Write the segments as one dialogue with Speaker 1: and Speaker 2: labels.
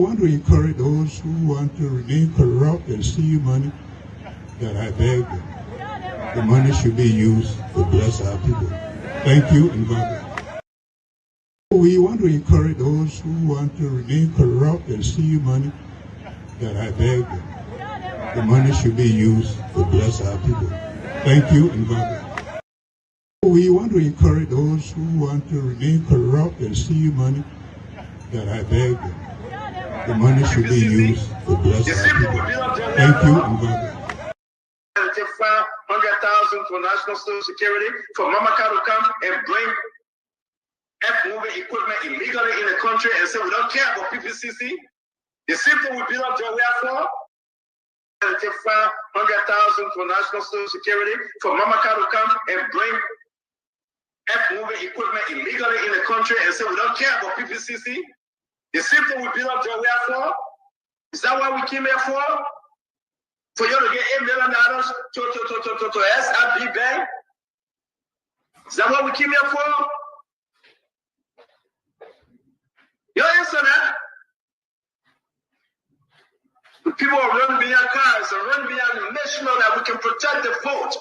Speaker 1: I want to encourage those who want to remain corrupt and steal money that I beg them. The money should be used to bless our people. Thank you and God bless. We want to encourage those who want to remain corrupt and steal money that I beg them. The money should be used to bless our people. Thank you and God bless. We want to encourage those who want to remain corrupt and steal money that I beg them. The money should be used to bless our people. Thank you and God bless.
Speaker 2: 500,000 for national security for Mamaka to come and bring F-moving equipment illegally in the country and say we don't care about PPCC. The same thing we build up Joya for. 500,000 for national security for Mamaka to come and bring F-moving equipment illegally in the country and say we don't care about PPCC. The same thing we build up Joya for. Is that what we came here for? For you to get $8 million to SRB Bank? Is that what we came here for? You answer that. The people are running behind cars and running behind to make sure that we can protect the vote.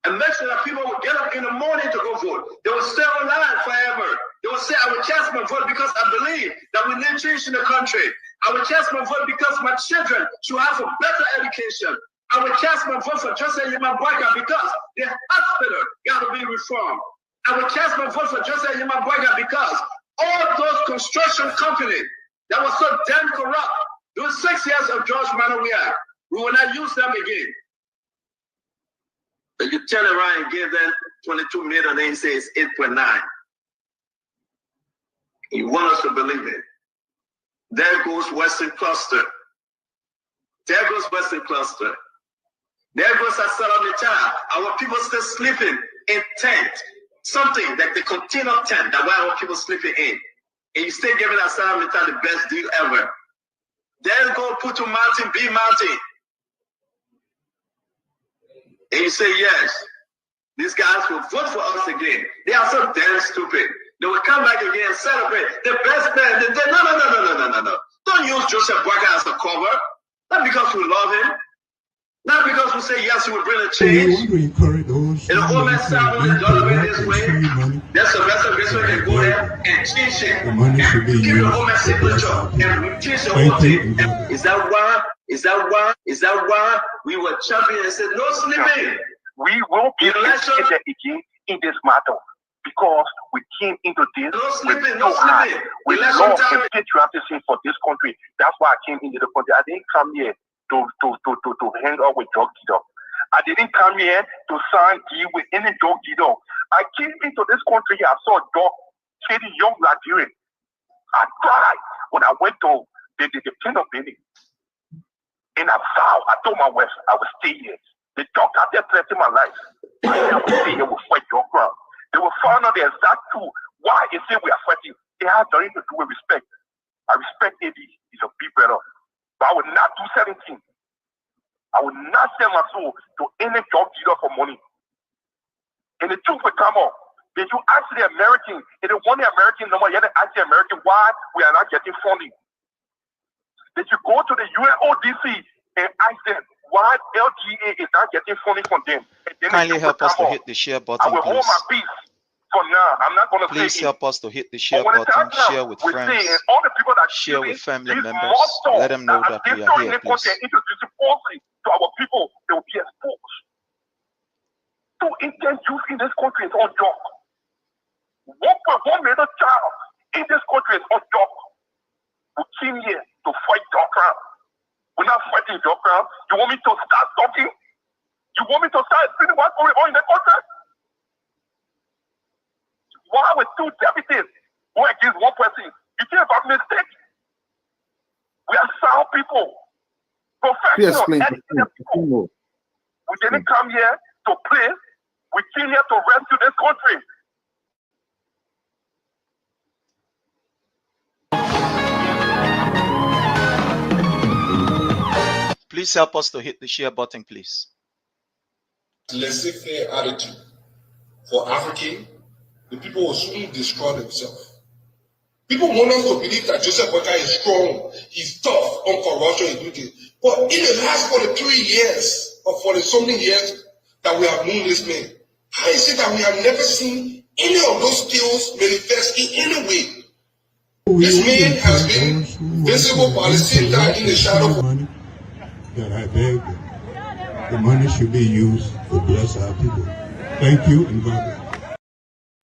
Speaker 2: And make sure that people will get up in the morning to go vote. They will stay online forever. They will say, I will cast my vote because I believe that we need change in the country. I will cast my vote because my children should have a better education. I will cast my vote for Joseph Boakai because the hospital got to be reformed. I will cast my vote for Joseph Boakai because all those construction companies that were so damn corrupt, those 6 years of George Manoia, we will not use them again. But you turn around and give them 22 million and then say it's 8.9. You want us to believe it. There goes Western Cluster. There goes Western Cluster. There goes Asalamita. Our people still sleeping in tent. Something like the container tent that why our people sleeping in. And you still giving Asalamita the best deal ever. There go Putu Mountain, B Mountain. And you say, yes, these guys will vote for us again. They are so damn stupid. They will come back again and celebrate. The best man. No. Don't use Joseph Boakai as a cover. Not because we love him. Not because we say, yes, he will bring a change.
Speaker 1: We encourage those
Speaker 2: and the whole man salary is all the way this way. There's a reservation they go there and change it.
Speaker 1: The money should be
Speaker 2: give
Speaker 1: used
Speaker 2: the whole man signature and we change the whole thing. Is that why we were champion and said no sleeping?
Speaker 3: We will be educated again in this matter because we came into this with love and patriotism for this country. That's why I came into the country. I didn't come here to hang out with drug dealers. I didn't come here to sign deal with any drug dealer. I came into this country. I saw a dog killing young Nigerians. I cried when I went to the pen of Benin. And I vowed, I told my wife I would stay here. The doctor there threatened my life. I will stay here with fight your ground. They will find out the exact truth. Why they say we are fighting. It has nothing to do with respect. I respect AD. He's a big brother. But I will not do 17. I will not sell my soul to any drug dealer for money. And the truth will come up. If you ask the American, if you want the American number, you have to ask the American why we are not getting funding. That you go to the UNODC and ask them why LGA is not getting funding from them.
Speaker 4: Kindly help us to hit the share button,
Speaker 3: I will hold my peace for now. I'm not going to
Speaker 4: please help us to hit the share button, share with friends,
Speaker 3: all the people that
Speaker 4: share with family members. Let them know that we are here, please.
Speaker 3: To our people, they will be exposed. To intense youth in this country is on job. 1.1 million child in this country is on job. We came here to fight dog crowd. We're not fighting dog crowd. You want me to start talking? You want me to start explaining what's going on in the country? Why with two deputies going against one person? You think about mistake? We are sound people. Professional, educated people. We didn't come here to play. We came here to rescue this country.
Speaker 4: Please help us to hit the share button, please.
Speaker 5: Laissez-faire attitude for African, the people will soon destroy themselves. People want us to believe that Joseph Boakai is strong, he's tough on corruption, he do this. But in the last 43 years, or 40-something years that we have known this man, how is it that we have never seen any of those skills manifest in any way? This man has been visible, but at the same time in the shadow.
Speaker 1: Money that I beg them. The money should be used to bless our people. Thank you and God bless.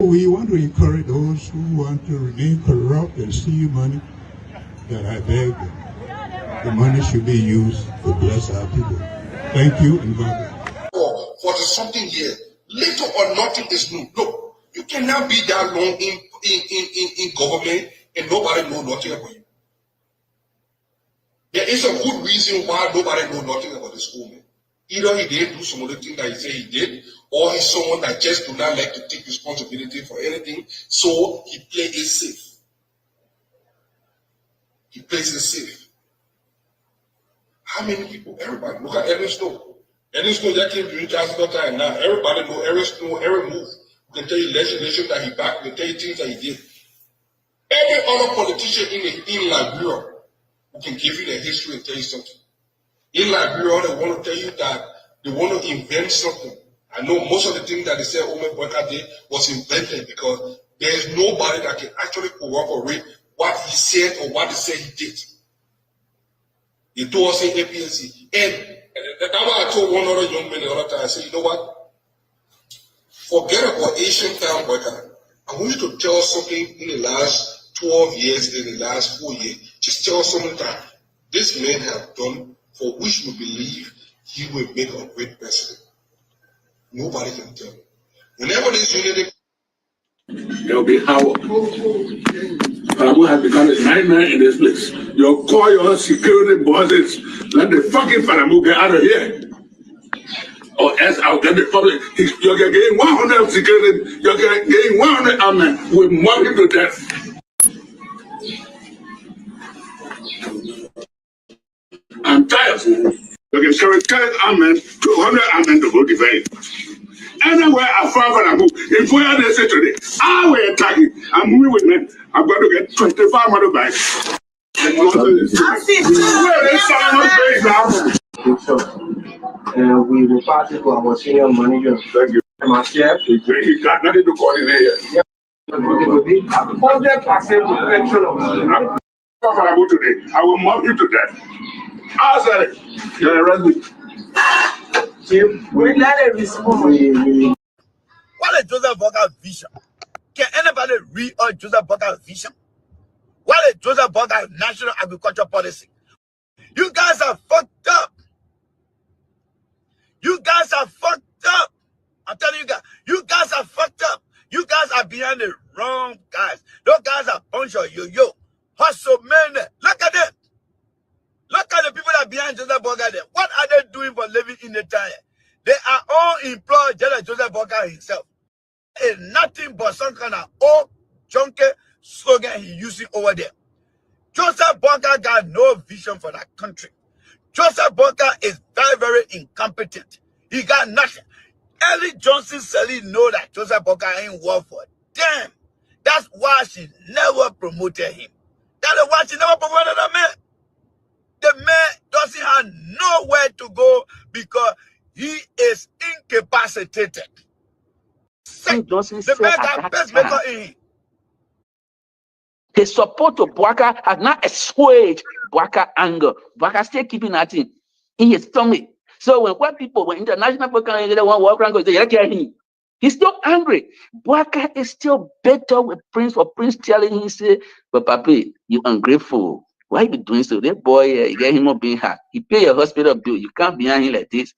Speaker 1: We want to encourage those who want to remain corrupt and steal money that I beg them. The money should be used to bless our people. Thank you and God bless.
Speaker 5: For something here, little or nothing is new. Look, you cannot be that long in government and nobody know nothing about you. There is a good reason why nobody know nothing about this woman. Either he didn't do some of the things that he said he did, or he's someone that just do not like to take responsibility for anything, so he plays it safe. He plays it safe. How many people? Everybody. Look at Ernest Snow. Ernest Snow that came during Chancellor time now. Everybody know Ernest Snow, every move. We can tell you legislation that he backed, we can tell you things that he did. Every other politician in Liberia who can give you the history and tell you something. In Liberia, they want to tell you that they want to invent something. I know most of the things that they say Boakai did was invented because there is nobody that can actually corroborate what he said or what he said he did. He told us in APNC. And that's why I told one other young man the other time, I said, you know what? Forget about Asian Town Boakai. I want you to tell us something in the last 12 years, in the last 4 years. Just tell us something that this man have done for which we believe he will make a great president. Nobody can tell. Whenever this unity,
Speaker 6: there will be Howard. Parabu has become a nightmare in this place. You call your security bosses, let the fucking Parabu get out of here. Or else I'll get the public. You're getting 100 security, you're getting 100 armed. We'll mob him to death. I'm tired. You can show 10 armed, 200 armed to go defend. Anywhere I found Parabu, in where they say today, I will attack it. I'm moving with me. I'm going to get 25 motorbikes. We
Speaker 7: will pass it to our senior manager.
Speaker 6: Thank you.
Speaker 7: Myself.
Speaker 6: You got nothing to coordinate here.
Speaker 7: Yeah. It will be 100% protection of
Speaker 6: Parabu today. I will mob you to death. Answer it. You're arrested.
Speaker 7: We let it respond.
Speaker 8: What is Joseph Boakai vision? Can anybody read on Joseph Boakai vision? What is Joseph Boakai national agriculture policy? You guys are fucked up. You guys are fucked up. I'm telling you guys, you guys are fucked up. You guys are behind the wrong guys. Those guys are a bunch of yo-yo. Hustle men. Look at them. Look at the people that are behind Joseph Boakai there. What are they doing for living in the time? They are all employed just like Joseph Boakai himself. It's nothing but some kind of old junky slogan he's using over there. Joseph Boakai got no vision for that country. Joseph Boakai is very, very incompetent. He got nothing. Ellie Johnson Sally know that Joseph Boakai ain't work for damn. That's why she never promoted him. That's why she never promoted that man. The man doesn't have nowhere to go because he is incapacitated. The man got pacemaker in him.
Speaker 9: His support to Boakai has not assuaged Boakai anger. Boakai still keeping at him in his stomach. So when international people come and they want to walk around, they don't him. He's still angry. Boakai is still better with Prince, for Prince telling him, say, but Papi, you ungrateful. Why you doing so? That boy, you get him up being hurt. He pay your hospital bill. You can't be behind him like this.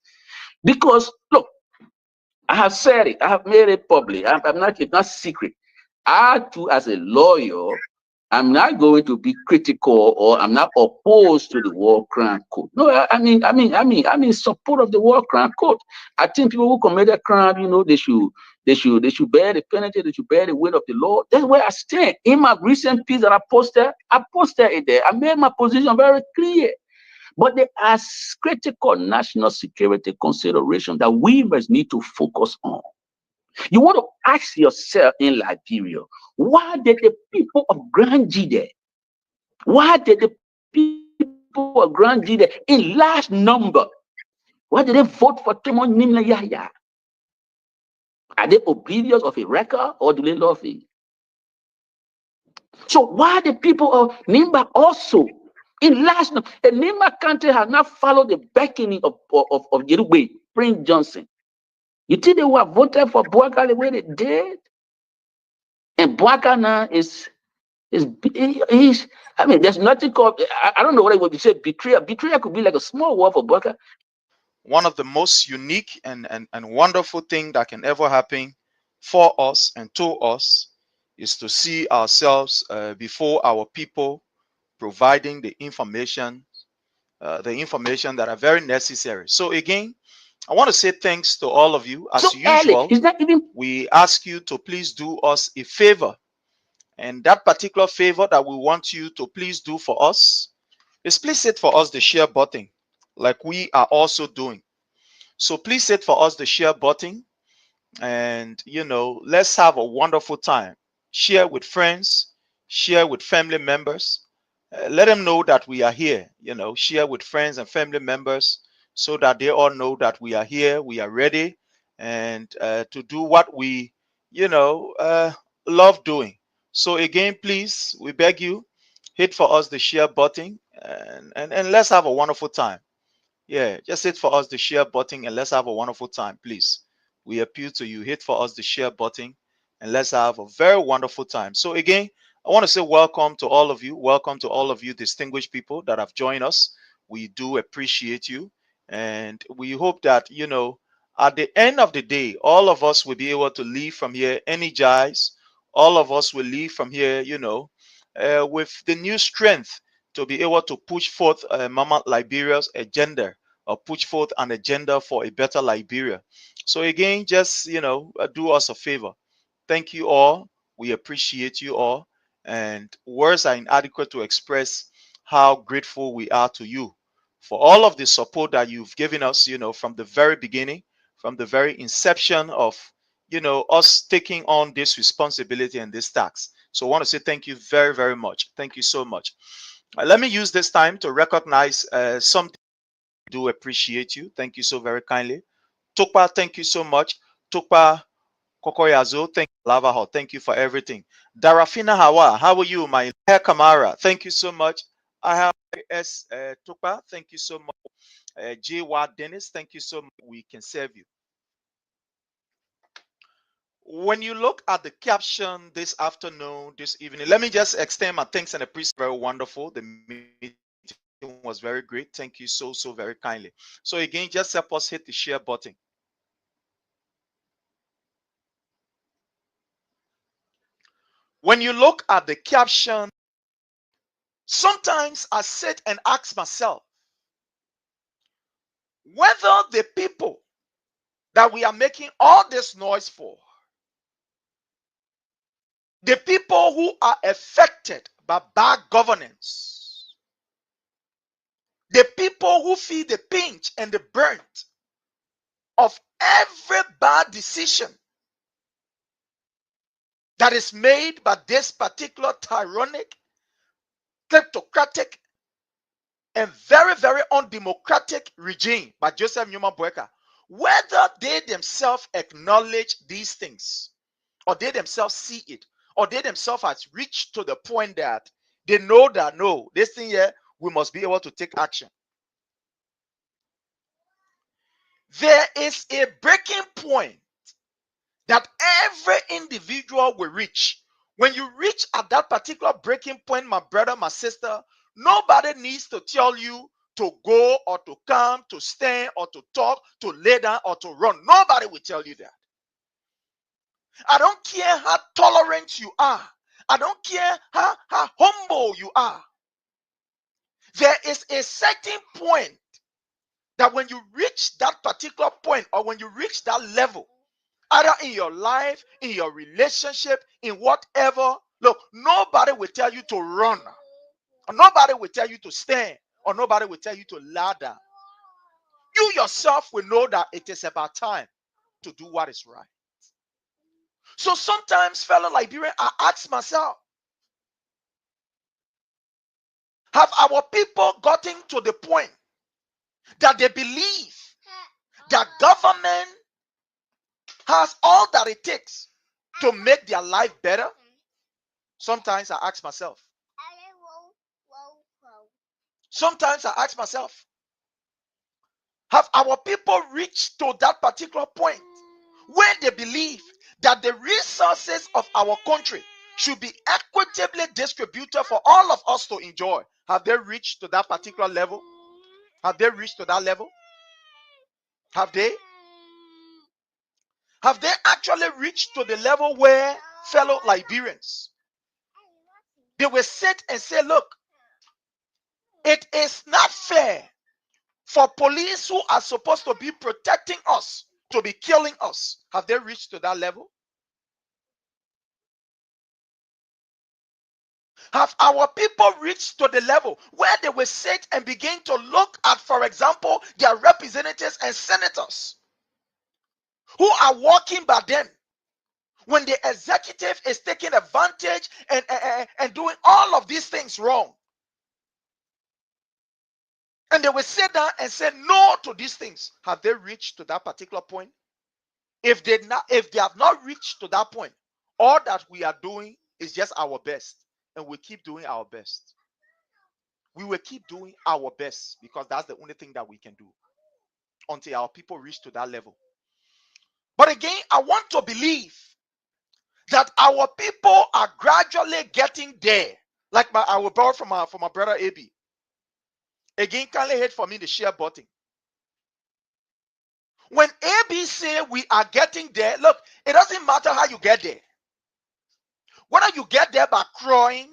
Speaker 9: Because, look, I have said it. I have made it public. It's not secret. I, too, as a lawyer, I'm not going to be critical or I'm not opposed to the War Crime Code. No, I'm in support of the War Crime Code. I think people who commit a crime, they should bear the penalty, they should bear the weight of the law. That's where I stand. In my recent piece that I posted it there. I made my position very clear. But there are critical national security considerations that we must need to focus on. You want to ask yourself in Liberia, why did the people of Grand Jide, why did the people of Grand Jide in large number, why did they vote for Timon Nimla Yahya? Are they oblivious of a record or do they love him? So why the people of Nimba also in large number? The Nimba country has not followed the beckoning of Yerugbe, Prince Johnson. You think they would have voted for Boakai the way they did? And Boakai now is I mean, there's nothing called, I don't know what it would be said, betrayal. Betrayal could be like a small word for Boakai.
Speaker 4: One of the most unique and wonderful thing that can ever happen for us and to us is to see ourselves before our people, providing the information that are very necessary. So again, I want to say thanks to all of you. As
Speaker 9: So
Speaker 4: usual,
Speaker 9: even
Speaker 4: we ask you to please do us a favor. And that particular favor that we want you to please do for us is please hit for us the share button, like we are also doing. So please hit for us the share button, and let's have a wonderful time. Share with friends, share with family members. Let them know that we are here. Share with friends and family members so that they all know that we are here, we are ready, and to do what we love doing. So again, please, we beg you, hit for us the share button, and let's have a wonderful time. Yeah, just hit for us the share button and let's have a wonderful time, please. We appeal to you. Hit for us the share button and let's have a very wonderful time. So again, I want to say welcome to all of you. Welcome to all of you distinguished people that have joined us. We do appreciate you. And we hope that, at the end of the day, all of us will be able to leave from here energized. All of us will leave from here, with the new strength to be able to push forth Mama Liberia's agenda, or push forth an agenda for a better Liberia. So again, just do us a favor. Thank you all. We appreciate you all, and words are inadequate to express how grateful we are to you for all of the support that you've given us. From the very beginning, from the very inception of us taking on this responsibility and this task. So I want to say thank you very, very much. Thank you so much. Let me use this time to recognize something. I do appreciate you. Thank you so very kindly. Tukpa, thank you so much. Tukpa Kokoyazo, thank you. Lavaho, thank you for everything. Darafina Hawa, how are you, my hair Kamara? Thank you so much. I have S. Tukpa, thank you so much. J. Wad Dennis, thank you so much. We can serve you. When you look at the caption this afternoon, this evening, let me just extend my thanks and appreciation. Very wonderful. The meeting was very great. Thank you so very kindly. So again, just help us hit the share button. When you look at the caption, sometimes I sit and ask myself whether the people that we are making all this noise for, the people who are affected by bad governance, the people who feel the pinch and the burnt of every bad decision that is made by this particular tyrannic, kleptocratic, and very, very undemocratic regime by Joseph Newman Boakai, whether they themselves acknowledge these things, or they themselves see it, or they themselves has reached to the point that they know that no, this thing here, we must be able to take action. There is a breaking point that every individual will reach. When you reach at that particular breaking point, my brother, my sister, nobody needs to tell you to go or to come, to stand or to talk, to lay down or to run. Nobody will tell you that. I don't care how tolerant you are. I don't care how humble you are. There is a certain point that when you reach that particular point, or when you reach that level, either in your life, in your relationship, in whatever, look, nobody will tell you to run, or nobody will tell you to stand, or nobody will tell you to lie down. You yourself will know that it is about time to do what is right. So sometimes, fellow Liberian, I ask myself, have our people gotten to the point that they believe that government has all that it takes to make their life better? Sometimes I ask myself. Sometimes I ask myself, have our people reached to that particular point where they believe that the resources of our country should be equitably distributed for all of us to enjoy? Have they reached to that particular level? Have they reached to that level? Have they? Have they actually reached to the level where, fellow Liberians, they will sit and say, look, it is not fair for police who are supposed to be protecting us to be killing us? Have they reached to that level? Have our people reached to the level where they will sit and begin to look at, for example, their representatives and senators who are working by them when the executive is taking advantage and doing all of these things wrong? And they will sit down and say no to these things. Have they reached to that particular point? If they have not reached to that point, all that we are doing is just our best, and we keep doing our best. We will keep doing our best because that's the only thing that we can do until our people reach to that level. But again, I want to believe that our people are gradually getting there. Like I will borrow from my brother AB. Again, kindly hit for me the share button. When AB say we are getting there, look, it doesn't matter how you get there. Whether you get there by crying,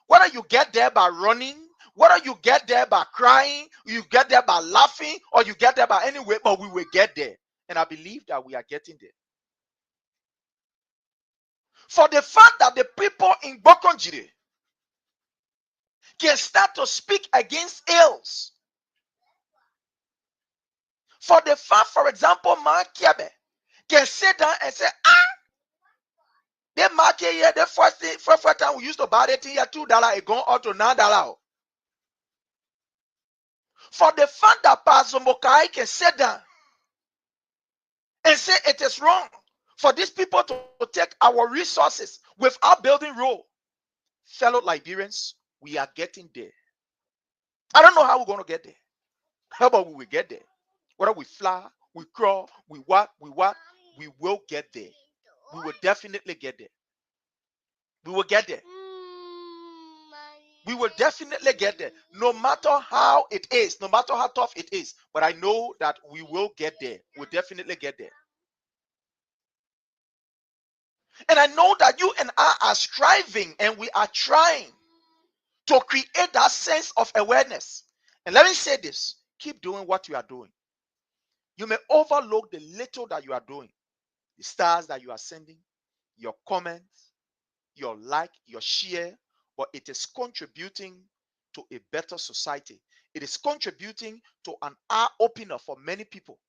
Speaker 4: whether you get there by running, whether you get there by crying, you get there by laughing, or you get there by any way, but we will get there. And I believe that we are getting there. For the fact that the people in Bokonjiri can start to speak against ills. For the fact, for example, Man Kiabe can sit down and say, the market here, the first time we used to buy it here, $2 it gone up to $9. For the fact that Pastor Boakai can sit down and say it is wrong for these people to take our resources without building road. Fellow Liberians, we are getting there. I don't know how we're going to get there. How about we will get there? Whether we fly, we crawl, we walk, we will get there. We will definitely get there. We will get there. We will definitely get there. No matter how it is, no matter how tough it is. But I know that we will get there. We'll definitely get there. And I know that you and I are striving and we are trying to create that sense of awareness. And let me say this. Keep doing what you are doing. You may overlook the little that you are doing. The stars that you are sending, your comments, your like, your share, but it is contributing to a better society. It is contributing to an eye opener for many people.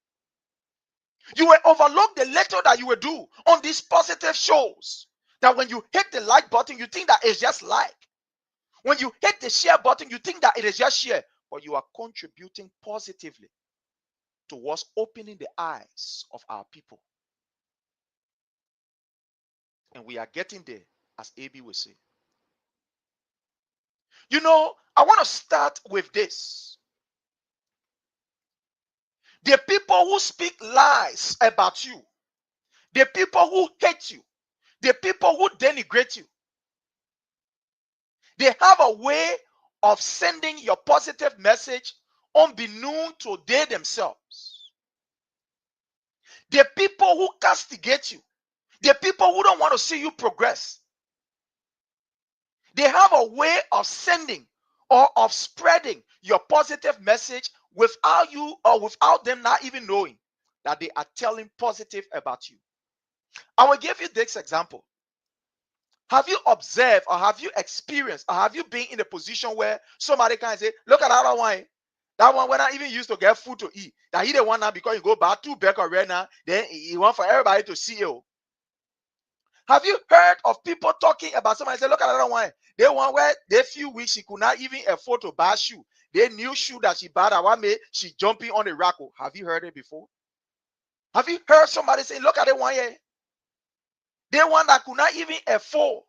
Speaker 4: You will overlook the little that you will do on these positive shows. That when you hit the like button, you think that it's just like. When you hit the share button, you think that it is just share. But you are contributing positively towards opening the eyes of our people. And we are getting there, as AB will say. You know, I want to start with this. The people who speak lies about you, the people who hate you, the people who denigrate you, they have a way of sending your positive message unbeknown to they themselves. The people who castigate you, the people who don't want to see you progress, they have a way of sending or of spreading your positive message without you or without them not even knowing that they are telling positive about you. I will give you this example. Have you observed or have you experienced or have you been in a position where somebody can say, look at that one. That one when I even used to get food to eat. That he the one now because you go buy 2 burger right now, then he want for everybody to see you. Have you heard of people talking about somebody say, look at another one. They one where they few weeks she could not even afford to buy shoe. They new shoe that she bought, one made she jumping on the rack. Have you heard it before? Have you heard somebody say, look at the one here? They one that could not even afford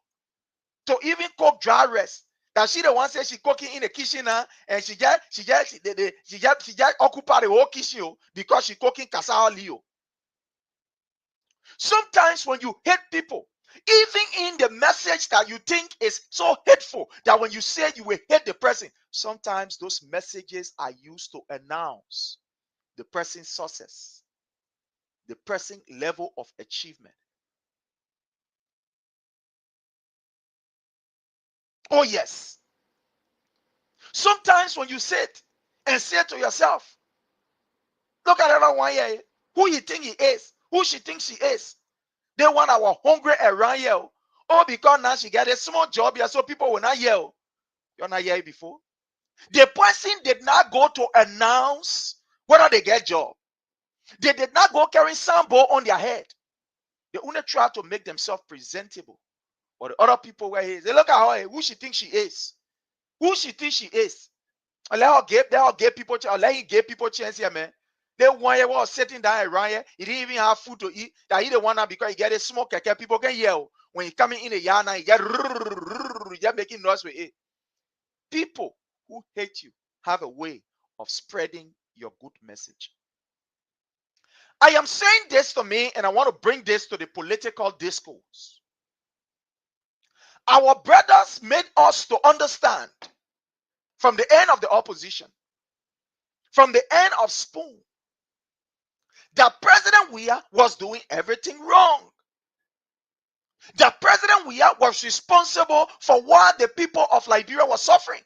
Speaker 4: to even cook dry rice. That she the one say she cooking in the kitchen now, and she just occupy the whole kitchen because she cooking cassava leo. Sometimes when you hate people, even in the message that you think is so hateful that when you say you will hate the person, sometimes those messages are used to announce the person's success, the person's level of achievement. Oh, yes. Sometimes when you sit and say to yourself, look at everyone here, who you think he is, who she thinks she is. They want our hungry around here. Oh, because now she got a small job here, so people will not yell. You're not here before. The person did not go to announce whether they get job. They did not go carrying sambo on their head. They only try to make themselves presentable. Or the other people where he is. They look at her, who she thinks she is. Who she thinks she is. Let her give people chance. Let him give people chance here, man. They one year was sitting down around here. He didn't even have food to eat. That he the one now because he get a smoke. People can yell. When he coming in the yard now, he get making noise with it. People who hate you have a way of spreading your good message. I am saying this to me, and I want to bring this to the political discourse. Our brothers made us to understand from the end of the opposition, from the end of Spoon, that President Weah was doing everything wrong. That President Weah was responsible for what the people of Liberia were suffering.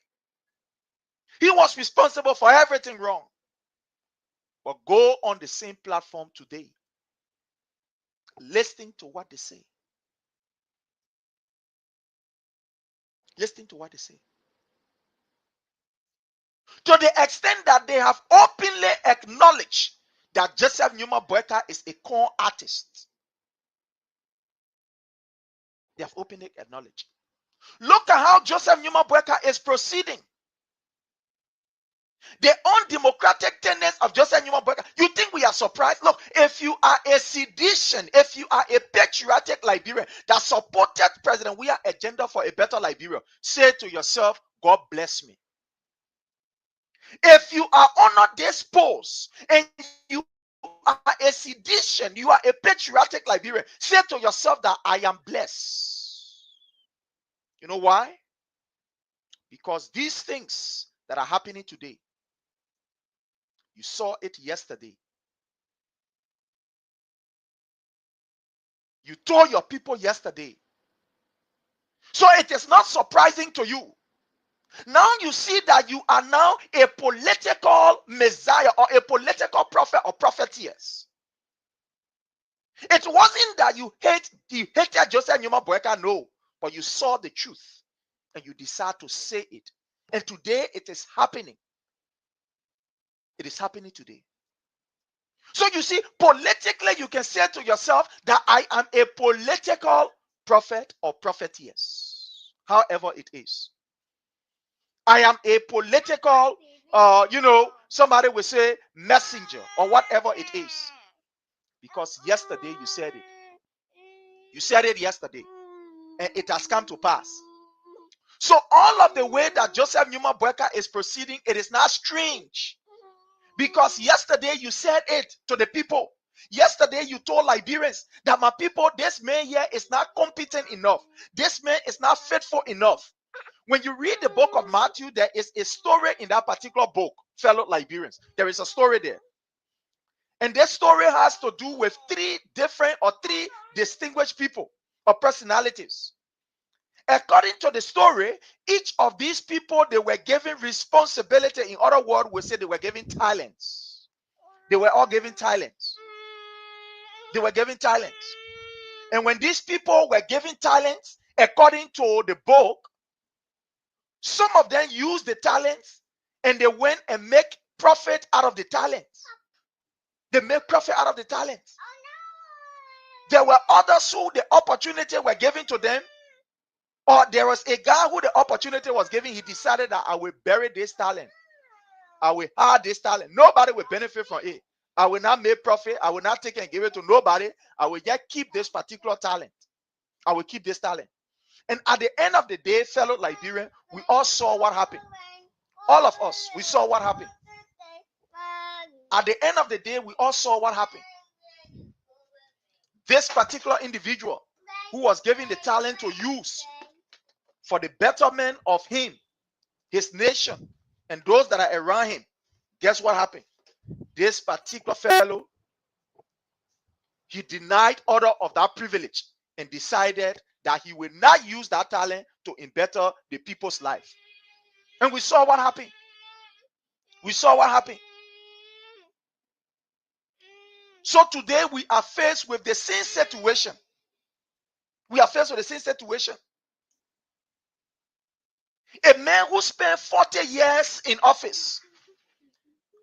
Speaker 4: He was responsible for everything wrong. But go on the same platform today, listening to what they say. Listening to what they say. To the extent that they have openly acknowledged that Joseph Numa Boakai is a con artist. They have openly acknowledged. Look at how Joseph Numa Boakai is proceeding. The undemocratic tendencies of Joseph Numa Boakai. You think we are surprised? Look, if you are a sedition, if you are a patriotic Liberian that supported President Weah's agenda for a better Liberia, say to yourself, God bless me. If you are honored this post and you are a sedition, you are a patriotic Liberian, say to yourself that I am blessed. You know why? Because these things that are happening today, you saw it yesterday. You told your people yesterday. So it is not surprising to you. Now you see that you are now a political messiah or a political prophet or prophetess. It wasn't that you hated Joseph Numa Boakai, no, but you saw the truth and you decided to say it. And today it is happening. It is happening today. So you see, politically, you can say to yourself that I am a political prophet or prophetess, however it is. I am a political, somebody will say messenger or whatever it is. Because yesterday you said it. You said it yesterday. And it has come to pass. So all of the way that Joseph Numa Boakai is proceeding, it is not strange. Because yesterday you said it to the people. Yesterday you told Liberians that my people, this man here is not competent enough. This man is not faithful enough. When you read the book of Matthew, there is a story in that particular book, fellow Liberians. There is a story there. And this story has to do with three distinguished people or personalities. According to the story, each of these people, they were given responsibility. In other words, we say they were given talents. They were all given talents. They were given talents. And when these people were given talents, according to the book, some of them used the talents and they went and make profit out of the talents. They make profit out of the talents. There were others who the opportunity were given to them, or there was a guy who the opportunity was given. He decided that I will bury this talent. I will hide this talent. Nobody will benefit from it. I will not make profit. I will not take and give it to nobody. I will just keep this particular talent. I will keep this talent. And at the end of the day, fellow Liberians, we all saw what happened. All of us, we saw what happened. At the end of the day, we all saw what happened. This particular individual who was given the talent to use for the betterment of him, his nation, and those that are around him, guess what happened? This particular fellow, he denied order of that privilege and decided that he will not use that talent to better the people's life. And we saw what happened. We saw what happened. So today we are faced with the same situation. We are faced with the same situation. A man who spent 40 years in office,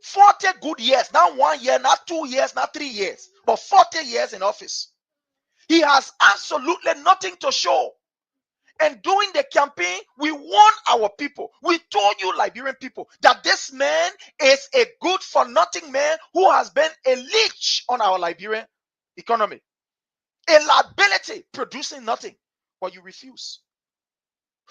Speaker 4: 40 good years, not 1 year, not 2 years, not 3 years, but 40 years in office. He has absolutely nothing to show. And during the campaign, we warned our people. We told you, Liberian people, that this man is a good for nothing man who has been a leech on our Liberian economy. A liability producing nothing. But you refuse.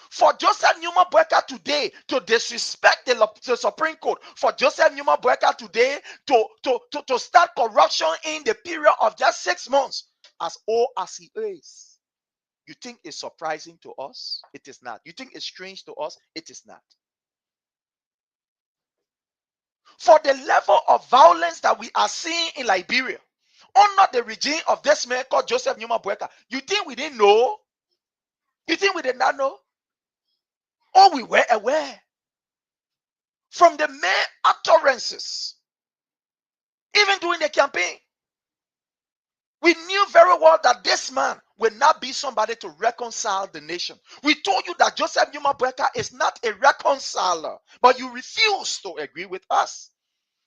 Speaker 4: For Joseph Newman Boakai today to disrespect the Supreme Court, for Joseph Newman Boakai today to start corruption in the period of just 6 months, as old as he is. You think it's surprising to us? It is not. You think it's strange to us? It is not. For the level of violence that we are seeing in Liberia, under the regime of this man called Joseph Newman Boakai, you think we didn't know? You think we did not know? Or we were aware? From the mere utterances, even during the campaign, we knew very well that this man will not be somebody to reconcile the nation. We told you that Joseph Newman Boakai is not a reconciler, but you refuse to agree with us,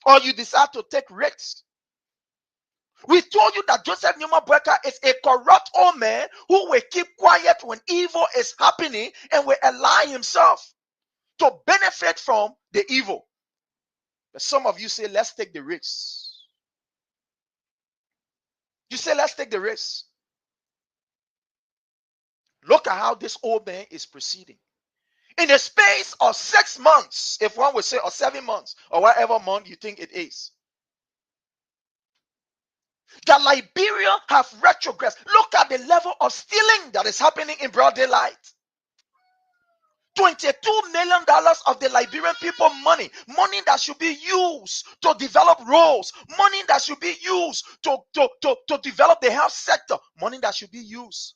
Speaker 4: or you decide to take risks. We told you that Joseph Newman Boakai is a corrupt old man who will keep quiet when evil is happening and will allow himself to benefit from the evil. But some of you say, let's take the risk. You say, let's take the risk. Look at how this old man is proceeding. In the space of 6 months, if one would say, or 7 months, or whatever month you think it is, that Liberia have retrogressed. Look at the level of stealing that is happening in broad daylight. $22 million of the Liberian people money that should be used to develop roads, money that should be used to develop the health sector, money that should be used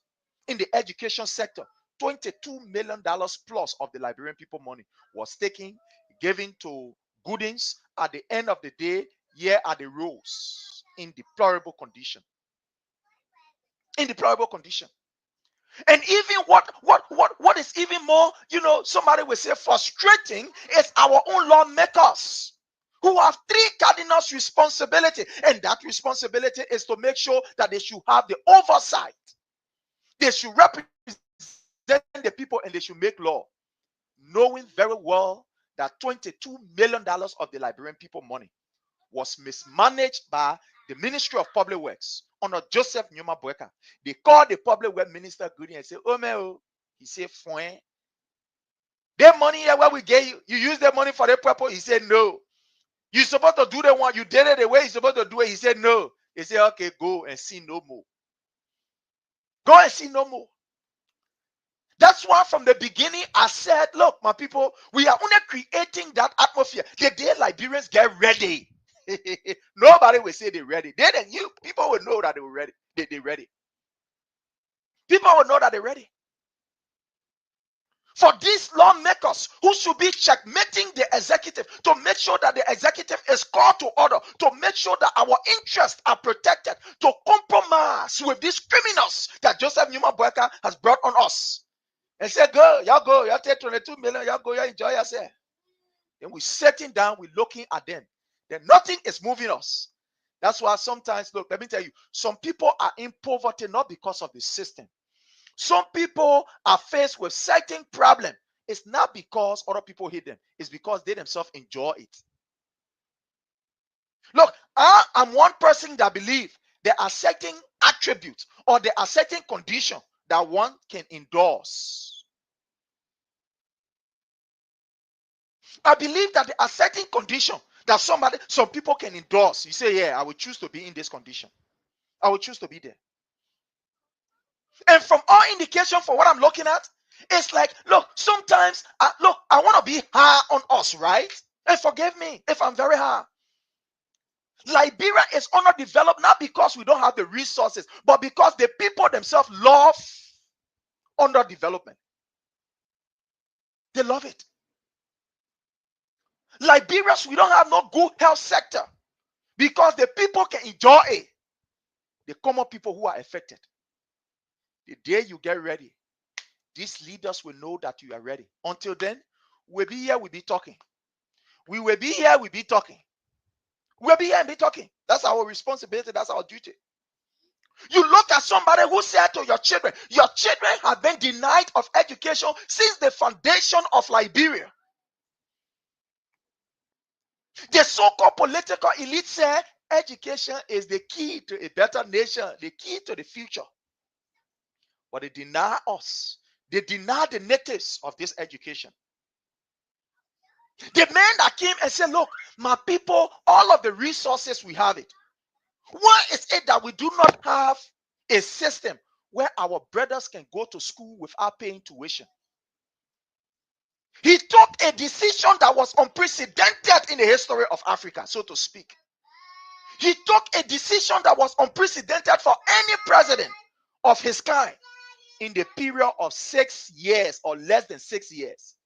Speaker 4: in the education sector. $22 million plus of the Liberian people money was taken, given to goodings. At the end of the day, here are the roads in deplorable condition. In deplorable condition. And even what is even more, somebody will say frustrating is our own lawmakers who have 3 cardinal responsibility, and that responsibility is to make sure that they should have the oversight. They should represent the people and they should make law, knowing very well that $22 million of the Liberian people money was mismanaged by the Ministry of Public Works under Joseph Newman Boakai. They called the public work minister Goody and said, "Oh man, he said, fine. That money here where we gave you, you use that money for that purpose." He said, "No. You're supposed to do the one, you did it the way you're supposed to do it." He said, "No." He said, "Okay, go and see no more. Go and see no more." That's why from the beginning I said, look, my people, we are only creating that atmosphere. The day Liberians get ready, nobody will say they're ready. People will know that they were ready. They're ready. People will know that they're ready. For these lawmakers who should be checkmating the executive, to make sure that the executive is called to order, to make sure that our interests are protected, to compromise with these criminals that Joseph Newman Boakai has brought on us. And say, go, y'all take 22 million, y'all go, y'all enjoy yourself. Then we're sitting down, we're looking at them. Then nothing is moving us. That's why sometimes, look, let me tell you, some people are in poverty not because of the system. Some people are faced with certain problem. It's not because other people hate them. It's because they themselves enjoy it. Look, I am one person that believe there are certain attributes or there are certain conditions that one can endorse. I believe that there are certain conditions that some people can endorse. You say, yeah, I will choose to be in this condition. I will choose to be there. And from all indication for what I'm looking at, it's like, look, sometimes, I want to be high on us, right? And forgive me if I'm very high. Liberia is underdeveloped not because we don't have the resources, but because the people themselves love underdevelopment. They love it. Liberia, we don't have no good health sector because the people can enjoy it. The common people who are affected. The day you get ready, these leaders will know that you are ready. Until then, we'll be here, we'll be talking. We will be here, we'll be talking. We'll be here and be talking. That's our responsibility, that's our duty. You look at somebody who said to your children have been denied of education since the foundation of Liberia. The so-called political elite say education is the key to a better nation, the key to the future. But they deny us. They deny the natives of this education. The man that came and said, look, my people, all of the resources, we have it. Why is it that we do not have a system where our brothers can go to school without paying tuition? He took a decision that was unprecedented in the history of Africa, so to speak. He took a decision that was unprecedented for any president of his kind in the period of 6 years or less than 6 years.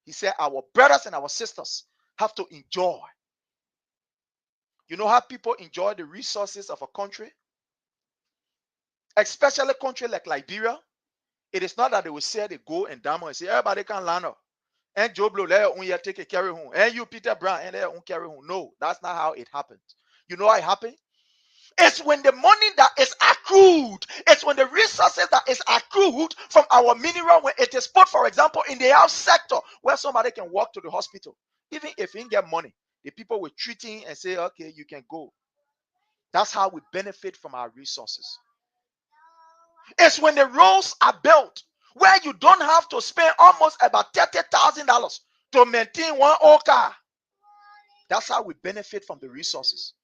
Speaker 4: He said our brothers and our sisters have to enjoy. You know how people enjoy the resources of a country? Especially a country like Liberia. It is not that they will say they go and down and say everybody can land up. And Joe Blow, let take a carry home. And you, Peter Brown, and let carry home. No, that's not how it happened. You know how it happened? It's when the money that is accrued, it's when the resources that is accrued from our mineral, when it is put, for example, in the health sector, where somebody can walk to the hospital. Even if he didn't get money, the people will treat him and say, okay, you can go. That's how we benefit from our resources. It's when the roads are built, where you don't have to spend almost about $30,000 to maintain one old car. That's how we benefit from the resources.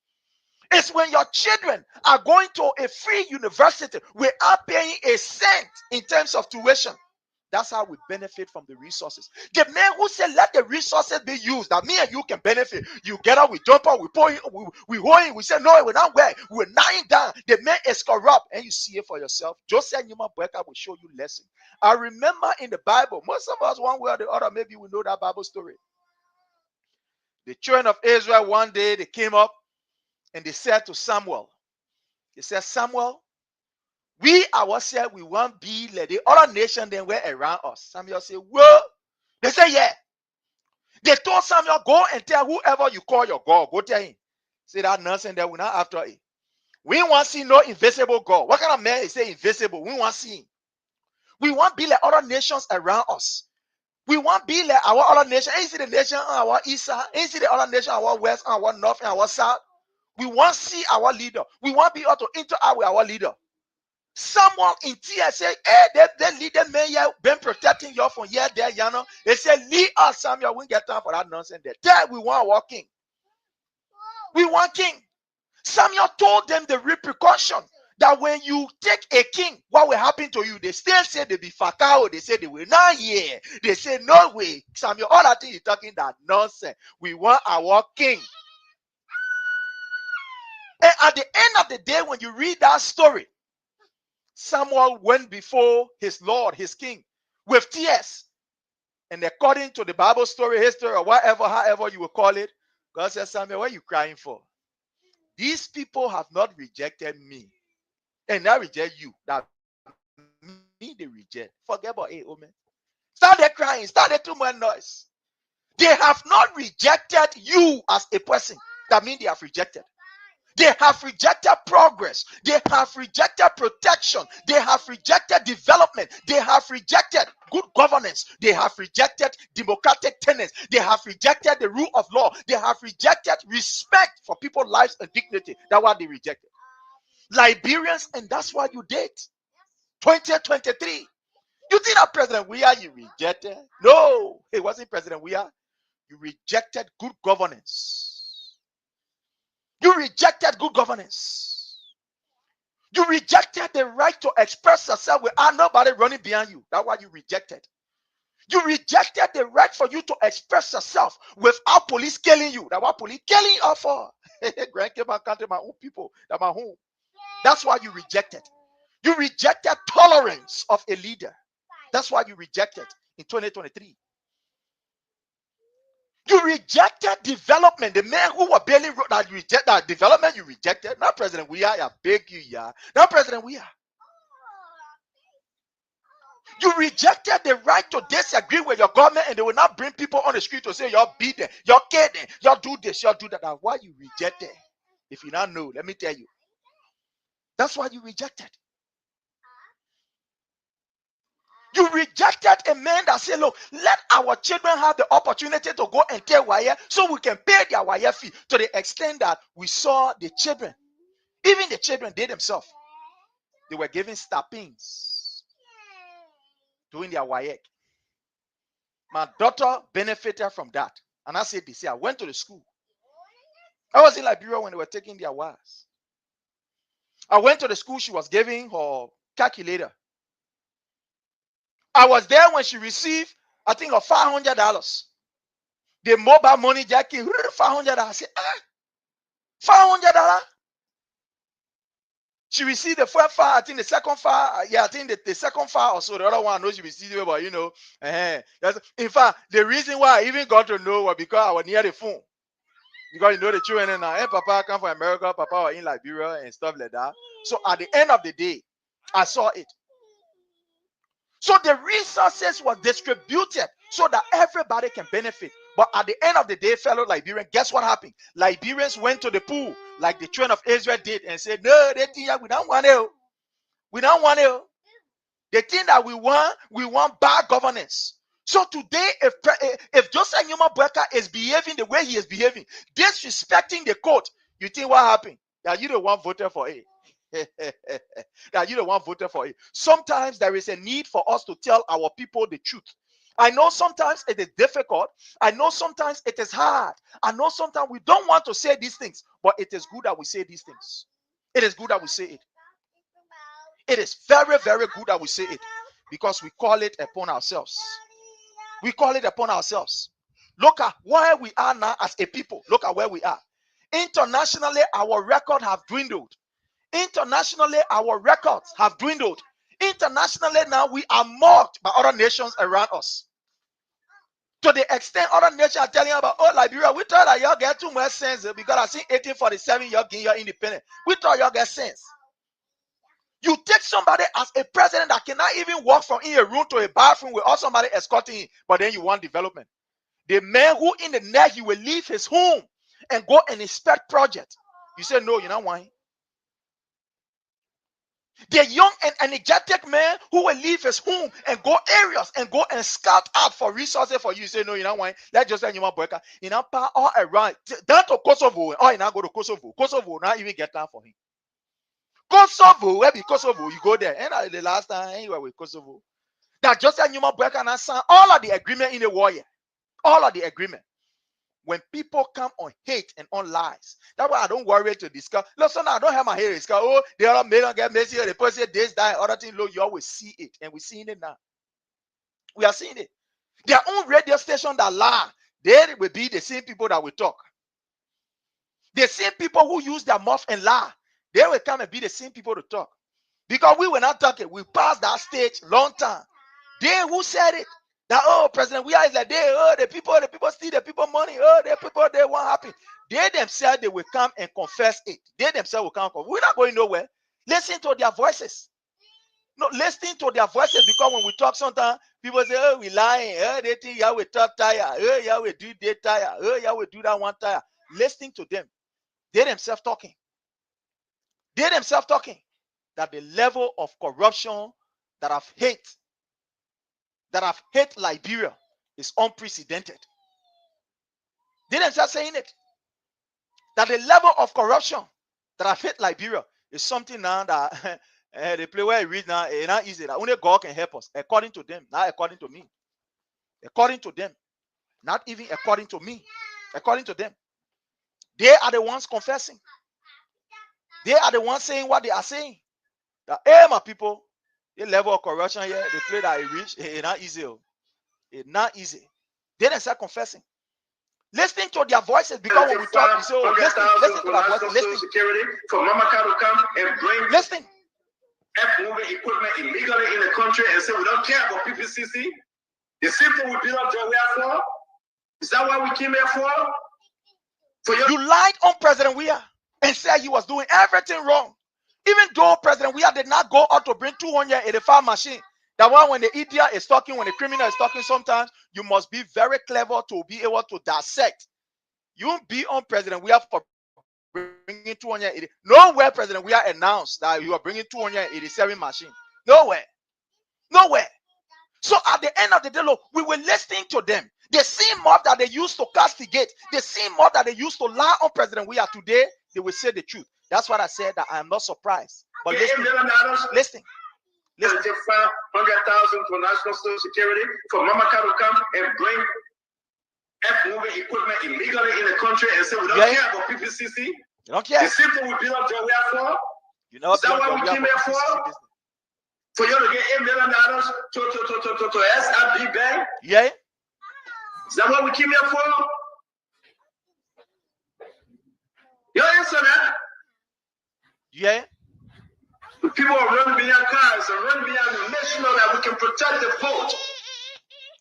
Speaker 4: It's when your children are going to a free university without paying a cent in terms of tuition. That's how we benefit from the resources. The man who said, let the resources be used, that me and you can benefit. You get up, we jump up, we pour in, we hold in, we say, no, we're not where. We're lying down. The man is corrupt. And you see it for yourself. Joseph Newman Boakai will show you lesson. I remember in the Bible, most of us, one way or the other, maybe we know that Bible story. The children of Israel, one day, they came up and they said to Samuel, they said, Samuel, we ourselves, we want to be like the other nation then were around us. Samuel said, whoa. They said, yeah. They told Samuel, go and tell whoever you call your God, go tell him. Say that nonsense that we're not after it. We want to see no invisible God. What kind of man is say invisible? We want to see him. We want to be like other nations around us. We want to be like our other nation. Ain't see the nation on our east side. Ain't see the other nation on our west, on our north, and our south. We want to see our leader. We want to be able to interact with our leader. Someone in tears say, hey, they leading men here been protecting you from here, there, you know. They say, lead us, Samuel. We get time for that nonsense there. There we want our king. We want king. Samuel told them the repercussion that when you take a king, what will happen to you? They still say they be fakao. They say they will not hear. They say, no way. Samuel, all that thing you're talking that nonsense. We want our king. And at the end of the day, when you read that story, Samuel went before his Lord, his king, with tears. And according to the Bible story, history, or whatever, however you will call it, God said, Samuel, what are you crying for? These people have not rejected me. And I reject you. That me they reject. Forget about it, oh man. Started crying, started too much noise. They have not rejected you as a person. That means they have rejected. They have rejected progress. They have rejected protection. They have rejected development. They have rejected good governance. They have rejected democratic tenets. They have rejected the rule of law. They have rejected respect for people's lives and dignity. That's what they rejected. Liberians, and that's what you did. 2023. You think that President Weah you rejected? No, it wasn't President Weah. You rejected good governance. You rejected good governance. You rejected the right to express yourself without nobody running behind you. That's why you rejected. You rejected the right for you to express yourself without police killing you. That's what police killing you for. Grandkids, country, my own people. That's my home. That's why you rejected. You rejected tolerance of a leader. That's why you rejected in 2023. You rejected development. The man who was barely wrote that you reject that development, you rejected. Not President Weah, I beg you, yeah. Not President Weah. You rejected the right to disagree with your government, and they will not bring people on the street to say y'all beat them, y'all kill them, y'all do this, y'all do that. That's why you rejected. If you not know, let me tell you. That's why you rejected. You rejected a man that said, look, let our children have the opportunity to go and take wire so we can pay their wire fee, to the extent that we saw the children, even the children, they themselves, they were giving stabbings doing their wire. My daughter benefited from that. And I said this, I went to the school. I was in Liberia when they were taking their wires. I went to the school, she was giving her calculator. I was there when she received, I think, of $500. The mobile money jacking, $500. I said, $500? She received the first file, I think the second file, yeah, I think the second file or so. The other one, I know she received it, but you know, in fact, the reason why I even got to know was because I was near the phone. Because you know the children now, hey, Papa come from America, Papa was in Liberia and stuff like that. So at the end of the day, I saw it. So the resources were distributed so that everybody can benefit. But at the end of the day, fellow Liberians, guess what happened? Liberians went to the pool like the children of Israel did and said, no, they think we don't want it. We don't want it. They think that we want bad governance. So today, if Joseph Numa Boakai is behaving the way he is behaving, disrespecting the court, you think what happened? That you the one voted for it. That you the one voted for it. Sometimes there is a need for us to tell our people the truth. I know sometimes it is difficult. I know sometimes it is hard. I know sometimes we don't want to say these things, but it is good that we say these things. It is good that we say it. It is very, very good that we say it, because we call it upon ourselves. We call it upon ourselves. Look at where we are now as a people. Look at where we are. Internationally, our record have dwindled. Internationally, our records have dwindled. Internationally, now we are mocked by other nations around us. To the extent other nations are telling about, oh, Liberia, we thought that y'all get too much sense because I see 1847, y'all getting your independence. We thought y'all get sense. You take somebody as a president that cannot even walk from in a room to a bathroom with all somebody escorting him, but then you want development. The man who in the next, he will leave his home and go and inspect projects. You say, no, you don't want him. The young and energetic man who will leave his home and go areas and go and scout out for resources for you. You say, no, you don't want him. Let's just say you want Boakai. You know, all around, down to Kosovo, or you now go to Kosovo. Kosovo, not even get time for him. Kosovo, where be Kosovo? You go there. And the last time anywhere with Kosovo. That just a human Boakai and sign all of the agreement in the war. All of the agreement. When people come on hate and on lies, that's why I don't worry to discuss. Listen, I don't have my hair discuss. Oh, they all made on get messy. The person this, that, other thing. Look, you always see it, and we're seeing it now. We are seeing it. Their own radio station that lie, they will be the same people that will talk. The same people who use their mouth and lie, they will come and be the same people to talk. Because we were not talking. We passed that stage long time. They who said it. That, oh, President Weah is like, the people steal the people money. Oh, the people, they weren't happy. They themselves, they will come and confess it. They themselves will come. We're not going nowhere. Listen to their voices. No, listen to their voices, because when we talk sometimes, people say, oh, we lying. Oh, they think Yahweh talk tire. Oh, Yahweh do that tire. Oh, Yahweh do that one tire. Listening to them. They themselves talking. They themselves talking that the level of corruption that have hit Liberia is unprecedented. They themselves saying it. That the level of corruption that have hit Liberia is something now that they play where I read now. It's not easy. That only God can help us. According to them, not according to me. According to them, not even according to me. According to them, they are the ones confessing. They are the ones saying what they are saying. That, hey, my people, the level of corruption here, the play that it reach, it's not easy. It's not easy. They didn't start confessing. Listening to their voices, because when we talk, we say, oh, listen to their voices. Listen.
Speaker 2: Security for Mamaka to come and bring
Speaker 4: listen.
Speaker 2: F-moving equipment illegally in the country and say we don't care about PPCC. The same thing we built up Joe for. Is that what we came here for?
Speaker 4: You lied on President Weah and said he was doing everything wrong. Even though President Weah did not go out to bring 285 machines. That one, when the idiot is talking, when the criminal is talking, sometimes you must be very clever to be able to dissect. You won't be on President Weah for bringing 280. Nowhere President Weah announced that you are bringing 287 machines. Nowhere. Nowhere. So at the end of the day, look, we were listening to them. The same mob that they used to castigate, the same mob that they used to lie on President Weah, today, they will say the truth. That's what I said, that I am not surprised. But listen.
Speaker 2: 100,000 for national security for Mamaka to come and bring F-moving equipment illegally in the country and say we don't care about PPCC.
Speaker 4: You don't care.
Speaker 2: The same thing we built up Joe for.
Speaker 4: You know,
Speaker 2: is that what we came here for? For you to get $8 million to SIB Bank?
Speaker 4: Yeah.
Speaker 2: Is that what we came here for? You answer that?
Speaker 4: Yeah.
Speaker 2: The people are running behind cars and running behind to make sure that we can protect the vote.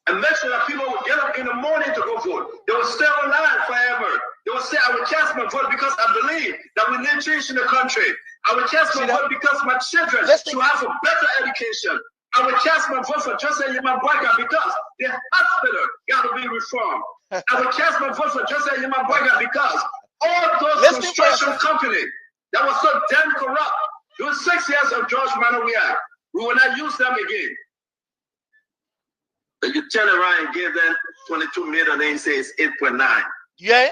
Speaker 2: And make sure that people will get up in the morning to go vote. They will stay online forever. They will say, I will cast my vote because I believe that we need change in the country. I will cast my vote because my children should have a better education. I will cast my vote for Joseph Boakai because the hospital got to be reformed. I will cast my vote for Joseph Boakai because all those construction companies that were so damn corrupt, it was 6 years of George Weah. We will not use them again. But you turn around and give them 22 million, and say it's 8.9.
Speaker 4: Yeah.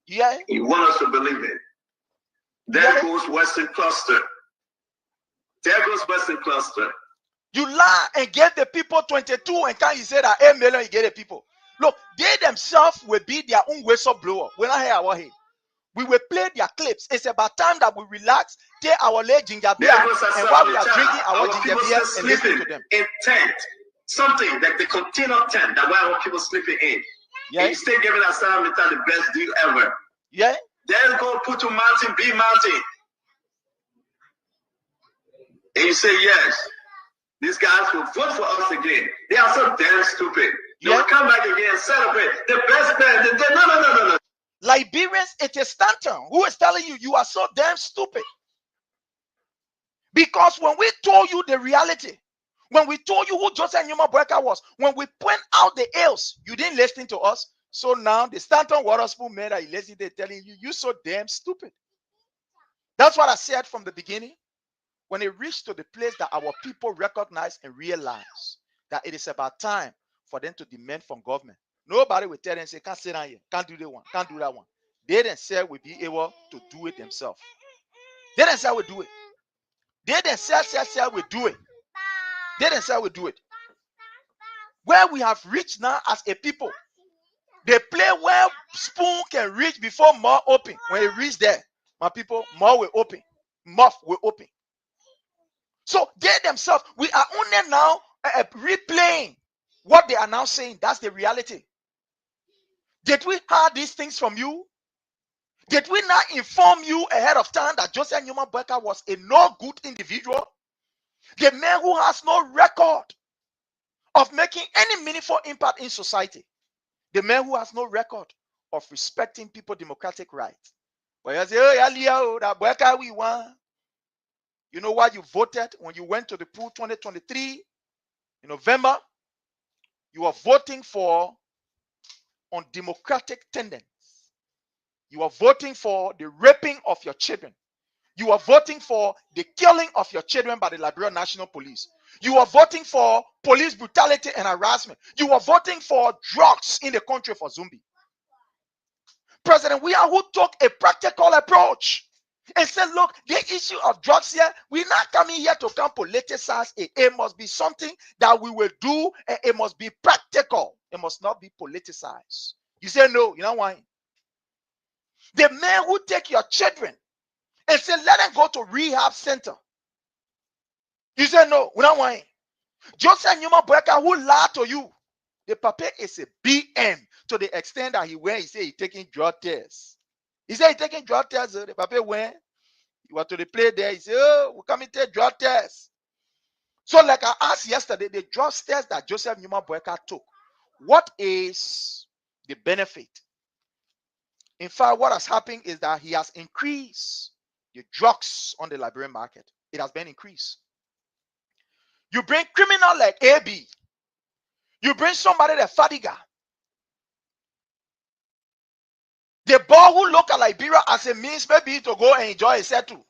Speaker 4: Yeah.
Speaker 2: You want us to believe it. There goes Western Cluster. There goes Western Cluster.
Speaker 4: You lie and get the people 22, and can't you say that 8 million you get the people? Look, they themselves will be their own whistleblower. We're not here about him. We will play their clips. It's about time that we relax, take our leg ginger beer, and while we are drinking our ginger beer and listen to them.
Speaker 2: In tent, something that the container tent that why people sleeping in. Yeah. And you still giving us the best deal ever.
Speaker 4: Yeah.
Speaker 2: Then go put to mountain, B mountain. And you say yes. These guys will vote for us again. They are so damn stupid. They will come back again and celebrate the best man. No.
Speaker 4: Liberians, it is Stanton who is telling you you are so damn stupid. Because when we told you the reality, when we told you who Joseph Boakai was, when we point out the ills, you didn't listen to us. So now the Stanton Waterspoon man that is they're telling you, you're so damn stupid. That's what I said from the beginning. When it reached to the place that our people recognize and realize that it is about time for them to demand from government. Nobody will tell them, say, can't sit down here, can't do that one, can't do that one. They themselves will be able to do it themselves. They themselves will do it. They themselves will do it. They themselves will do it. Where we have reached now as a people, they play where spoon can reach before more open. When it reach there, my people, more will open. Mouth will open. So they themselves, we are only now replaying what they are now saying. That's the reality. Did we hear these things from you? Did we not inform you ahead of time that Joseph Boakai was a no good individual? The man who has no record of making any meaningful impact in society. The man who has no record of respecting people's democratic rights. But you say, oh, that Boakai we want. You know why you voted when you went to the poll 2023 in November? You are voting for undemocratic tendencies. You are voting for the raping of your children. You are voting for the killing of your children by the Liberian National Police. You are voting for police brutality and harassment. You are voting for drugs in the country for zombie. President Weah, who took a practical approach and said, look, the issue of drugs here, we're not coming here to come politicize it. It must be something that we will do, and it must be practical. It must not be politicized. You say no, you know why? The man who take your children and say, let them go to rehab center. You say no, we don't want it. Joseph Newman Boakai, who lied to you, the papa is a BM to the extent that he went, he said he taking drug tests. He said he taking drug tests. The papa went, he was to the play there, he said, oh, we come and take drug tests. So like I asked yesterday, the drug test that Joseph Newman Boakai took, what is the benefit? In fact, what has happened is that he has increased the drugs on the Liberian market. It has been increased. You bring criminal like AB. You bring somebody like Fadiga. The boy who look at Liberia as a means maybe to go and enjoy a settle.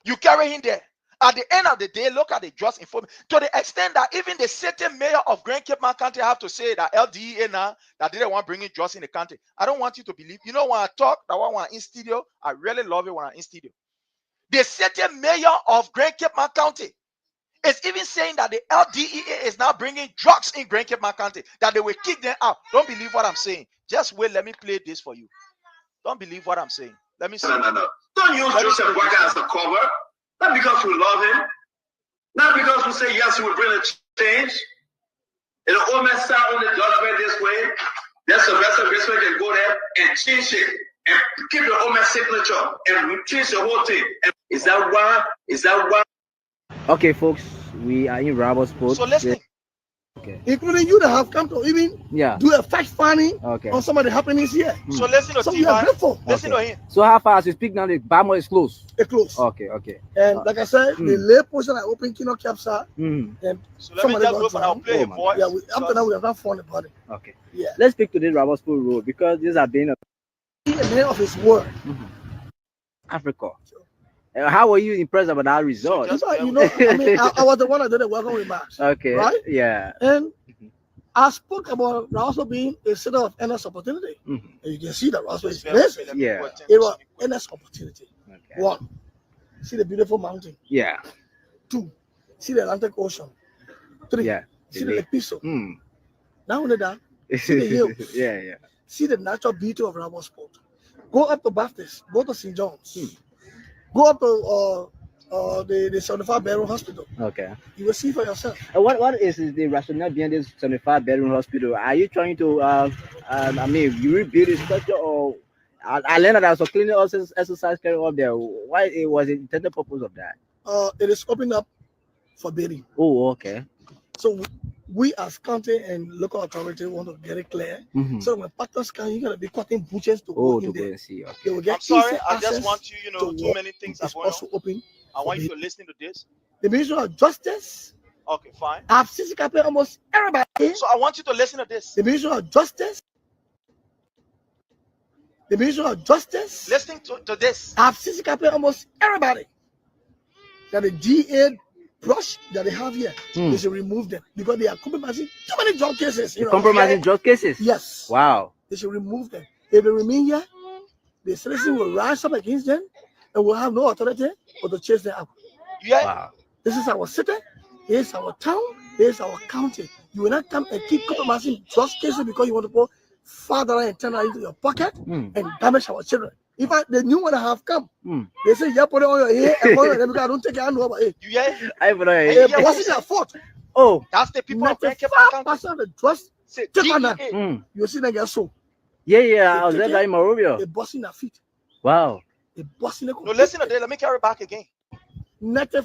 Speaker 4: You carry him there. At the end of the day, look at the drugs information. To the extent that even the sitting mayor of Grand Cape Man County have to say that LDEA now, that they don't want bringing drugs in the country. I don't want you to believe. You know when I talk, that when I'm in studio, I really love it when I'm in studio. The sitting mayor of Grand Cape Man County is even saying that the LDEA is now bringing drugs in Grand Cape Man County, that they will kick them out. Don't believe what I'm saying. Just wait, let me play this for you. Don't believe what I'm saying. Let me see.
Speaker 2: No. Don't use Joseph Boakai as a cover. Not because we love him. Not because we say, yes, he will bring a change. And the old man sat on the judgment this way. Then Sylvester Bismarck can go there and change it. And keep the old man's signature. And change the whole thing. And is that why?
Speaker 10: Okay, folks, we are in Rubber Sports.
Speaker 4: So listen.
Speaker 10: Okay.
Speaker 7: Including you that have come to even do a fact finding on some of the happenings here.
Speaker 4: So listen to
Speaker 7: we are grateful.
Speaker 4: Listen to him.
Speaker 10: So how far as you speak now, the Bama is closed?
Speaker 7: It's closed.
Speaker 10: Okay.
Speaker 7: And like I said, the lay portion I opened Kino Capsa. And
Speaker 4: so let me just go for now. Play a voice.
Speaker 7: Yeah, after that we have not found about it.
Speaker 10: Okay.
Speaker 7: Yeah.
Speaker 10: Let's speak to this Rubber Sport Road because these are being
Speaker 7: a man of his word.
Speaker 10: Africa. How were you impressed about that result?
Speaker 7: You know, I mean, I was the one that did the welcome remarks.
Speaker 10: Okay.
Speaker 7: Right?
Speaker 10: Yeah.
Speaker 7: And I spoke about also being a center of endless opportunity. And you can see that also is blessed.
Speaker 10: Yeah.
Speaker 7: It was endless opportunity.
Speaker 10: Okay.
Speaker 7: 1, see the beautiful mountain.
Speaker 10: Yeah.
Speaker 7: 2, see the Atlantic Ocean. 3, see the episode. Not only that, see the hills.
Speaker 10: Yeah.
Speaker 7: See the natural beauty of Rubber Sport. Go up to Baptist, go to St. John's. Go up to the 75-bedroom hospital.
Speaker 10: Okay.
Speaker 7: You will see for yourself.
Speaker 10: What is the rationale behind this 75-bedroom hospital? Are you trying to, you rebuild the structure, or I learned that there was a clinic exercise carrying up there. Why was the intended purpose of that?
Speaker 7: It is opening up for bidding.
Speaker 10: Oh, okay.
Speaker 7: So we as county and local authority want to get it clear. So when partners come, you gotta be cutting butchers to go in there.
Speaker 10: See. Okay.
Speaker 7: They will get
Speaker 4: I'm sorry, I just want you, too many things are going
Speaker 7: also
Speaker 4: on.
Speaker 7: open.
Speaker 4: I want you to listen to this.
Speaker 7: The Ministry of Justice.
Speaker 4: Okay, fine.
Speaker 7: I've seen almost everybody.
Speaker 4: So I want you to listen to this.
Speaker 7: The Ministry of Justice. The Ministry of Justice.
Speaker 4: Listening to this.
Speaker 7: I've seen almost everybody. That the GA brush that they have here, they should remove them because they are compromising too many drug cases.
Speaker 10: Compromising drug cases?
Speaker 7: Yes.
Speaker 10: Wow.
Speaker 7: They should remove them. If they remain here, the citizens will rise up against them and will have no authority but to chase them out.
Speaker 4: Yeah.
Speaker 10: Wow.
Speaker 7: This is our city. Here's our town. Here's our county. You will not come and keep compromising drug cases because you want to put $5 and $10 into your pocket and damage our children. In fact, the new one that have come, they say, yeah, put it on your head and put it on because I don't take your hand over it. What's their fault?
Speaker 10: Oh,
Speaker 4: that's the people of Grand Cape Man County.
Speaker 7: of the drugs, you see them get so.
Speaker 10: Yeah, I was there by Morobio.
Speaker 7: They're busting their feet.
Speaker 10: Wow.
Speaker 7: They're busting their
Speaker 4: No, listen to this. Let me carry back again.
Speaker 7: 95%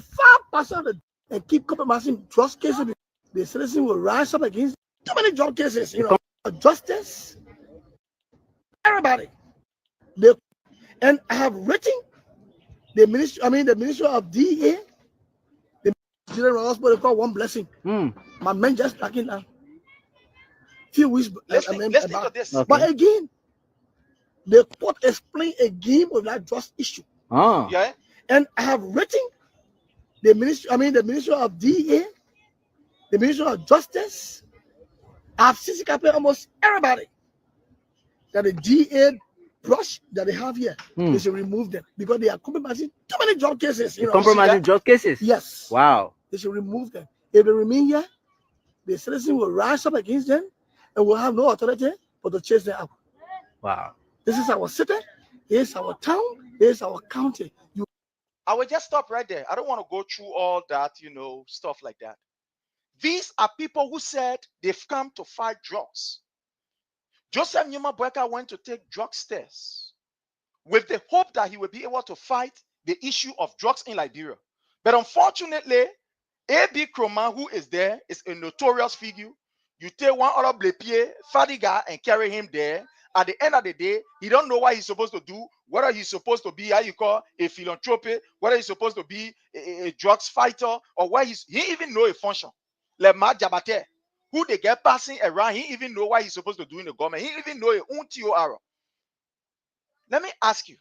Speaker 7: of the and keep compromising drug cases. The citizens will rise up against too many drug cases. Justice. Everybody. And I have written the Ministry of DA, the General Hospital called One Blessing. My man just talking now. Few weeks
Speaker 4: listen to this.
Speaker 7: Okay. But again, the court explained again with that drug issue.
Speaker 10: Oh.
Speaker 4: Yeah.
Speaker 7: And I have written the ministry of DA, the Ministry of Justice. I've seen almost everybody that the DA brush that they have here, they should remove them because they are compromising too many drug cases.
Speaker 10: Compromising drug cases?
Speaker 7: Yes.
Speaker 10: Wow.
Speaker 7: They should remove them. If they remain here, the citizen will rise up against them and will have no authority but to chase them out.
Speaker 10: Wow.
Speaker 7: This is our city, this is our town, this is our county.
Speaker 4: I will just stop right there. I don't want to go through all that, stuff like that. These are people who said they've come to fight drugs. Joseph Numa Boakai went to take drugs tests with the hope that he would be able to fight the issue of drugs in Liberia. But unfortunately, A.B. Kroma, who is there, is a notorious figure. You take one other blepier, fadiga, and carry him there. At the end of the day, he don't know what he's supposed to do, whether he's supposed to be, a philanthropist, whether he's supposed to be a drugs fighter, or where he even know a function. Like Matt Jabate, who they get passing around, he even know what he's supposed to do in the government. He even know a own TOR. Let me ask you,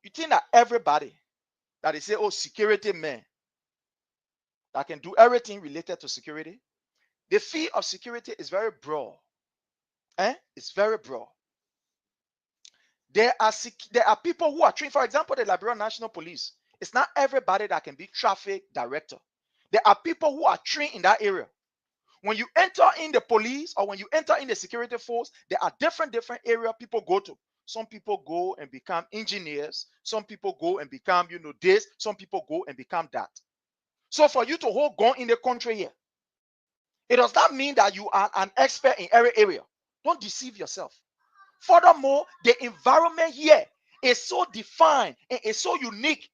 Speaker 4: you think that everybody that they say, security man, that can do everything related to security? The field of security is very broad. It's very broad. There are people who are trained. For example, the Liberia National Police. It's not everybody that can be traffic director. There are people who are trained in that area. When you enter in the police or when you enter in the security force, there are different area people go to. Some people go and become engineers. Some people go and become, this. Some people go and become that. So for you to hold gun in the country here, it does not mean that you are an expert in every area. Don't deceive yourself. Furthermore, the environment here is so defined and is so unique.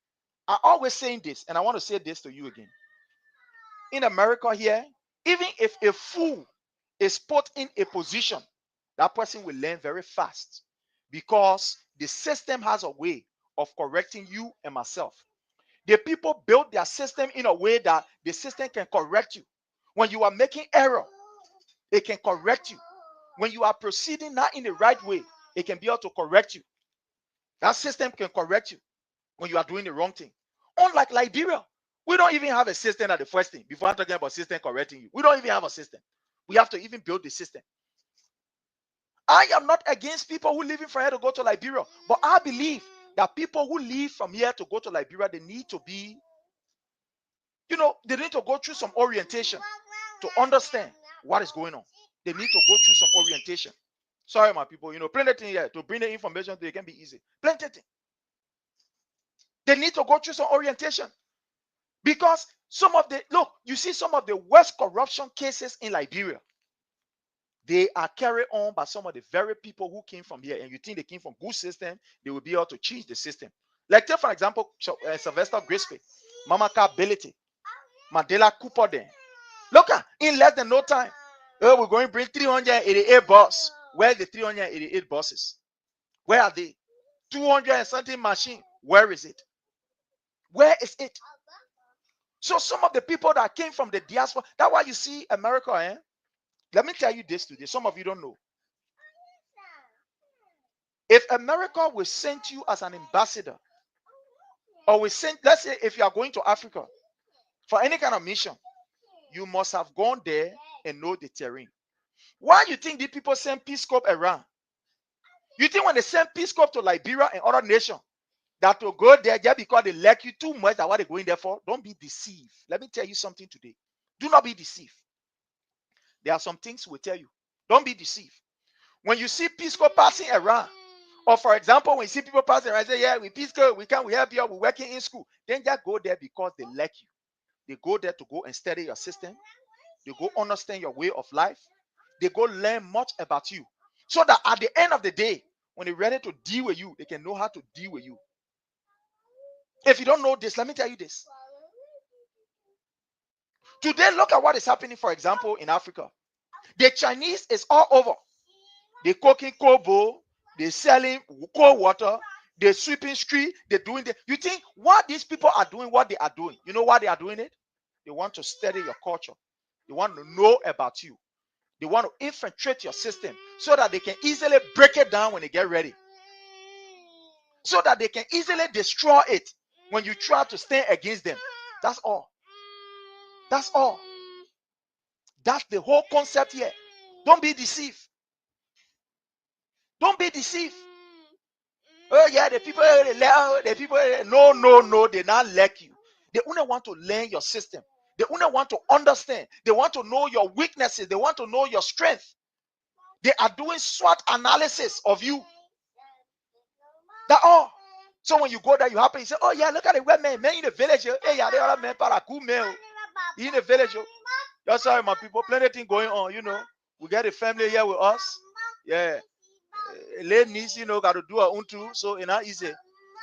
Speaker 4: I'm always saying this, and I want to say this to you again. In America here, even if a fool is put in a position, that person will learn very fast because the system has a way of correcting you and myself. The people build their system in a way that the system can correct you. When you are making error, it can correct you. When you are proceeding not in the right way, it can be able to correct you. That system can correct you when you are doing the wrong thing. Unlike Liberia, we don't even have a system at the first thing. Before I'm talking about system correcting you, we don't even have a system. We have to even build the system. I am not against people who live from here to go to Liberia, but I believe that people who leave from here to go to Liberia, they need to be, they need to go through some orientation to understand what is going on. They need to go through some orientation. Sorry, my people, plenty thing here to bring the information to it can be easy. Plenty thing. They need to go through some orientation because some of the worst corruption cases in Liberia, they are carried on by some of the very people who came from here, and you think they came from good system, they will be able to change the system. Like take for example, Sylvester Grispe, Mamaka Belete, Mandela Cooper. Then look at in less than no time. We're going to bring 388 buses. Where are the 388 buses? Where are they? 200 and something machine. Where is it? Where is it? So some of the people that came from the diaspora, that's why you see America. Let me tell you this today. Some of you don't know. If America will send you as an ambassador, or we send, let's say if you are going to Africa for any kind of mission, you must have gone there and know the terrain. Why do you think the people send Peace Corps around? You think when they send Peace Corps to Liberia and other nations, that will go there just because they like you too much, that what they're going there for? Don't be deceived. Let me tell you something today. Do not be deceived. There are some things we'll tell you. Don't be deceived. When you see Peace Corps passing around, or for example, when you see people passing around, say, yeah, we Peace Corps, we help you, we're working in school. Then just go there because they like you. They go there to go and study your system. They go understand your way of life. They go learn much about you. So that at the end of the day, when they're ready to deal with you, they can know how to deal with you. If you don't know this, let me tell you this. Today, look at what is happening, for example, in Africa. The Chinese is all over. They're cooking kobo, they're selling cold water, they're sweeping street, they're doing the. You think what these people are doing, what they are doing? You know why they are doing it? They want to study your culture. They want to know about you. They want to infiltrate your system so that they can easily break it down when they get ready. So that they can easily destroy it. when you try to stand against them. That's all. That's all. That's the whole concept here. Don't be deceived. Don't be deceived. Oh yeah, the people, no, they not like you. They only want to learn your system. They only want to understand. They want to know your weaknesses. They want to know your strength. They are doing SWOT analysis of you. That's all. So when you go there, you happen, you say, oh yeah, look at the white man in the village. Hey, yeah, they are men para cool male in the village. That's sorry, my people. Plenty of things going on, you know. We got a family here with us. Yeah. Ladies, you know, got to do our own too. So it's not easy.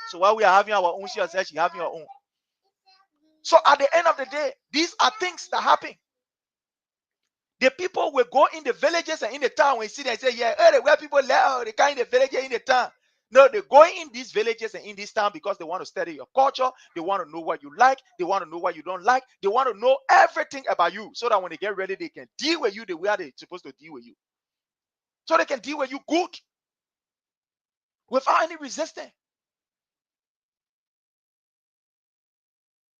Speaker 4: So while we are having our own, she says she having her own. So at the end of the day, these are things that happen. The people will go in the villages and in the town and see them and say, yeah, hey, where people live, they kind of villages in the town. No, they're going in these villages and in this town because they want to study your culture. They want to know what you like. They want to know what you don't like. They want to know everything about you so that when they get ready, they can deal with you the way they're supposed to deal with you. So they can deal with you good without any resistance.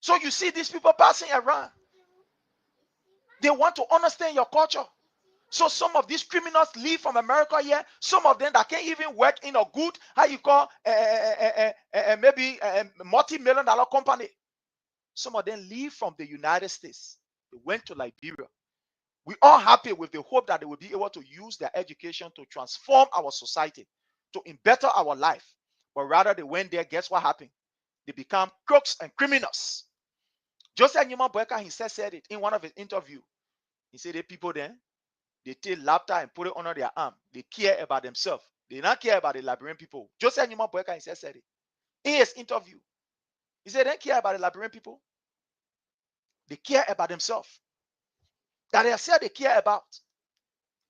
Speaker 4: So you see these people passing around. They want to understand your culture. So some of these criminals leave from America here. Some of them that can't even work in a good, how you call, maybe a multi-million-dollar company. Some of them leave from the United States. They went to Liberia. We are happy with the hope that they will be able to use their education to transform our society, to better our life. But rather they went there, guess what happened? They become crooks and criminals. Joseph Newman Boakai himself said it in one of his interviews. He said the people then, they take laughter and put it under their arm. They care about themselves. They don't care about the Liberian people. Joseph Newman Boakai himself said it in his interview. He said they don't care about the Liberian people. They care about themselves. That they said they care about.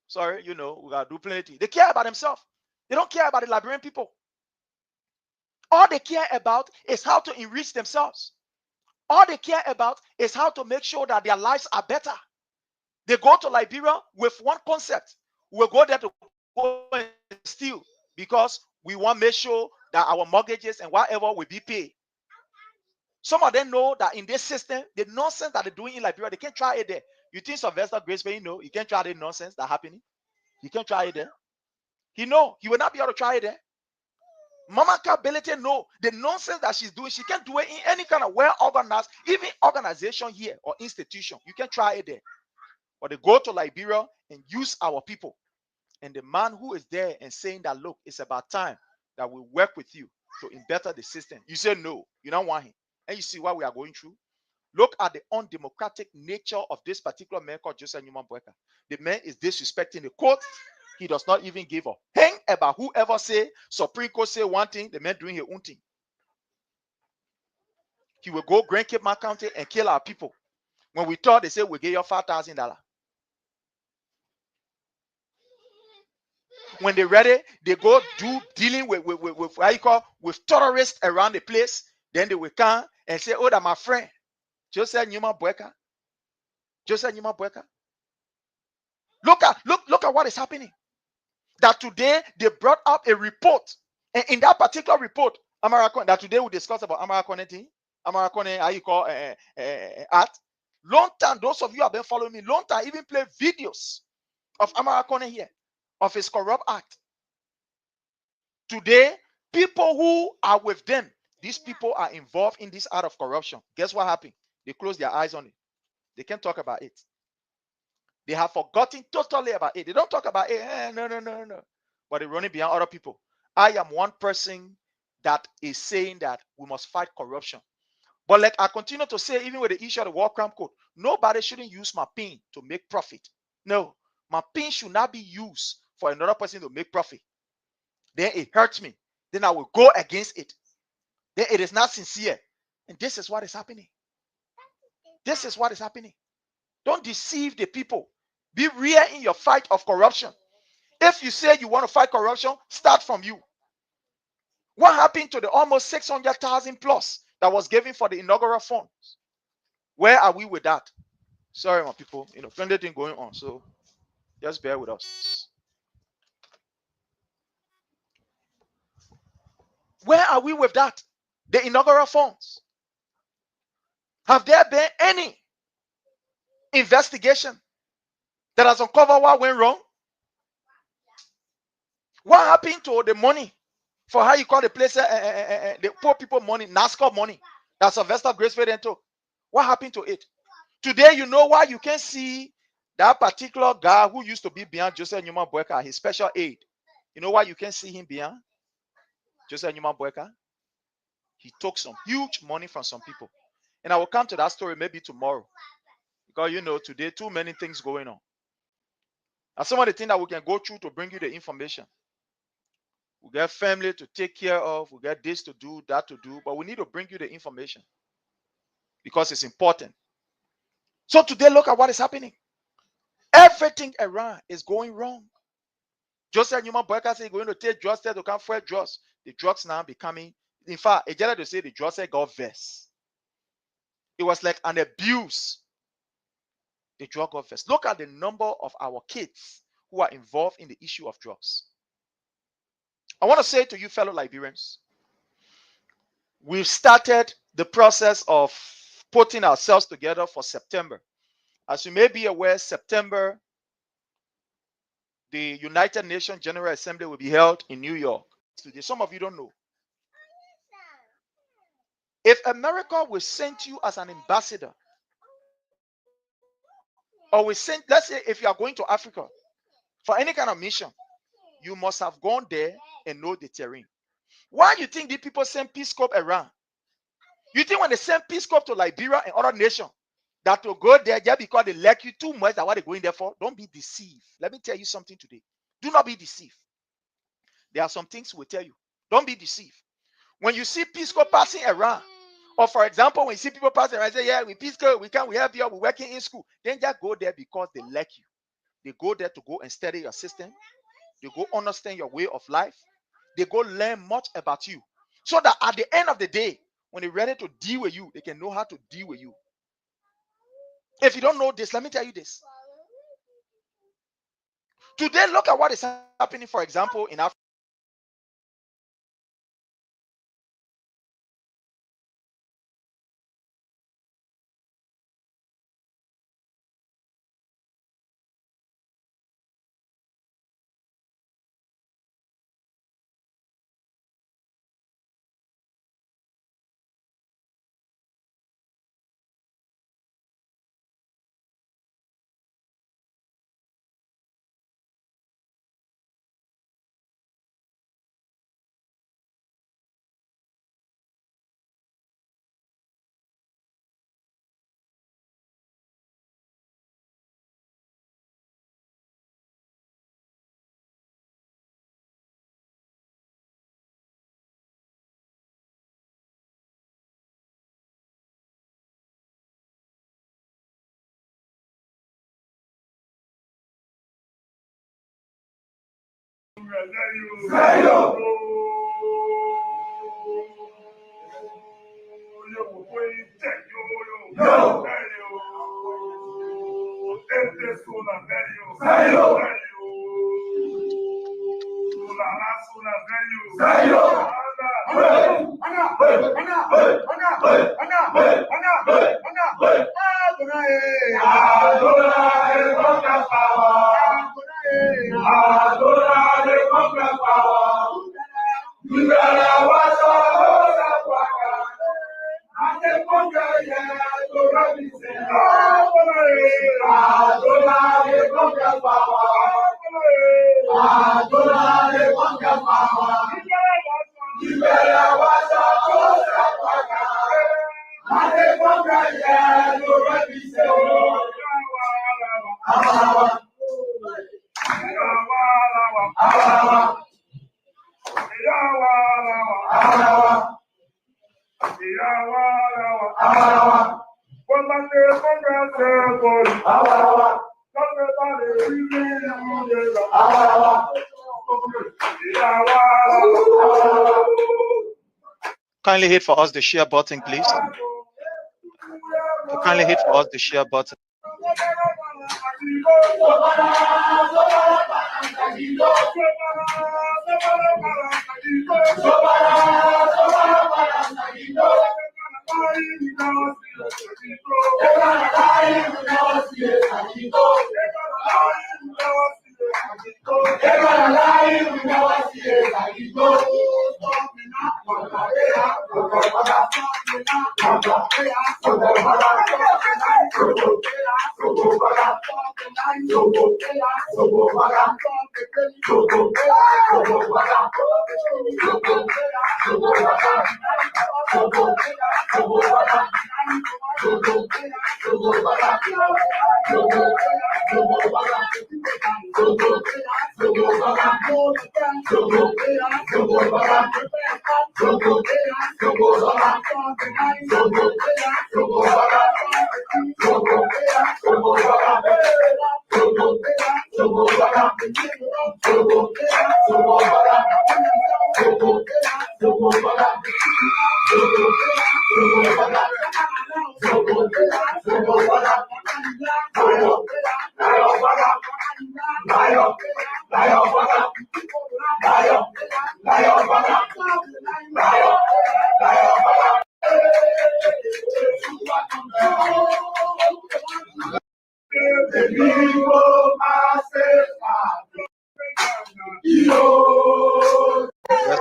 Speaker 4: Sorry, you know, we got to do plenty. They care about themselves. They don't care about the Liberian people. All they care about is how to enrich themselves. All they care about is how to make sure that their lives are better. They go to Liberia with one concept. We'll go there to go and steal because we want to make sure that our mortgages and whatever will be paid. Some of them know that in this system, the nonsense that they're doing in Liberia, they can't try it there. You think Sylvester Graceful, you know, you can't try the nonsense that's happening. You can't try it there. He know he will not be able to try it there. Mama Kability know the nonsense that she's doing. She can't do it in any kind of well-organized, even organization here or institution. You can try it there. But they go to Liberia and use our people. And the man who is there and saying that, look, it's about time that we work with you to better the system. You say no, you don't want him. And you see what we are going through. Look at the undemocratic nature of this particular man called Joseph Newman Boakai. The man is disrespecting the court. He does not even give a hang about whoever say, Supreme Court say one thing, the man doing his own thing. He will go Grand Cape County and kill our people. When we thought they say we'll give you $5,000. When they're ready, they go dealing with what you call with terrorists around the place. Then they will come and say, oh, that's my friend. Joseph Newman Boakai. Joseph Newman Boakai. Look at what is happening. That today they brought up a report. And in that particular report, that today we discuss about Amarakone, how you call art. Long time, those of you have been following me, long time, even play videos of Amarakone here, of his corrupt act. Today, people who are with them, these people are involved in this art of corruption. Guess what happened? They close their eyes on it. They can't talk about it. They have forgotten totally about it. They don't talk about it. No. But they're running behind other people. I am one person that is saying that we must fight corruption. But like I continue to say, even with the issue of the War Crime Code, nobody shouldn't use my pain to make profit. No, my pain should not be used for another person to make profit. Then it hurts me. Then I will go against it. Then it is not sincere. And this is what is happening. This is what is happening. Don't deceive the people. Be real in your fight of corruption. If you say you want to fight corruption, start from you. What happened to the almost 600,000 plus that was given for the inaugural funds? Where are we with that? Sorry, my people. Plenty thing going on. So just bear with us. Where are we with that? The inaugural funds. Have there been any investigation that has uncovered what went wrong? What happened to the money for how you call the place, the poor people money, NASCAR money that Sylvester Gracefield took? What happened to it? Today, you know why you can see that particular guy who used to be behind Joseph Newman Boakai, his special aide. You know why you can see him behind Joseph Newman Boakai? He took some huge money from some people. And I will come to that story maybe tomorrow. Because you know, today, too many things going on. And some of the things that we can go through to bring you the information. We get family to take care of. We get this to do, that to do. But we need to bring you the information. Because it's important. So today, look at what is happening. Everything around is going wrong. Joseph Newman Boakai said going to take drugs to come for drugs. The drugs now becoming, in fact, it's to say the drugs got vest. It was like an abuse. The drug got vest. Look at the number of our kids who are involved in the issue of drugs. I want to say to you, fellow Liberians, we've started the process of putting ourselves together for September. As you may be aware, September, the United Nations General Assembly will be held in New York. Today, some of you don't know. If America will send you as an ambassador, or we send, let's say if you are going to Africa for any kind of mission, you must have gone there and know the terrain. Why do you think the people send Peace Corps around? You think when they send Peace Corps to Liberia and other nations, that will go there just because they like you too much, that what they're going there for? Don't be deceived. Let me tell you something today. Do not be deceived. There are some things we'll tell you. Don't be deceived. When you see Peace Corps passing around, or for example, when you see people passing around, say, yeah, we Peace Corps, we help you, we're working in school. Then just go there because they like you. They go there to go and study your system. They go understand your way of life. They go learn much about you. So that at the end of the day, when they're ready to deal with you, they can know how to deal with you. If you don't know this, let me tell you this. Today, look at what is happening, for example, in Africa. Kindly hit for us the share button, please. Kindly hit for us the share button. Let's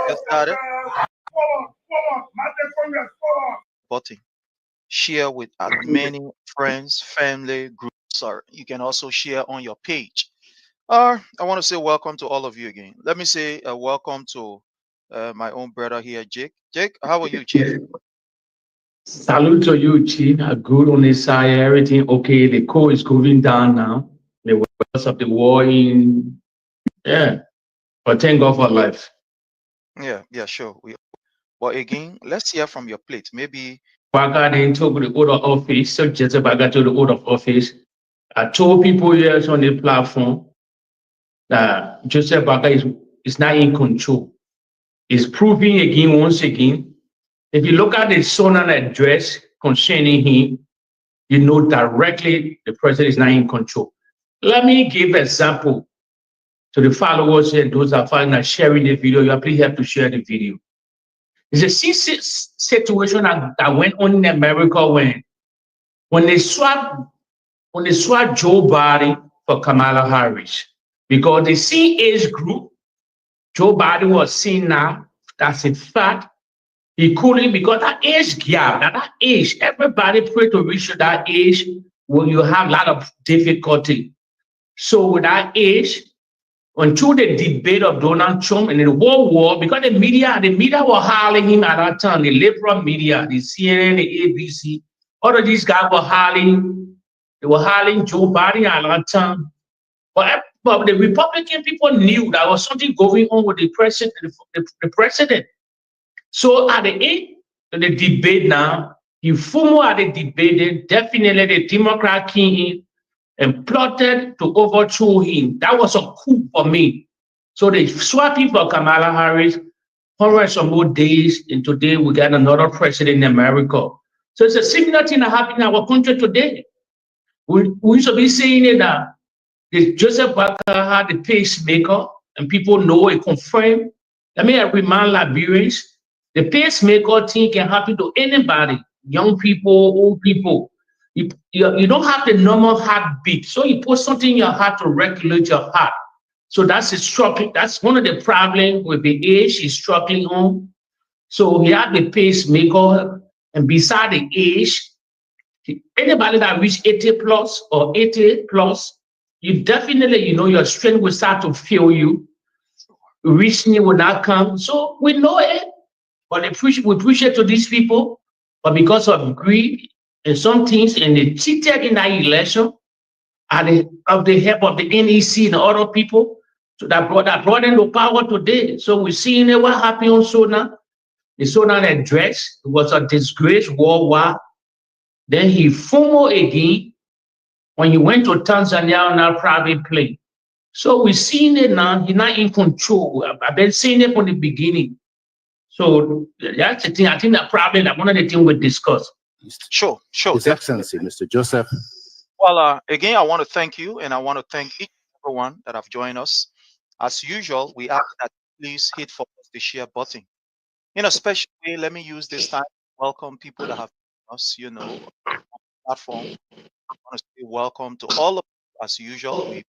Speaker 4: get started. Button. Share with as many friends, family, groups, or you can also share on your page. I want to say welcome to all of you again. Let me say welcome to my own brother here, Jake. Jake, how are you, Chief?
Speaker 9: Salute to you, Chief. Good on this side. Everything okay. The coal is going down now. Because of the war in, yeah. But thank God for life.
Speaker 4: Yeah, sure. But again, let's hear from your plate. Maybe
Speaker 9: Baga then took the oath of office, so just Baga to the oath of office. I told people here on the platform that Joseph Baga is not in control. Is proving again, once again. If you look at the sonal address concerning him, you know directly the president is not in control. Let me give example to the followers and those that are sharing the video. You please have to share the video. It's a situation that went on in America when they swapped Joe Biden for Kamala Harris, because the same age group Joe Biden was seen now. That's a fact. He couldn't, because that age gap, that age, everybody pray to reach that age when you have a lot of difficulty. So with that age, until the debate of Donald Trump and the World War, because the media were hollering him at that time, the liberal media, the CNN, the ABC, all of these guys were hollering, Joe Biden at that time. But the Republican people knew there was something going on with the president. So at the end of the debate now, you former at the debate, definitely the Democrat came in and plotted to overthrow him. That was a coup for me. So they swapped him for Kamala Harris. 100 some more days, and today we got another president in America. So it's a similar thing that happened in our country today. We should be saying it that Joseph Baca had the pacemaker, and people know it confirmed. Let me remind Liberians, the pacemaker thing can happen to anybody, young people, old people. You don't have the normal heartbeat, so you put something in your heart to regulate your heart. So that's a struggling. That's one of the problems with the age he's struggling on. So he had the pacemaker, and beside the age, anybody that reach 80 plus or 80 plus, you definitely, your strength will start to fail you. Reaching will not come. So we know it, but we preach it to these people. But because of greed and some things, and they cheated in that election, of the help of the NEC and other people, so that brought in the power today. So we're seeing it, what happened on Sona. The Sona address was a disgrace worldwide. Then he FOMO again when he went to Tanzania on a private plane. So we're seeing it now. He's not in control. I've been seeing it from the beginning. So that's the thing. I think that probably one of the things we discuss.
Speaker 4: Sure.
Speaker 11: His Excellency, Mr. Joseph.
Speaker 4: Well, again, I want to thank you, and I want to thank each and everyone that have joined us. As usual, we ask that please hit for the share button. In a special way, let me use this time to welcome people that have us, platform. I want to say welcome to all of you as usual. We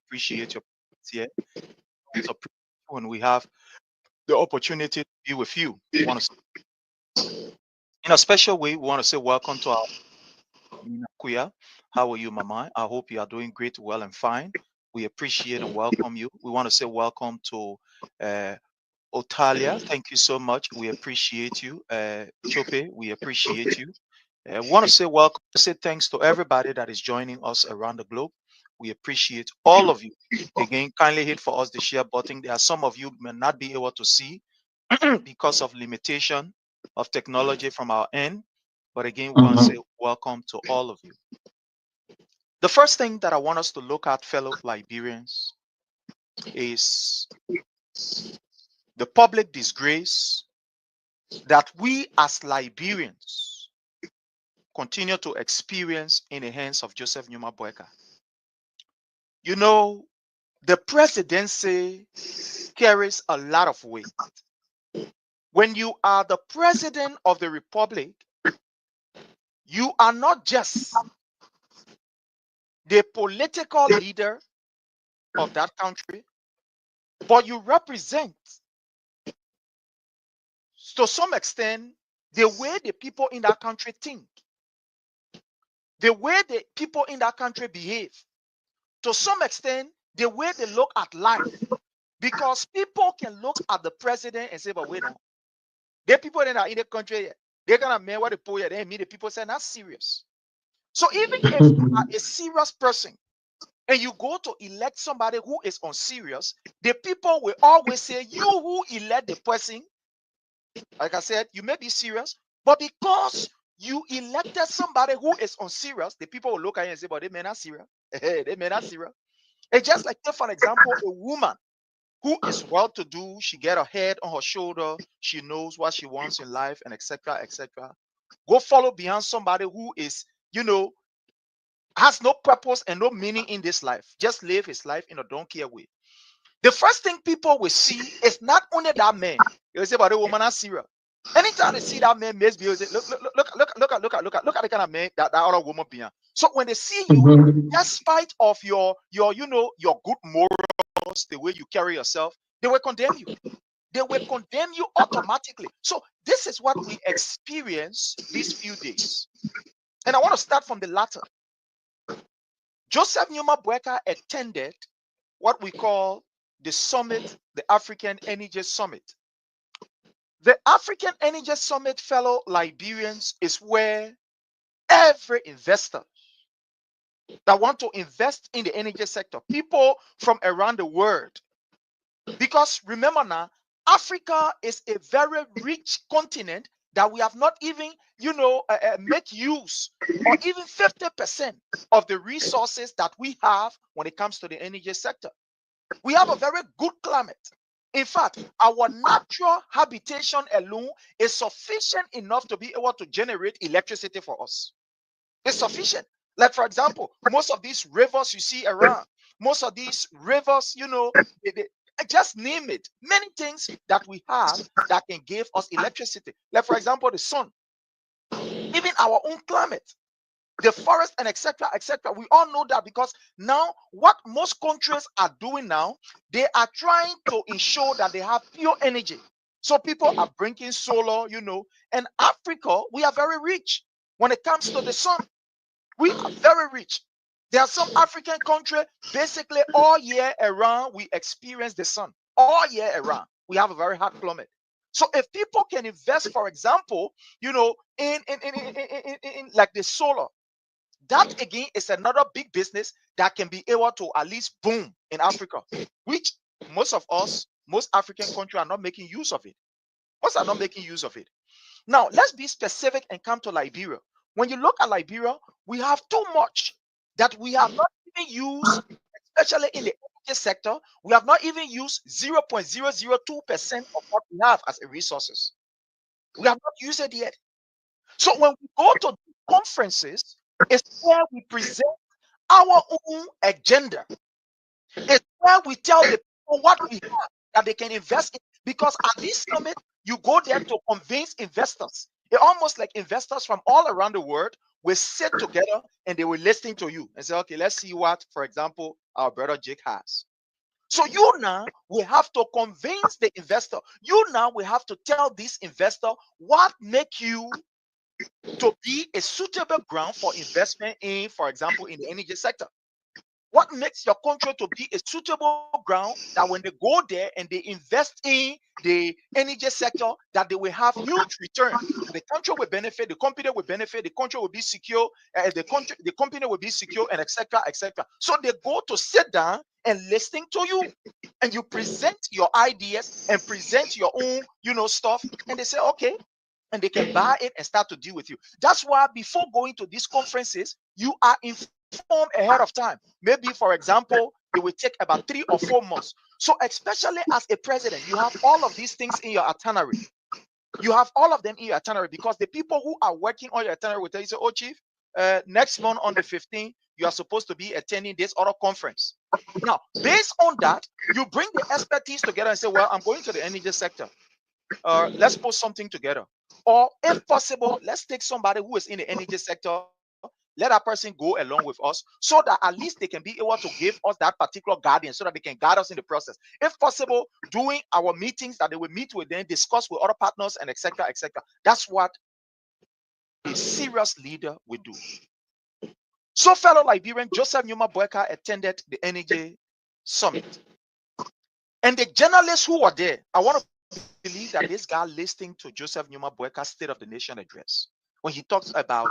Speaker 4: appreciate your presence here. It's a privilege when we have the opportunity to be with you. We want to say, in a special way, we want to say welcome to our Nina Kuya. How are you, Mama? I hope you are doing great, well, and fine. We appreciate and welcome you. We want to say welcome to Otalia. Thank you so much. We appreciate you. Chope, we appreciate you. I want to say welcome, say thanks to everybody that is joining us around the globe. We appreciate all of you. Again, kindly hit for us the share button. There are some of you may not be able to see because of limitation of technology from our end. But again, we want to say welcome to all of you. The first thing that I want us to look at, fellow Liberians, is the public disgrace that we as Liberians continue to experience in the hands of Joseph Numa Boakai. You know, the presidency carries a lot of weight. When you are the president of the republic, you are not just the political leader of that country, but you represent, to some extent, the way the people in that country think, the way the people in that country behave, to some extent, the way they look at life. Because people can look at the president and say, but wait now, the people that are in the country, they're gonna mean what the poor, they mean the people say that's serious. So even if you are a serious person and you go to elect somebody who is unserious, the people will always say, you who elect the person, like I said, you may be serious, but because you elected somebody who is unserious, the people will look at you and say, but they may not serious. They may not serious. It's just like, take for example, a woman who is well-to-do, she get her head on her shoulder, she knows what she wants in life, and etc., etc. Go follow behind somebody who is, has no purpose and no meaning in this life. Just live his life in a don't care way. The first thing people will see is not only that man. They say, but the woman is serious. Anytime they see that man, look at the kind of man that other woman being. So when they see you, despite of your good morals, the way you carry yourself, they will condemn you. They will condemn you automatically. So this is what we experience these few days. And I want to start from the latter. Joseph Numa Boakai attended what we call the summit, the African Energy Summit. The African Energy Summit, fellow Liberians, is where every investor that want to invest in the energy sector, people from around the world, because remember now, Africa is a very rich continent that we have not even, make use or even 50% of the resources that we have when it comes to the energy sector. We have a very good climate. In fact, our natural habitation alone is sufficient enough to be able to generate electricity for us. It's sufficient. Like, for example, most of these rivers you see around, most of these rivers, just name it. Many things that we have that can give us electricity. Like, for example, the sun, even our own climate, the forest, and etc., etc. We all know that, because now what most countries are doing now, they are trying to ensure that they have pure energy. So people are bringing solar, and Africa, we are very rich when it comes to the sun. We are very rich. There are some African countries, basically all year around, we experience the sun. All year around, we have a very hot climate. So if people can invest, for example, in like the solar, that again is another big business that can be able to at least boom in Africa, which most African countries are not making use of it. Most are not making use of it. Now, let's be specific and come to Liberia. When you look at Liberia, we have too much that we have not even used, especially in the energy sector. We have not even used 0.002% of what we have as resources. We have not used it yet. So when we go to conferences, it's where we present our own agenda. It's where we tell the people what we have that they can invest in. Because at this summit, you go there to convince investors. It's almost like investors from all around the world will sit together and they will listen to you and say, okay, let's see what, for example, our brother Jake has. So you now will have to convince the investor. You now will have to tell this investor what make you to be a suitable ground for investment in, for example, in the energy sector. What makes your country to be a suitable ground that when they go there and they invest in the energy sector, that they will have huge return. The country will benefit, the company will benefit, the country will be secure, the company will be secure, and etc. etc. So they go to sit down and listening to you, and you present your ideas and present your own, stuff, and they say, okay, and they can buy it and start to deal with you. That's why before going to these conferences, you are informed ahead of time. Maybe, for example, it will take about 3 or 4 months. So especially as a president, you have all of these things in your itinerary. You have all of them in your itinerary, because the people who are working on your itinerary will tell you, say, oh, Chief, next month on the 15th, you are supposed to be attending this other conference. Now, based on that, you bring the expertise together and say, well, I'm going to the energy sector. Let's put something together. Or if possible, let's take somebody who is in the energy sector, let that person go along with us, so that at least they can be able to give us that particular guidance, so that they can guide us in the process. If possible, doing our meetings that they will meet with them, discuss with other partners, and etc. etc. That's what a serious leader will do. So, fellow Liberian, Joseph Numa Boakai attended the energy summit. And the journalists who were there, I want to believe that this guy listening to Joseph Numa Boakai's State of the Nation address, when he talks about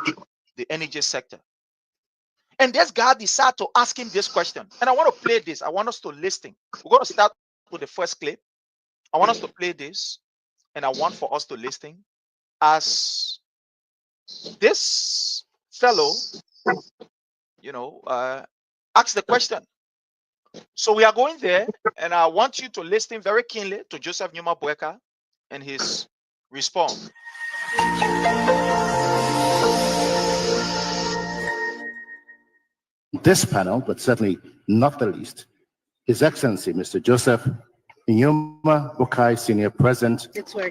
Speaker 4: the energy sector. And this guy decided to ask him this question. And I want to play this. I want us to listen. We're going to start with the first clip. I want us to play this. And I want for us to listen as this fellow, asks the question. So we are going there, and I want you to listen very keenly to Joseph Numa Boakai and his response.
Speaker 11: This panel, but certainly not the least, His Excellency, Mr. Joseph Numa Boakai, Senior President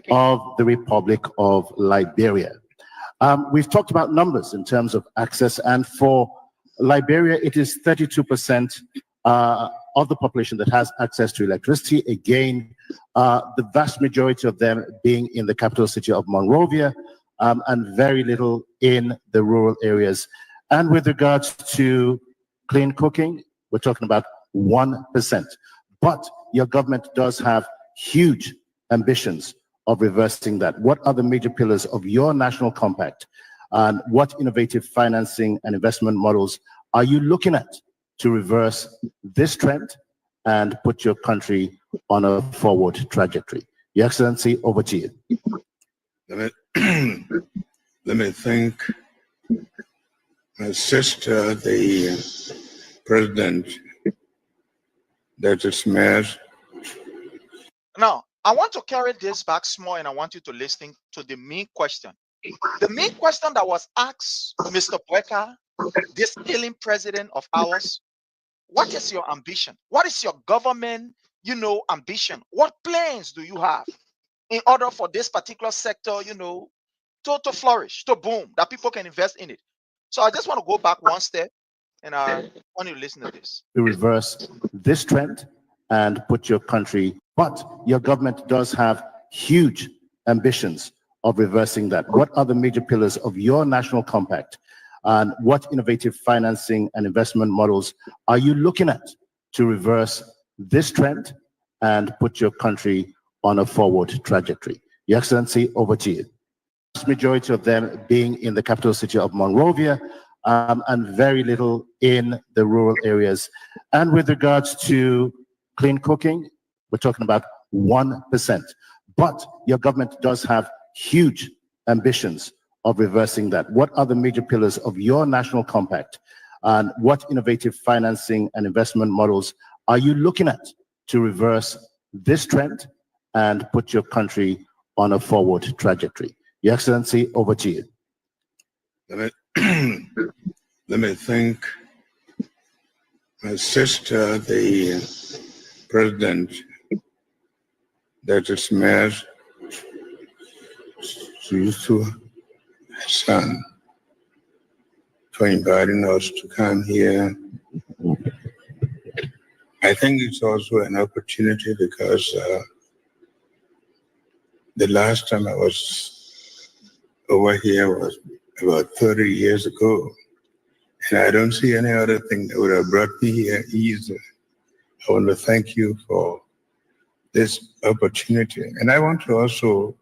Speaker 11: of the Republic of Liberia. We've talked about numbers in terms of access, and for Liberia, it is 32% of the population that has access to electricity. Again, the vast majority of them being in the capital city of Monrovia, and very little in the rural areas. And with regards to clean cooking, we're talking about 1%. But your government does have huge ambitions of reversing that. What are the major pillars of your national compact? And what innovative financing and investment models are you looking at to reverse this trend and put your country on a forward trajectory? Your Excellency, over to you.
Speaker 5: Let me thank my sister, the President, that is Mayor.
Speaker 4: Now, I want to carry this back small, and I want you to listen to the main question. The main question that was asked, Mr. Boakai, this killing president of ours, what is your ambition? What is your government, ambition? What plans do you have in order for this particular sector, to flourish, to boom, that people can invest in it? So I just want to go back one step, and I want you to listen to this.
Speaker 11: To reverse this trend and put your country, but your government does have huge ambitions of reversing that. What are the major pillars of your national compact? And what innovative financing and investment models are you looking at to reverse this trend and put your country on a forward trajectory? Your Excellency, over to you. The majority of them being in the capital city of Monrovia, and very little in the rural areas. And with regards to clean cooking, we're talking about 1%. But your government does have huge ambitions of reversing that. What are the major pillars of your national compact? And what innovative financing and investment models are you looking at to reverse this trend and put your country on a forward trajectory? Your Excellency, over to you.
Speaker 5: Let me thank my sister, the President, that is Mayor. She used to son, for inviting us to come here. I think it's also an opportunity because the last time I was over here was about 30 years ago. And I don't see any other thing that would have brought me here either. I want to thank you for this opportunity. And I want to also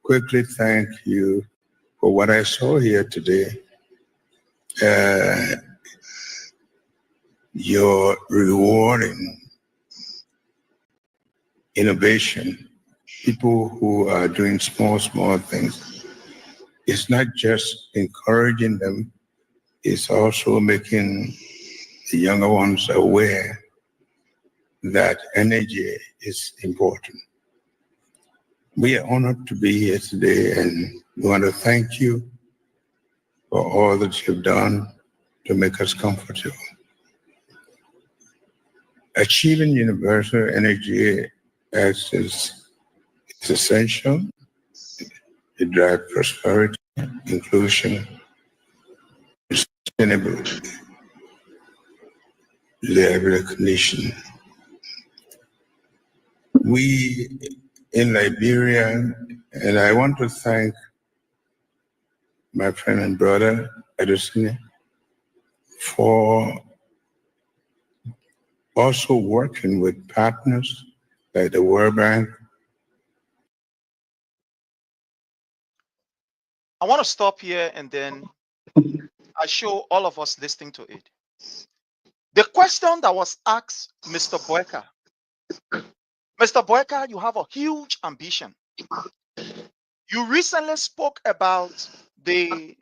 Speaker 5: quickly thank you for what I saw here today. You're rewarding innovation, people who are doing small things. It's not just encouraging them, it's also making the younger ones aware that energy is important. We are honored to be here today, and we want to thank you for all that you've done to make us comfortable. Achieving universal energy access is essential to drive prosperity, inclusion, and sustainability, live recognition. We in Liberia, and I want to thank my friend and brother, Edison, for also working with partners like the World Bank.
Speaker 4: I want to stop here and then I show all of us listening to it. The question that was asked Mr. Boakai. Mr. Boakai, you have a huge ambition. You recently spoke about the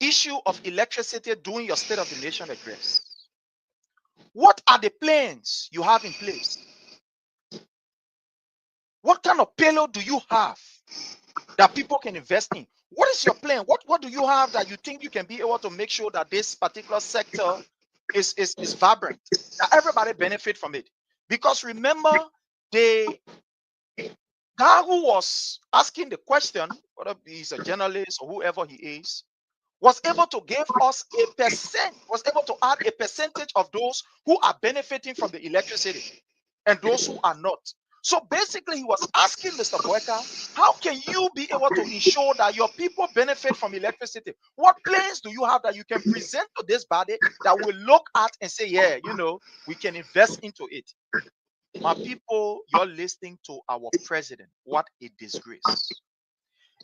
Speaker 4: issue of electricity during your State of the Nation address. What are the plans you have in place? What kind of payload do you have that people can invest in? What is your plan? What do you have that you think you can be able to make sure that this particular sector is vibrant, that everybody benefit from it? Because remember, the guy who was asking the question, whether he's a journalist or whoever he is, was able to give us was able to add a percentage of those who are benefiting from the electricity and those who are not. So basically, he was asking Mr. Boakai, how can you be able to ensure that your people benefit from electricity? What plans do you have that you can present to this body that will look at and say, yeah, you know, we can invest into it? My people, you're listening to our president. What a disgrace.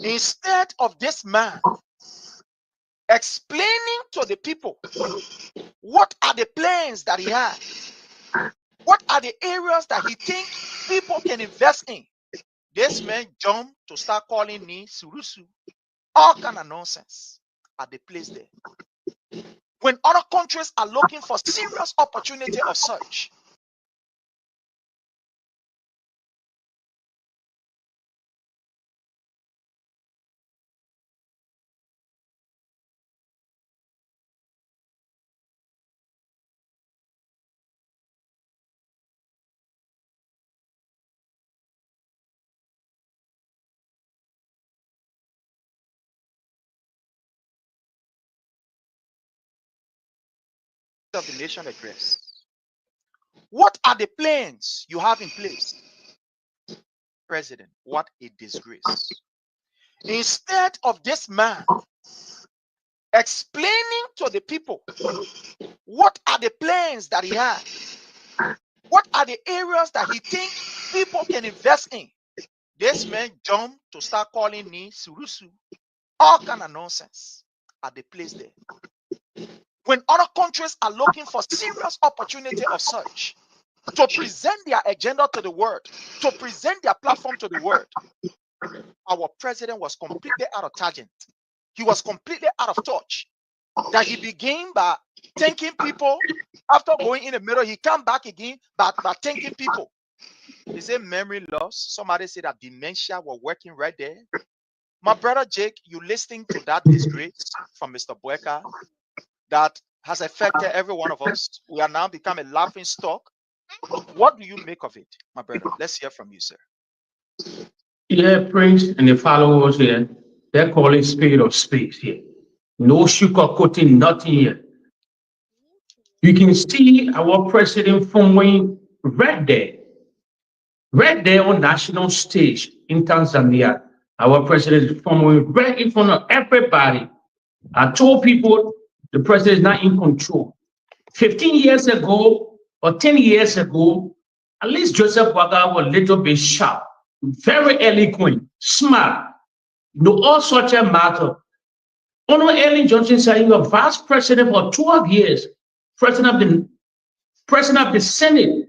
Speaker 4: Instead of this man explaining to the people what are the plans that he has, what are the areas that he thinks people can invest in, this man jumped to start calling me Surusu, all kind of nonsense at the place there. When other countries are looking for serious opportunity of such, of the nation address, what are the plans you have in place? President, what a disgrace. Instead of this man explaining to the people what are the plans that he has, what are the areas that he thinks people can invest in, this man jumped to start calling me Surusu, all kind of nonsense at the place there. When other countries are looking for serious opportunity of such, to present their agenda to the world, to present their platform to the world, our president was completely out of tangent. He was completely out of touch. That he began by thanking people. After going in the middle, he come back again by thanking people. He said memory loss. Somebody said that dementia were working right there. My brother Jake, you listening to that disgrace from Mr. Boakai that has affected every one of us. We are now become a laughing stock. What do you make of it, my brother? Let's hear from you, sir.
Speaker 9: Yeah, Prince and the followers here.
Speaker 12: They call it spade of spades here. No sugarcoating, nothing here. You can see our president following right there on national stage in Tanzania. Our president is following right in front of everybody. I told people the president is not in control. 15 years ago or 10 years ago, at least Joseph Boakai was a little bit sharp, very eloquent, smart, know all such a matter. Ono Ellen Johnson said he was vice president for 12 years, president of the Senate.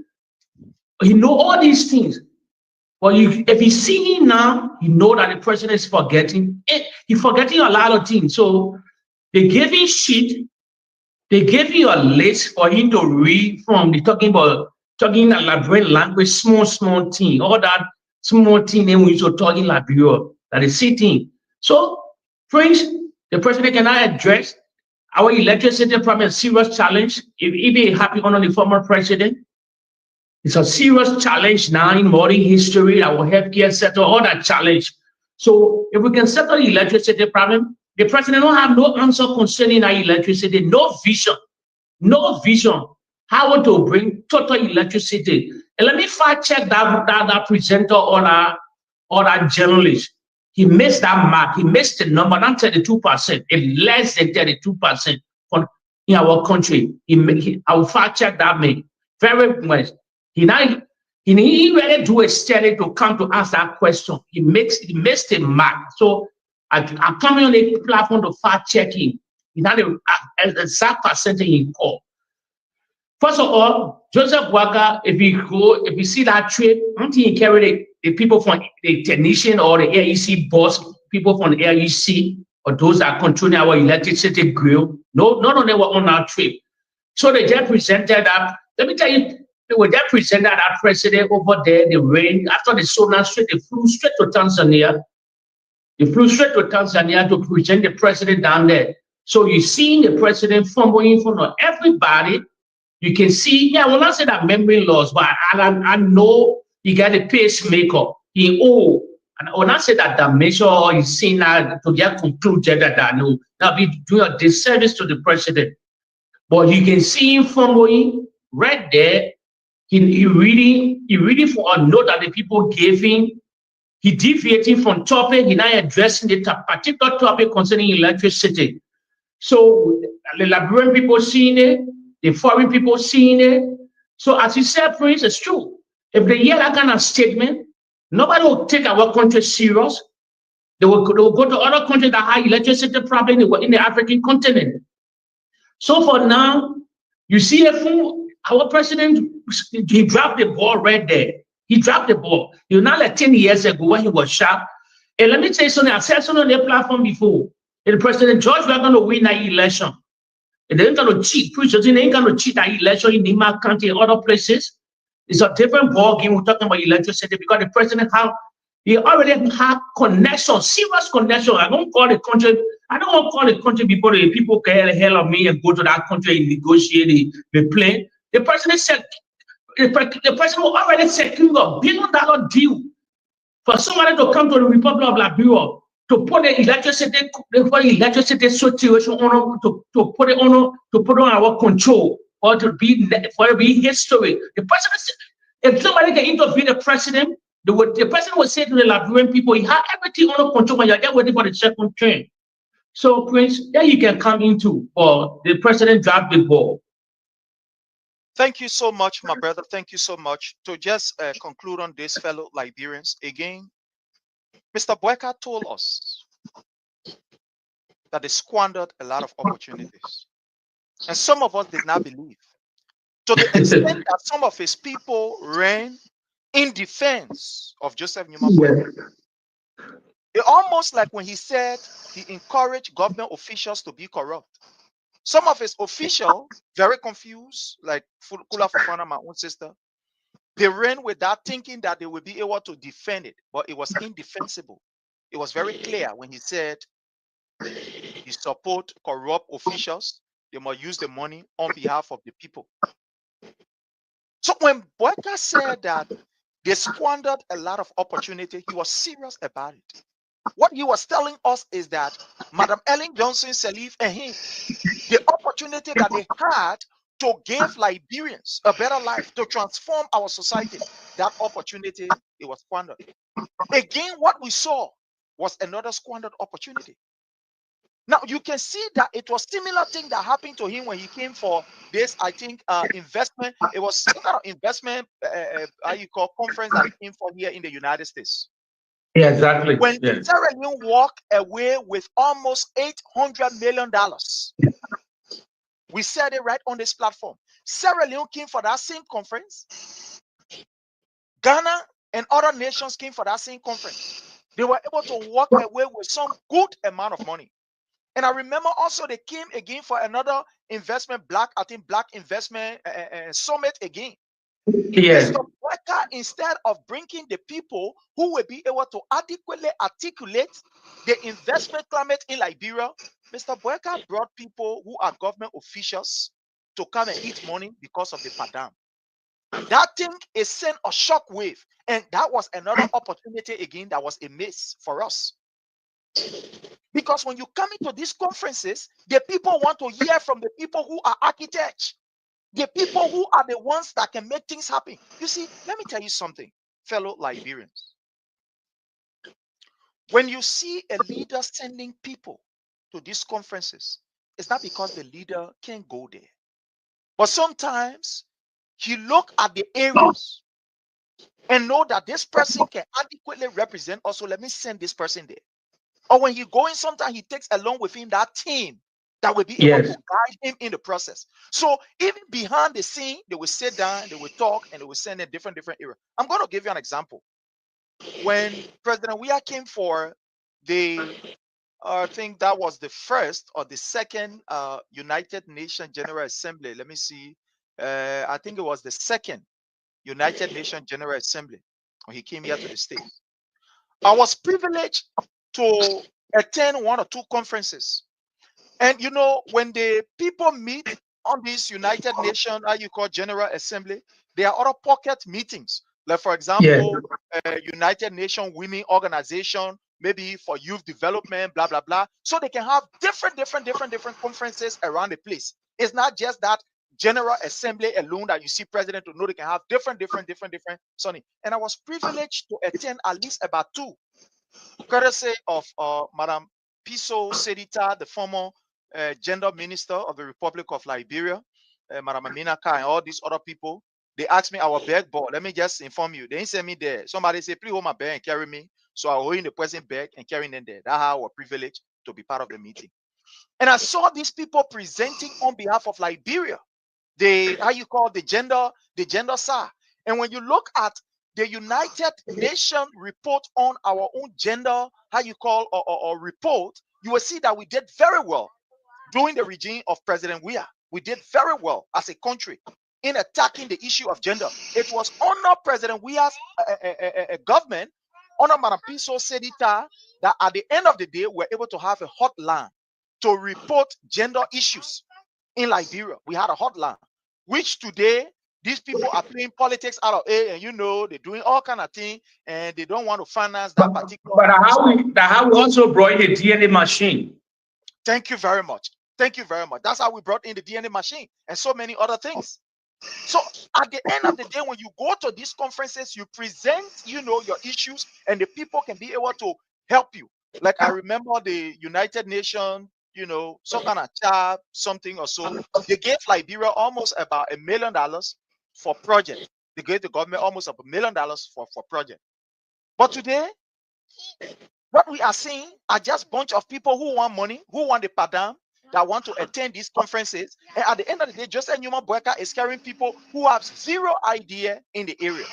Speaker 12: He know all these things. But if you see him now, you know that the president is forgetting. He's forgetting a lot of things. So they gave him shit. They gave you a list for him to read from. They're talking a Liberian language, small thing. All that small thing then we used to talk in Liberia, that is sitting. So, friends, the president cannot address our electricity problem, a serious challenge. If it happened under the former president, it's a serious challenge now in modern history, our healthcare sector, all that challenge. So if we can settle the electricity problem, the president don't have no answer concerning our electricity, no vision, how to bring total electricity. And let me fact check that presenter or that journalist. He missed that mark. He missed the number, not 32%, it's less than 32% in our country. I will fact check that man very much. He really do a study to come to ask that question. He missed a mark. So I'm coming on the platform to fact check him. He not the exact percentage he called. First of all, Joseph Boakai, if you see that trip, I don't think he carried the people from the technician or the AEC boss, people from the AEC, or those that control our electricity grid. No, none of them were on that trip. So they just presented that. Let me tell you, they were just presented that president over there. They ran after the Sonar Strait, they flew straight to Tanzania. They flew straight to Tanzania to present the president down there. So you see the president fumbling in front of everybody. You can see, yeah, I will not say that memory loss, but I know he got a pacemaker. He old. And I will not say that dementia or he's seen that to get concluded that no, that'll be doing a disservice to the president. But you can see him fumbling right there. He reading for a note that the people gave him. He deviating from topic. He not addressing the particular topic concerning electricity. So the Liberian people seeing it, the foreign people seeing it. So as you said, Prince, it's true. If they hear that kind of statement, nobody will take our country serious. They will go to other countries that have electricity problem in the African continent. So for now, you see our president, he dropped the ball right there. He dropped the ball. You know, like 10 years ago when he was sharp. And let me tell you something, I said something on their platform before. And President George, we're going to win that election. And they ain't going to cheat. Preachers, they ain't going to cheat that election in Nima County and other places. It's a different ball game. We're talking about electricity because the president he already have connection, serious connection. I don't want to call the country before the people get the hell of me and go to that country and negotiate the plane. The president said, the president will already secure $1 billion deal for somebody to come to the Republic of Liberia to put the electricity situation on, to put it on our control, or to be history. The president, if somebody can intervene the president, the president will say to the Liberian people, he had everything under control when you're there waiting for the second train. So, Prince, there you can come into, or the president dropped the ball.
Speaker 4: Thank you so much, my brother. Thank you so much. To just conclude on this, fellow Liberians, again, Mr. Boakai told us that they squandered a lot of opportunities. And some of us did not believe. To the extent that some of his people ran in defense of Joseph Numa Boakai. It almost like when he said he encouraged government officials to be corrupt. Some of his officials, very confused, like Kula Fofana, my own sister, they ran with that thinking that they would be able to defend it, but it was indefensible. It was very clear when he said he support corrupt officials. They must use the money on behalf of the people. So when Boakai said that they squandered a lot of opportunity, he was serious about it. What he was telling us is that Madam Ellen Johnson Sirleaf and him, the opportunity that they had to give Liberians a better life, to transform our society, that opportunity, it was squandered. Again, what we saw was another squandered opportunity. Now you can see that it was similar thing that happened to him when he came for this, I think, investment. It was some kind of investment, how you call, conference that he came for here in the United States.
Speaker 12: Yeah, exactly.
Speaker 4: When
Speaker 12: Yeah.
Speaker 4: Sierra Leone walked away with almost $800 million, we said it right on this platform. Sierra Leone came for that same conference. Ghana and other nations came for that same conference. They were able to walk away with some good amount of money. And I remember also they came again for another investment, black investment summit again.
Speaker 12: Yes.
Speaker 4: Mr. Boakai, instead of bringing the people who will be able to adequately articulate the investment climate in Liberia, Mr. Boakai brought people who are government officials to come and eat money because of the padam. That thing is sent a shockwave, and that was another opportunity again that was a miss for us. Because when you come into these conferences, the people want to hear from the people who are architects, the people who are the ones that can make things happen. You see, let me tell you something, fellow Liberians. When you see a leader sending people to these conferences, it's not because the leader can't go there. But sometimes he look at the areas and know that this person can adequately represent us, so let me send this person there. Or when he going, sometimes he takes along with him that team that will be able to guide him in the process. So even behind the scene, they will sit down, they will talk, and they will send a different area. I'm going to give you an example. When President Weah came for the, I think that was the first or the second United Nations General Assembly. Let me see. I think it was the second United Nations General Assembly when he came here to the States. I was privileged to attend one or two conferences. And you know, when the people meet on this United Nations, how you call General Assembly, there are other pocket meetings. Like for example, United Nations Women Organization, maybe for youth development, blah, blah, blah. So they can have different conferences around the place. It's not just that General Assembly alone that you see president to know they can have different, Sonny. And I was privileged to attend at least about two, courtesy of Madam Piso Sedita, the former gender minister of the Republic of Liberia, Madam Amina Kai, and all these other people. They asked me our bag ball. Let me just inform you. They didn't send me there. Somebody said, please hold my bag and carry me. So I was holding the person's bag and carrying them there. That's how I was privileged to be part of the meeting. And I saw these people presenting on behalf of Liberia. The, how you call the gender SAR. And when you look at the United Nations report on our own gender, how you call or report, you will see that we did very well during the regime of President Weah. We did very well as a country in attacking the issue of gender. It was under President Weah's government, under Madam Piso Sedita, that at the end of the day, we're able to have a hotline to report gender issues in Liberia. We had a hotline, which today these people are playing politics out of it, and you know they're doing all kind of things, and they don't want to finance that particular.
Speaker 12: But how we also brought the DNA machine.
Speaker 4: Thank you very much. Thank you very much. That's how we brought in the DNA machine and so many other things. So at the end of the day, when you go to these conferences, you present, you know, your issues, and the people can be able to help you. Like I remember the United Nations, you know, some kind of job, something or so. They gave Liberia almost about $1 million for project. They gave the government almost $1 million for project. But today, what we are seeing are just a bunch of people who want money, who want the padam, that want to attend these conferences. And at the end of the day, Joseph Newman Boakai is carrying people who have zero idea in the area.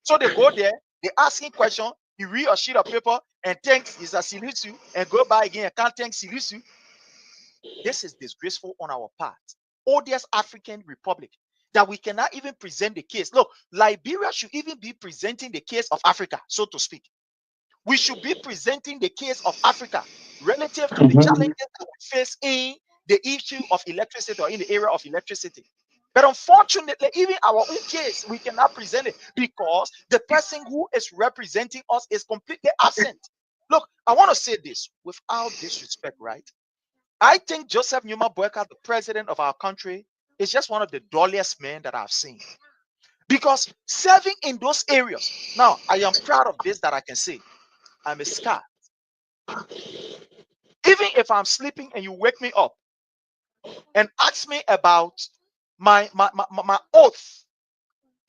Speaker 4: So they go there, they asking questions, he read a sheet of paper and thanks is a Silisu and go by again and can't thank Silisu. This is disgraceful on our part. Odious African Republic, that we cannot even present the case. Look, Liberia should even be presenting the case of Africa, so to speak. We should be presenting the case of Africa relative to the challenges that we face in the issue of electricity or in the area of electricity. But unfortunately, even our own case, we cannot present it because the person who is representing us is completely absent. Look, I want to say this without disrespect, right? I think Joseph Numa Boakai, the president of our country, is just one of the dullest men that I've seen. Because serving in those areas, now I am proud of this that I can say. I'm a scar. Even if I'm sleeping and you wake me up and ask me about my oath,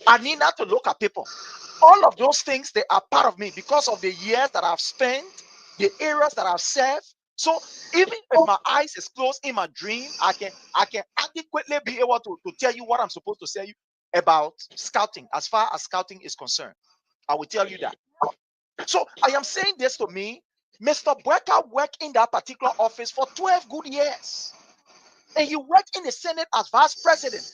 Speaker 4: I need not to look at people. All of those things, they are part of me because of the years that I've spent, the areas that I've served. So even if my eyes is closed in my dream, I can adequately be able to tell you what I'm supposed to say about scouting. As far as scouting is concerned, I will tell you that. So I am saying this to me, Mr. Boakai worked in that particular office for 12 good years. And he worked in the Senate as vice president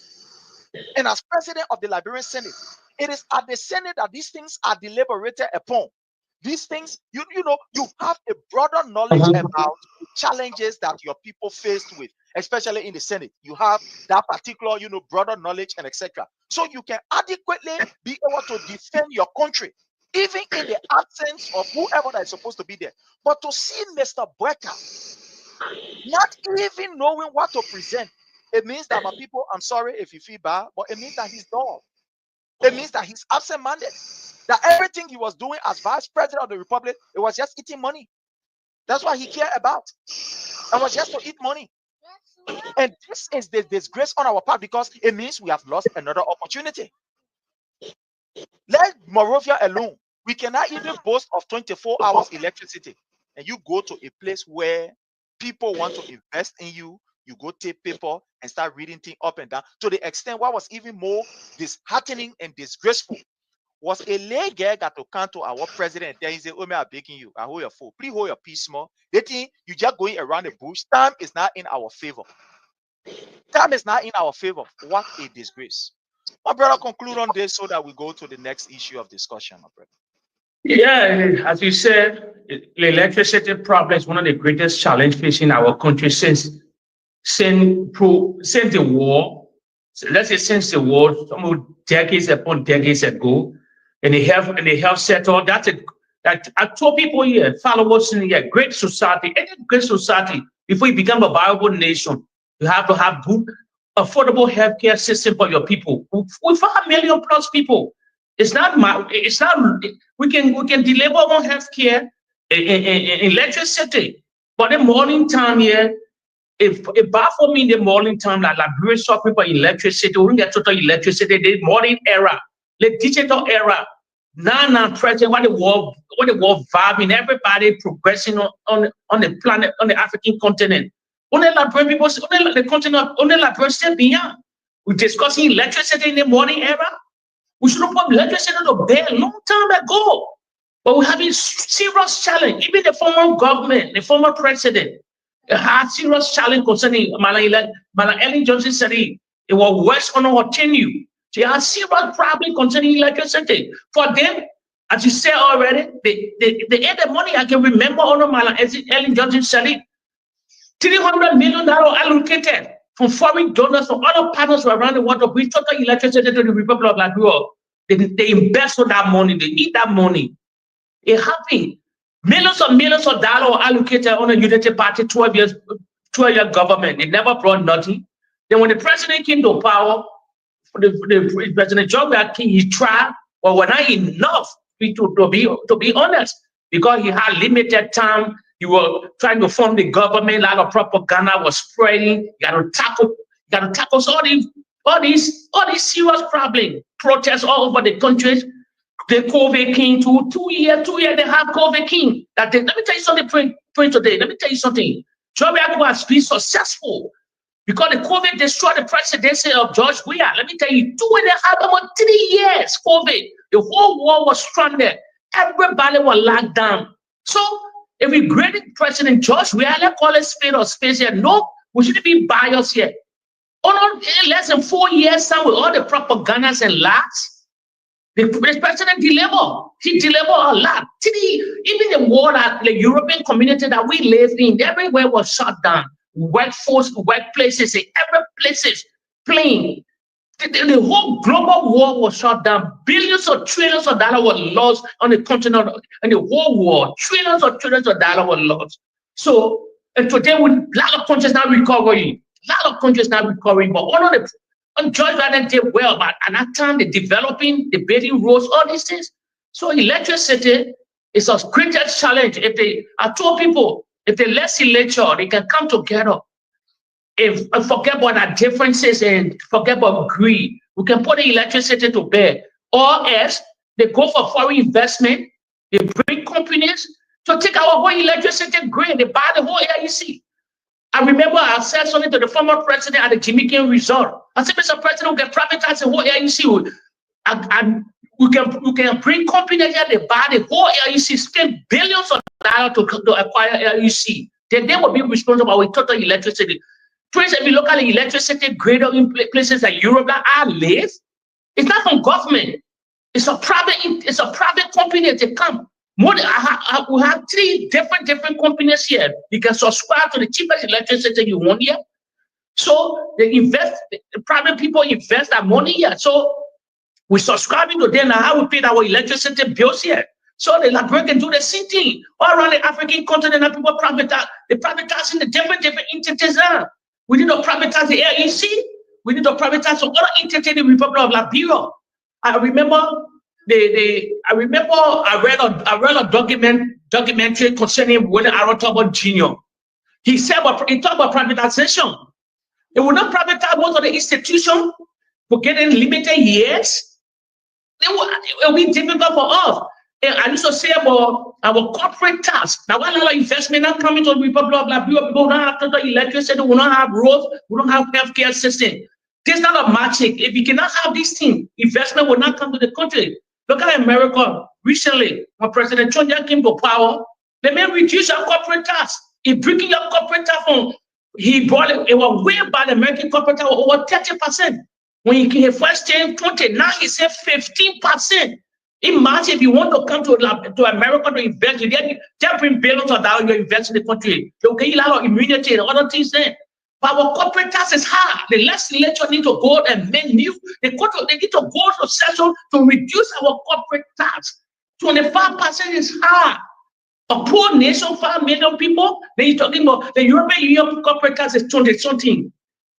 Speaker 4: and as president of the Liberian Senate. It is at the Senate that these things are deliberated upon. These things, you know, you have a broader knowledge about the challenges that your people faced with, especially in the Senate. You have that particular, broader knowledge and etc. So you can adequately be able to defend your country, even in the absence of whoever that is supposed to be there. But to see Mr. Boakai not even knowing what to present, it means that my people, I'm sorry if you feel bad, but it means that he's dull. It means that he's absent-minded. That everything he was doing as vice president of the republic, it was just eating money. That's what he cared about. It was just to eat money. And this is the disgrace on our part because it means we have lost another opportunity. Let Morovia alone. We cannot even boast of 24 hours electricity. And you go to a place where people want to invest in you, you go take paper and start reading things up and down. To the extent what was even more disheartening and disgraceful was a lay girl got to come to our president and he said, "Oh, I'm begging you, I hold your phone. Please hold your peace more. They think you just going around the bush. Time is not in our favor. Time is not in our favor. What a disgrace." My brother, conclude on this so that we go to the next issue of discussion, my brother.
Speaker 12: Yeah, as you said, the electricity problem is one of the greatest challenges facing our country since the war. So let's say since the war, some decades upon decades ago, in the health sector. That I told people here, followers in here, great society, any great society, before you become a viable nation, you have to have good, affordable healthcare system for your people. With 5 million plus people, it's not we can deliver on healthcare in electricity. But the morning time here, if for me in the morning time, like Liberia suffering for electricity, we get total electricity, the morning era, the digital era. Now present what the world vibing, everybody progressing on the planet, on the African continent. Only Liberian people, only the continent, only Liberia still beyond. We're discussing electricity in the morning era. We should have put electricity to bed a long time ago. But we have a serious challenge. Even the former government, the former president, had serious challenge concerning Ellen Johnson said it was worse on our tenure. She had serious problem concerning electricity. For them, as you said already, they had the money. I can remember on Ellen Johnson said it. $300 million allocated from foreign donors, from other partners around the world to bring total electricity to the Republic of Liberia. They invest on that money, they eat that money. It happened. Millions of dollars allocated on a unity party 12-year government. They never brought nothing. Then when the president came to power, the President John King, he tried, but were not enough to be honest, because he had limited time. He was trying to form the government. A lot of propaganda was spreading. You got to tackle all these serious problems. Protests all over the country. The COVID King, 2 years, they have COVID King. Let me tell you something, print today. Let me tell you something. Georgia has been successful because the COVID destroyed the presidency of George Weah. Let me tell you, 2.5, 3 years, COVID. The whole world was stranded. Everybody was locked down. So if we graded President George Weah, let's call it spade or space here. No, we shouldn't be biased here. In less than 4 years, some with all the propagandas and lies, the president delivered. He delivered a lot. Even the world, the European community that we live in, everywhere was shut down. Workforce, workplaces, every places, plane, The whole global war was shut down. Billions or trillions of dollars were lost on the continent, and the whole war, trillions or trillions of dollars were lost. So, and today, a lot of countries now recovering. A lot of countries now recovering, but one of the George Biden did well, but at that time, the developing, the building roads, all these things. So, electricity is a greatest challenge. I told people, if the legislature, they can come together. If forget about our differences and forget about greed, we can put the electricity to bear. Or else they go for foreign investment, they bring companies to take our whole electricity grid, they buy the whole AIC. I remember I said something to the former president at the Jamaican resort. I said, Mr. President, we can privatize the whole AIC. And we can bring companies here, they buy the whole AIC, spend billions of dollars to acquire AIC. Then they will be responsible for total electricity. Prince, if you look at the electricity grid in places like Europe that I live, it's not from government. It's a private company that come. We have three different companies here. You can subscribe to the cheapest electricity you want here. So the private people invest that money here. So we're subscribing to them now. How we pay our electricity bills here. So the Liberia can do the same thing. All around the African continent, people privatizing the different entities there. We need to privatize the AEC. We need to privatize some other entities in the Republic of Liberia. I remember I read a documentary concerning William Aaron Talbot Jr. He talked about privatization. It will not privatize most of the institutions for getting limited years. It will be difficult for us. And I used to say about our corporate tax. Now, when our investment are coming to the Republic of Liberia, people don't have total electricity, we don't have roads, we don't have healthcare system. This is not a magic. If we cannot have this thing, investment will not come to the country. Look at America. Recently, when President Trump came to power, they may reduce our corporate tax. He bringing up corporate tax from, he brought it was way by the American corporate tax over 30%. When he first came 20, now he said 15%. Imagine if you want to come to America to invest, you bring billions of dollars, you invest in the country. They'll get you a lot of immunity and other things there. But our corporate tax is high. The legislature need to go and make new. They need to go to session to reduce our corporate tax. 25% is high. A poor nation, 5 million people, then you're talking about the European Union corporate tax is 20 something.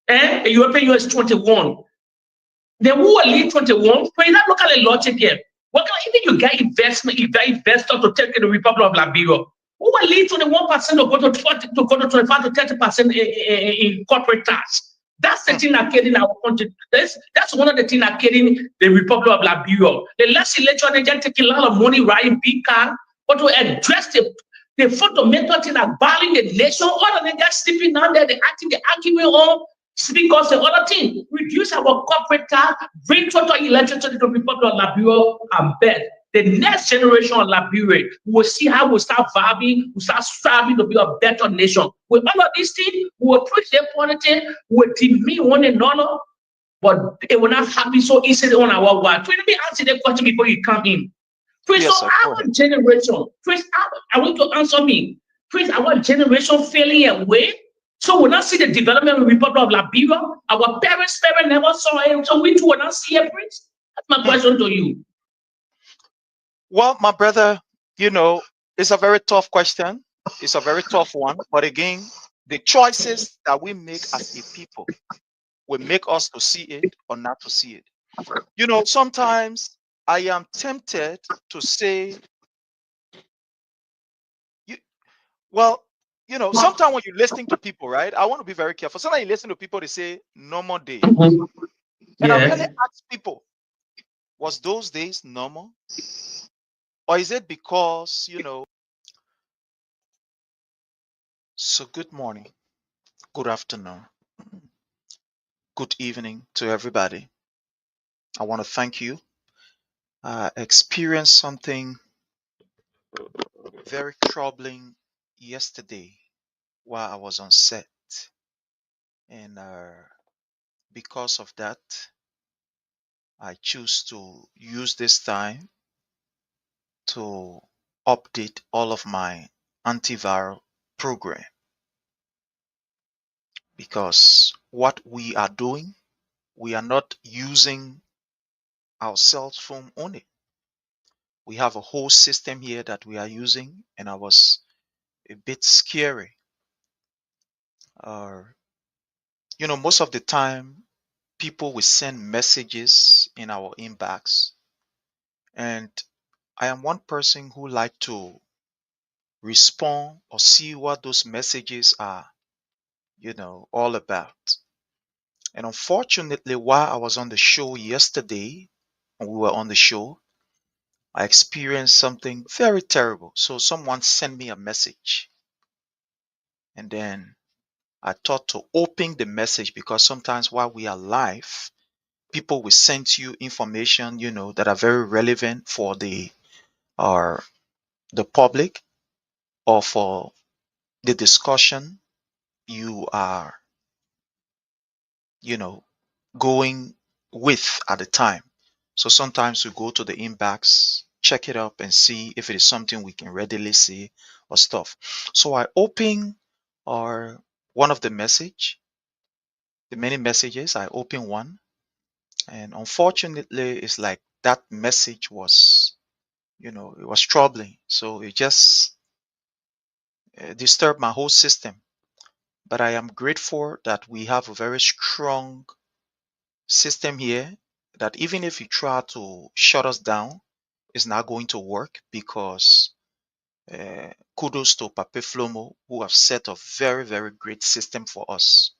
Speaker 12: And the European Union is 21. Then who will lead 21? But you not look at the logic here. What can even you get investment, you get investors to take in the Republic of Liberia? Who will lead 21% to go to 25 to 30% in corporate tax? That's the thing that killing our country. That's one of the things that killing the Republic of Liberia. The legislature they just take a lot of money riding big car, but to address the fundamental thing that valuing the nation, other than just sleeping down there, they arguing on. Because the other thing, reduce our corporate tax, bring total electricity to the Republic of Liberia and bet. The next generation of Liberia will see how we'll start vibing, we'll start striving to be a better nation. With all of these things, we will preach their politics, we will demean one another, but it will not happen so easily on our watch. Let me answer that question before you come in. Please, yes, so our generation, please, I want to answer me. Please, our generation failing away. So we not see the development of the Republic of Liberia. Our parents never saw it, so we too will not see it, Prince. That's my question to you.
Speaker 4: Well, my brother, it's a very tough question. It's a very tough one. But again, the choices that we make as a people will make us to see it or not to see it. Sometimes I am tempted to say, sometimes when you're listening to people, right? I want to be very careful. Sometimes you listen to people, they say, normal days. And I really ask people, was those days normal? Or is it because, So good morning, good afternoon, good evening to everybody. I want to thank you. I experienced something very troubling yesterday while I was on set. And because of that, I choose to use this time to update all of my antiviral program. Because what we are doing, we are not using our cell phone only. We have a whole system here that we are using, and I was a bit scary. Uh, most of the time, people will send messages in our inbox, and I am one person who like to respond or see what those messages are, all about. And unfortunately, while I was on the show yesterday, when we were on the show, I experienced something very terrible. So someone sent me a message, and then I thought to open the message because sometimes while we are live, people will send you information, that are very relevant for or the public or for the discussion you are, you know, going with at the time. So sometimes we go to the inbox, check it up and see if it is something we can readily see or stuff. So I open or one of the many messages, I open one, and unfortunately it's like that message was, it was troubling. So it just disturbed my whole system. But I am grateful that we have a very strong system here that even if you try to shut us down, it's not going to work because kudos to Pape Flomo who have set a very, very great system for us.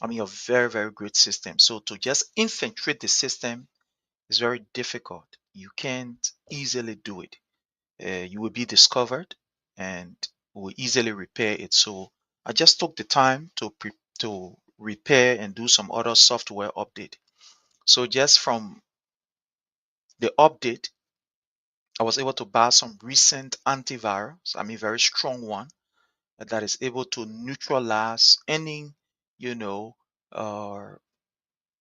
Speaker 4: I mean, a very, very great system. So to just infiltrate the system is very difficult. You can't easily do it. You will be discovered and will easily repair it. So I just took the time to repair and do some other software update. So just from the update, I was able to buy some recent antivirus, I mean very strong one that is able to neutralize any, you know, uh,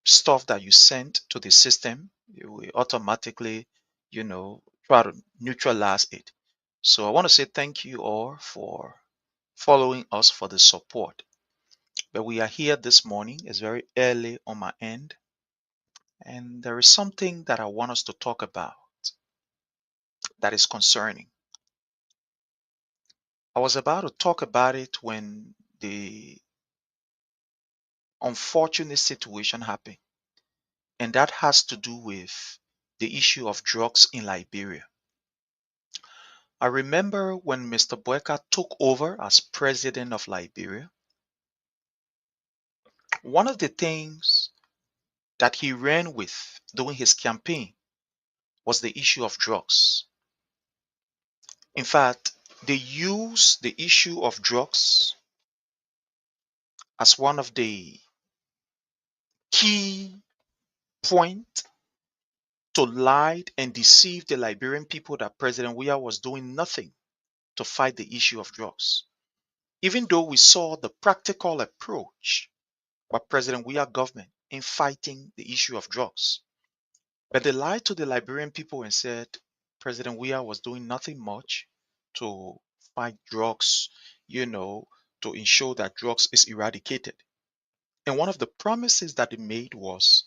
Speaker 4: stuff that you send to the system. It will automatically, try to neutralize it. So I want to say thank you all for following us for the support. But we are here this morning. It's very early on my end. And there is something that I want us to talk about that is concerning. I was about to talk about it when the unfortunate situation happened, and that has to do with the issue of drugs in Liberia. I remember when Mr. Boakai took over as president of Liberia, one of the things that he ran with during his campaign was the issue of drugs. In fact, they used the issue of drugs as one of the key points to lie and deceive the Liberian people that President Weah was doing nothing to fight the issue of drugs. Even though we saw the practical approach by President Weah government in fighting the issue of drugs. But they lied to the Liberian people and said President Weah was doing nothing much to fight drugs, to ensure that drugs is eradicated. And one of the promises that they made was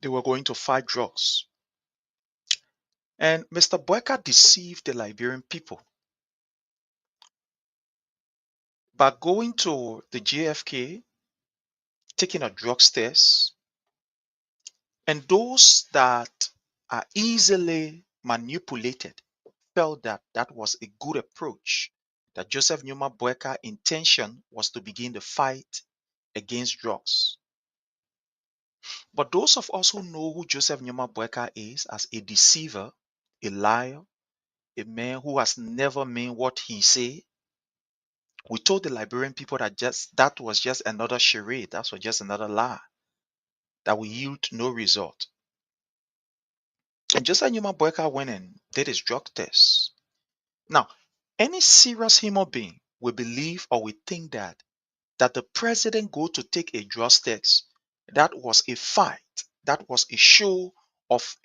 Speaker 4: they were going to fight drugs. And Mr. Boakai deceived the Liberian people by going to the JFK, taking a drugs test, and those that are easily manipulated felt that that was a good approach, that Joseph Numa Boakai's intention was to begin the fight against drugs. But those of us who know who Joseph Numa Boakai is as a deceiver, a liar, a man who has never meant what he say, we told the Liberian people that that was just another charade, that was just another lie, that will yield no result. And Joseph Numa Boakai went and did his drug test. Now, any serious human being will believe or will think that the president go to take a drug test, that was a fight, that was a show of,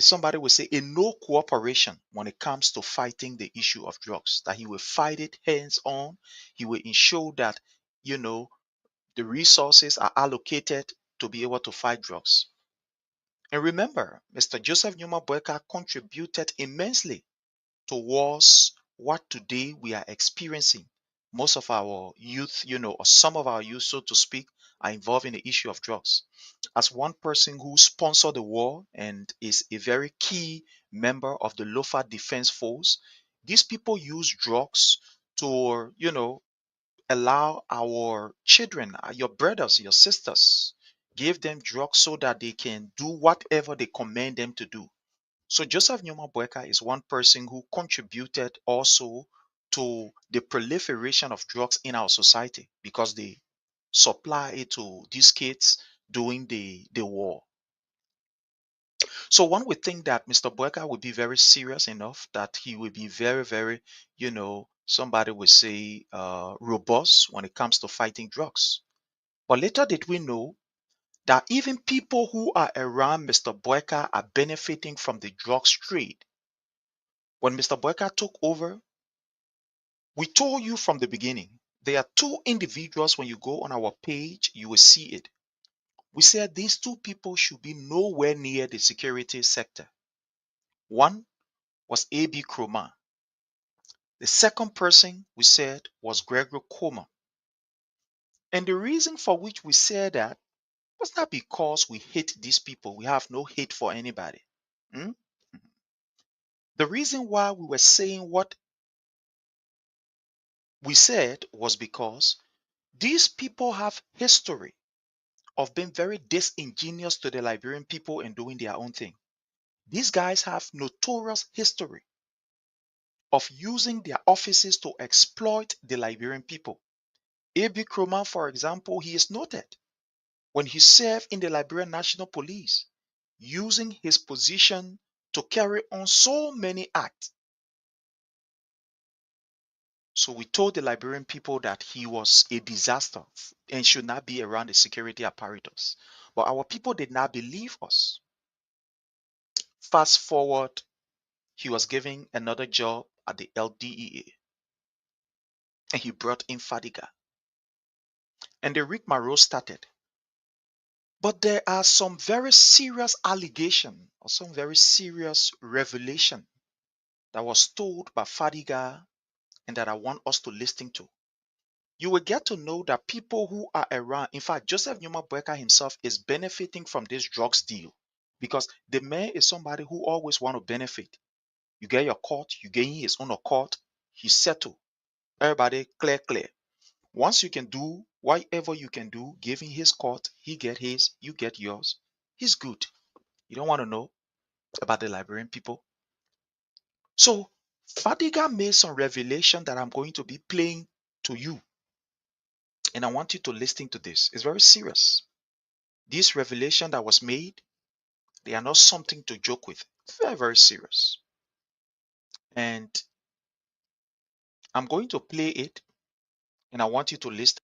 Speaker 4: somebody will say a no cooperation when it comes to fighting the issue of drugs, that he will fight it hands on, he will ensure that, you know, the resources are allocated to be able to fight drugs. And remember, Mr. Joseph Numa Boakai contributed immensely towards what today we are experiencing. Most of our youth, or some of our youth, so to speak, are involved in the issue of drugs. As one person who sponsored the war and is a very key member of the Lofa Defense Force, these people use drugs to, allow our children, your brothers, your sisters, give them drugs so that they can do whatever they command them to do. So Joseph Numa Boakai is one person who contributed also to the proliferation of drugs in our society because they supply it to these kids during the war. So one would think that Mr. Boakai would be very serious enough, that he would be very, very, somebody would say robust when it comes to fighting drugs. But little did we know that even people who are around Mr. Boakai are benefiting from the drugs trade. When Mr. Boakai took over, we told you from the beginning, there are two individuals. When you go on our page, you will see it. We said these two people should be nowhere near the security sector. One was A.B. Kroma. The second person we said was Gregory Coleman. And the reason for which we said that was not because we hate these people. We have no hate for anybody. Hmm? The reason why we were saying what we said was because these people have history of being very disingenuous to the Liberian people and doing their own thing. These guys have notorious history of using their offices to exploit the Liberian people. A.B. Kroma, for example, he is noted when he served in the Liberian National Police, using his position to carry on so many acts. So we told the Liberian people that he was a disaster and should not be around the security apparatus. But our people did not believe us. Fast forward, he was given another job at the LDEA and he brought in Fadiga. And the rigmarole started. But there are some very serious allegations or some very serious revelation that was told by Fadiga and that I want us to listen to. You will get to know that people who are around, in fact, Joseph Numa Boakai himself is benefiting from this drugs deal because the man is somebody who always want to benefit. You get your court, you gain his own court, he settle. Everybody clear. Once you can do whatever you can do, giving his court, he get his, you get yours. He's good. You don't want to know about the Liberian people. So Fadiga made some revelation that I'm going to be playing to you. And I want you to listen to this. It's very serious. This revelation that was made, they are not something to joke with. Very, very serious. And I'm going to play it and I want you to listen.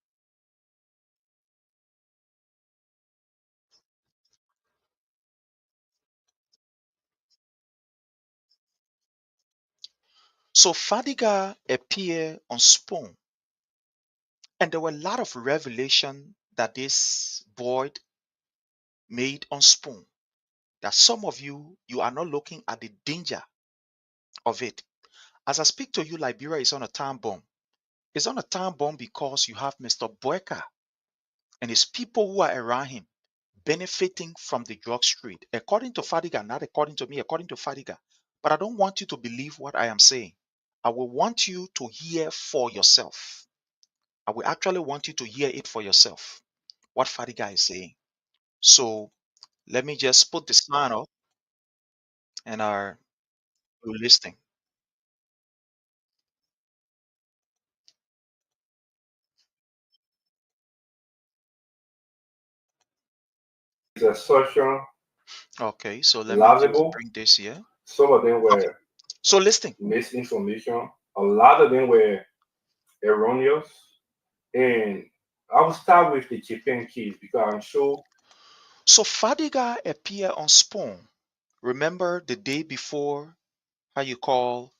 Speaker 4: So Fadiga appeared on Spoon, and there were a lot of revelation that this boy made on Spoon. That some of you are not looking at the danger of it. As I speak to you, Liberia is on a time bomb. It's on a time bomb because you have Mr. Boakai and his people who are around him benefiting from the drug trade. According to Fadiga, not according to me, according to Fadiga. But I don't want you to believe what I am saying. I will want you to hear for yourself. I will actually want you to hear it for yourself, what Fadiga is saying. So let me just put the sign up and are listening.
Speaker 13: Assertion
Speaker 4: Okay, so let me just
Speaker 13: laughable.
Speaker 4: bring this here.
Speaker 13: Some of them
Speaker 4: Okay,
Speaker 13: were
Speaker 4: so listening.
Speaker 13: misinformation. A lot of them were erroneous. And I will start with the Japan case because I'm sure.
Speaker 4: So Fadiga appeared on Spawn. Remember the day before, how you call,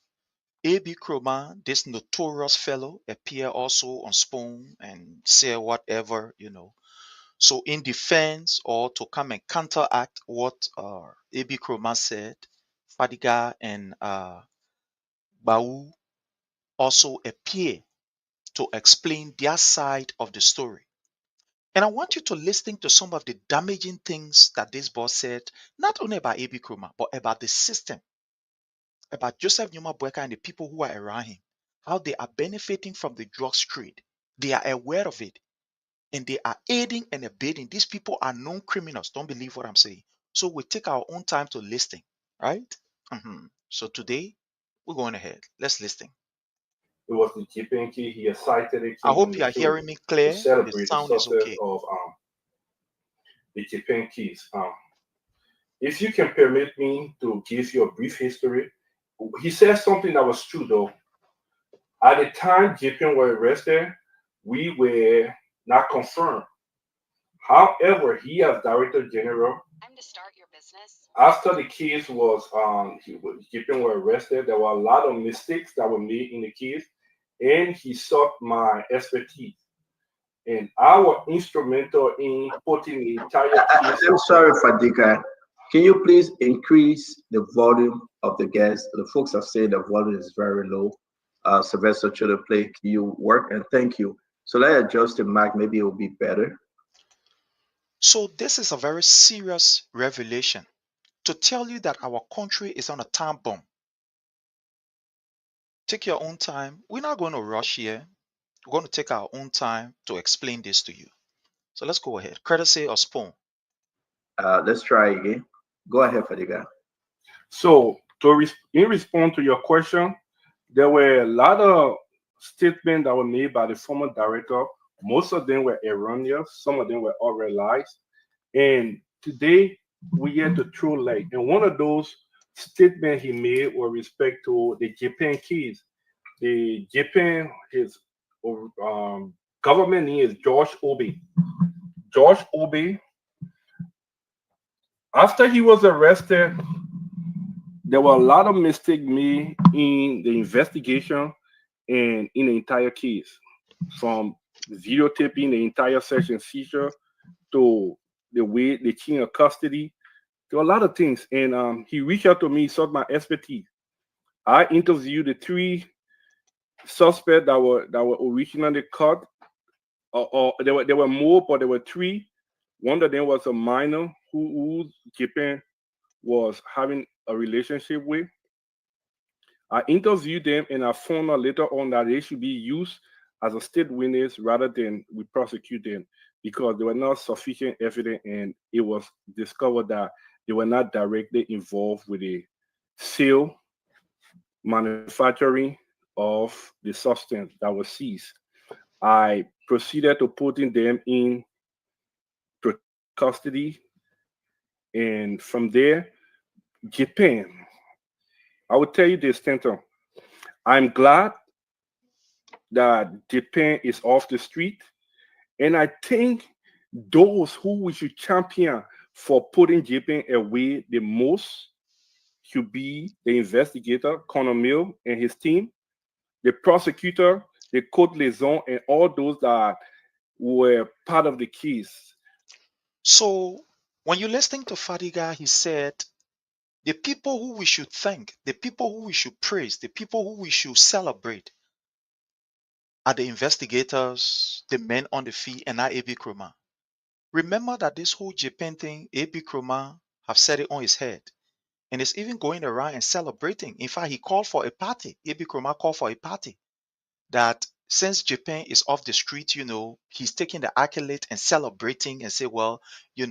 Speaker 4: A.B. Kroma, this notorious fellow, appear also on Spoon and say whatever, So in defense or to come and counteract what A.B. Kroma said, Fadiga and Bau also appear to explain their side of the story. And I want you to listen to some of the damaging things that this boss said, not only about A.B. Kroma, but about the system, about Joseph Numa Boakai and the people who are around him, how they are benefiting from the drugs trade. They are aware of it and they are aiding and abetting. These people are known criminals. Don't believe what I'm saying. So we take our own time to listen, right? So today we're going ahead. Let's listen.
Speaker 13: It was the Jipenki. He cited
Speaker 4: I
Speaker 13: came on
Speaker 4: hope
Speaker 13: the
Speaker 4: you are
Speaker 13: show
Speaker 4: hearing me
Speaker 13: to
Speaker 4: clear. The
Speaker 13: celebrate the
Speaker 4: sound is
Speaker 13: success
Speaker 4: okay.
Speaker 13: of the Jipenkis. If you can permit me to give you a brief history, he said something that was true though. At the time Jipen were arrested, we were not confirmed. However, he as Director General, after the case was Jipen were arrested, there were a lot of mistakes that were made in the case, and he sought my expertise. And I was instrumental in putting the entire case.
Speaker 14: I'm sorry, Fadika. Can you please increase the volume of the guest? The folks are saying the volume is very low. Sylvester Chodo play, can you work? And thank you. So let's adjust the mic. Maybe it will be better.
Speaker 4: So this is a very serious revelation to tell you that our country is on a time bomb. Take your own time. We're not going to rush here. We're going to take our own time to explain this to you. So let's go ahead. Courtesy or Spoon.
Speaker 14: Let's try again. Go ahead, Fadiga.
Speaker 13: So, in response to your question, there were a lot of statements that were made by the former director. Most of them were erroneous. Some of them were outright lies. And today, we get to throw light. And one of those statements he made with respect to the Japan keys. The Japan, his government name is George Obe. George Obe, after he was arrested, there were a lot of mistakes made in the investigation and in the entire case, from videotaping the entire search and seizure to the way the chain of custody. There were a lot of things, and he reached out to me, sought my expertise. I interviewed the three suspects that were originally caught. Or there were more, but there were three. One of them was a minor who Japan was having a relationship with. I interviewed them and I found out later on that they should be used as a state witness rather than we prosecute them because there were not sufficient evidence and it was discovered that they were not directly involved with the sale, manufacturing of the substance that was seized. I proceeded to putting them in custody, and from there, Japan. I will tell you this, Stanton. I'm glad that Japan is off the street, and I think those who we should champion for putting Japan away the most should be the investigator, Connor Mill, and his team, the prosecutor, the court liaison, and all those that were part of the case.
Speaker 4: So when you're listening to Fadiga, he said, the people who we should thank, the people who we should praise, the people who we should celebrate are the investigators, the men on the field, and not A.B. Kroma. Remember that this whole Japan thing, A.B. Kroma have set it on his head. And it's even going around and celebrating. In fact, he called for a party. A.B. Kroma called for a party. That since Japan is off the street, he's taking the accolade and celebrating and say, well, he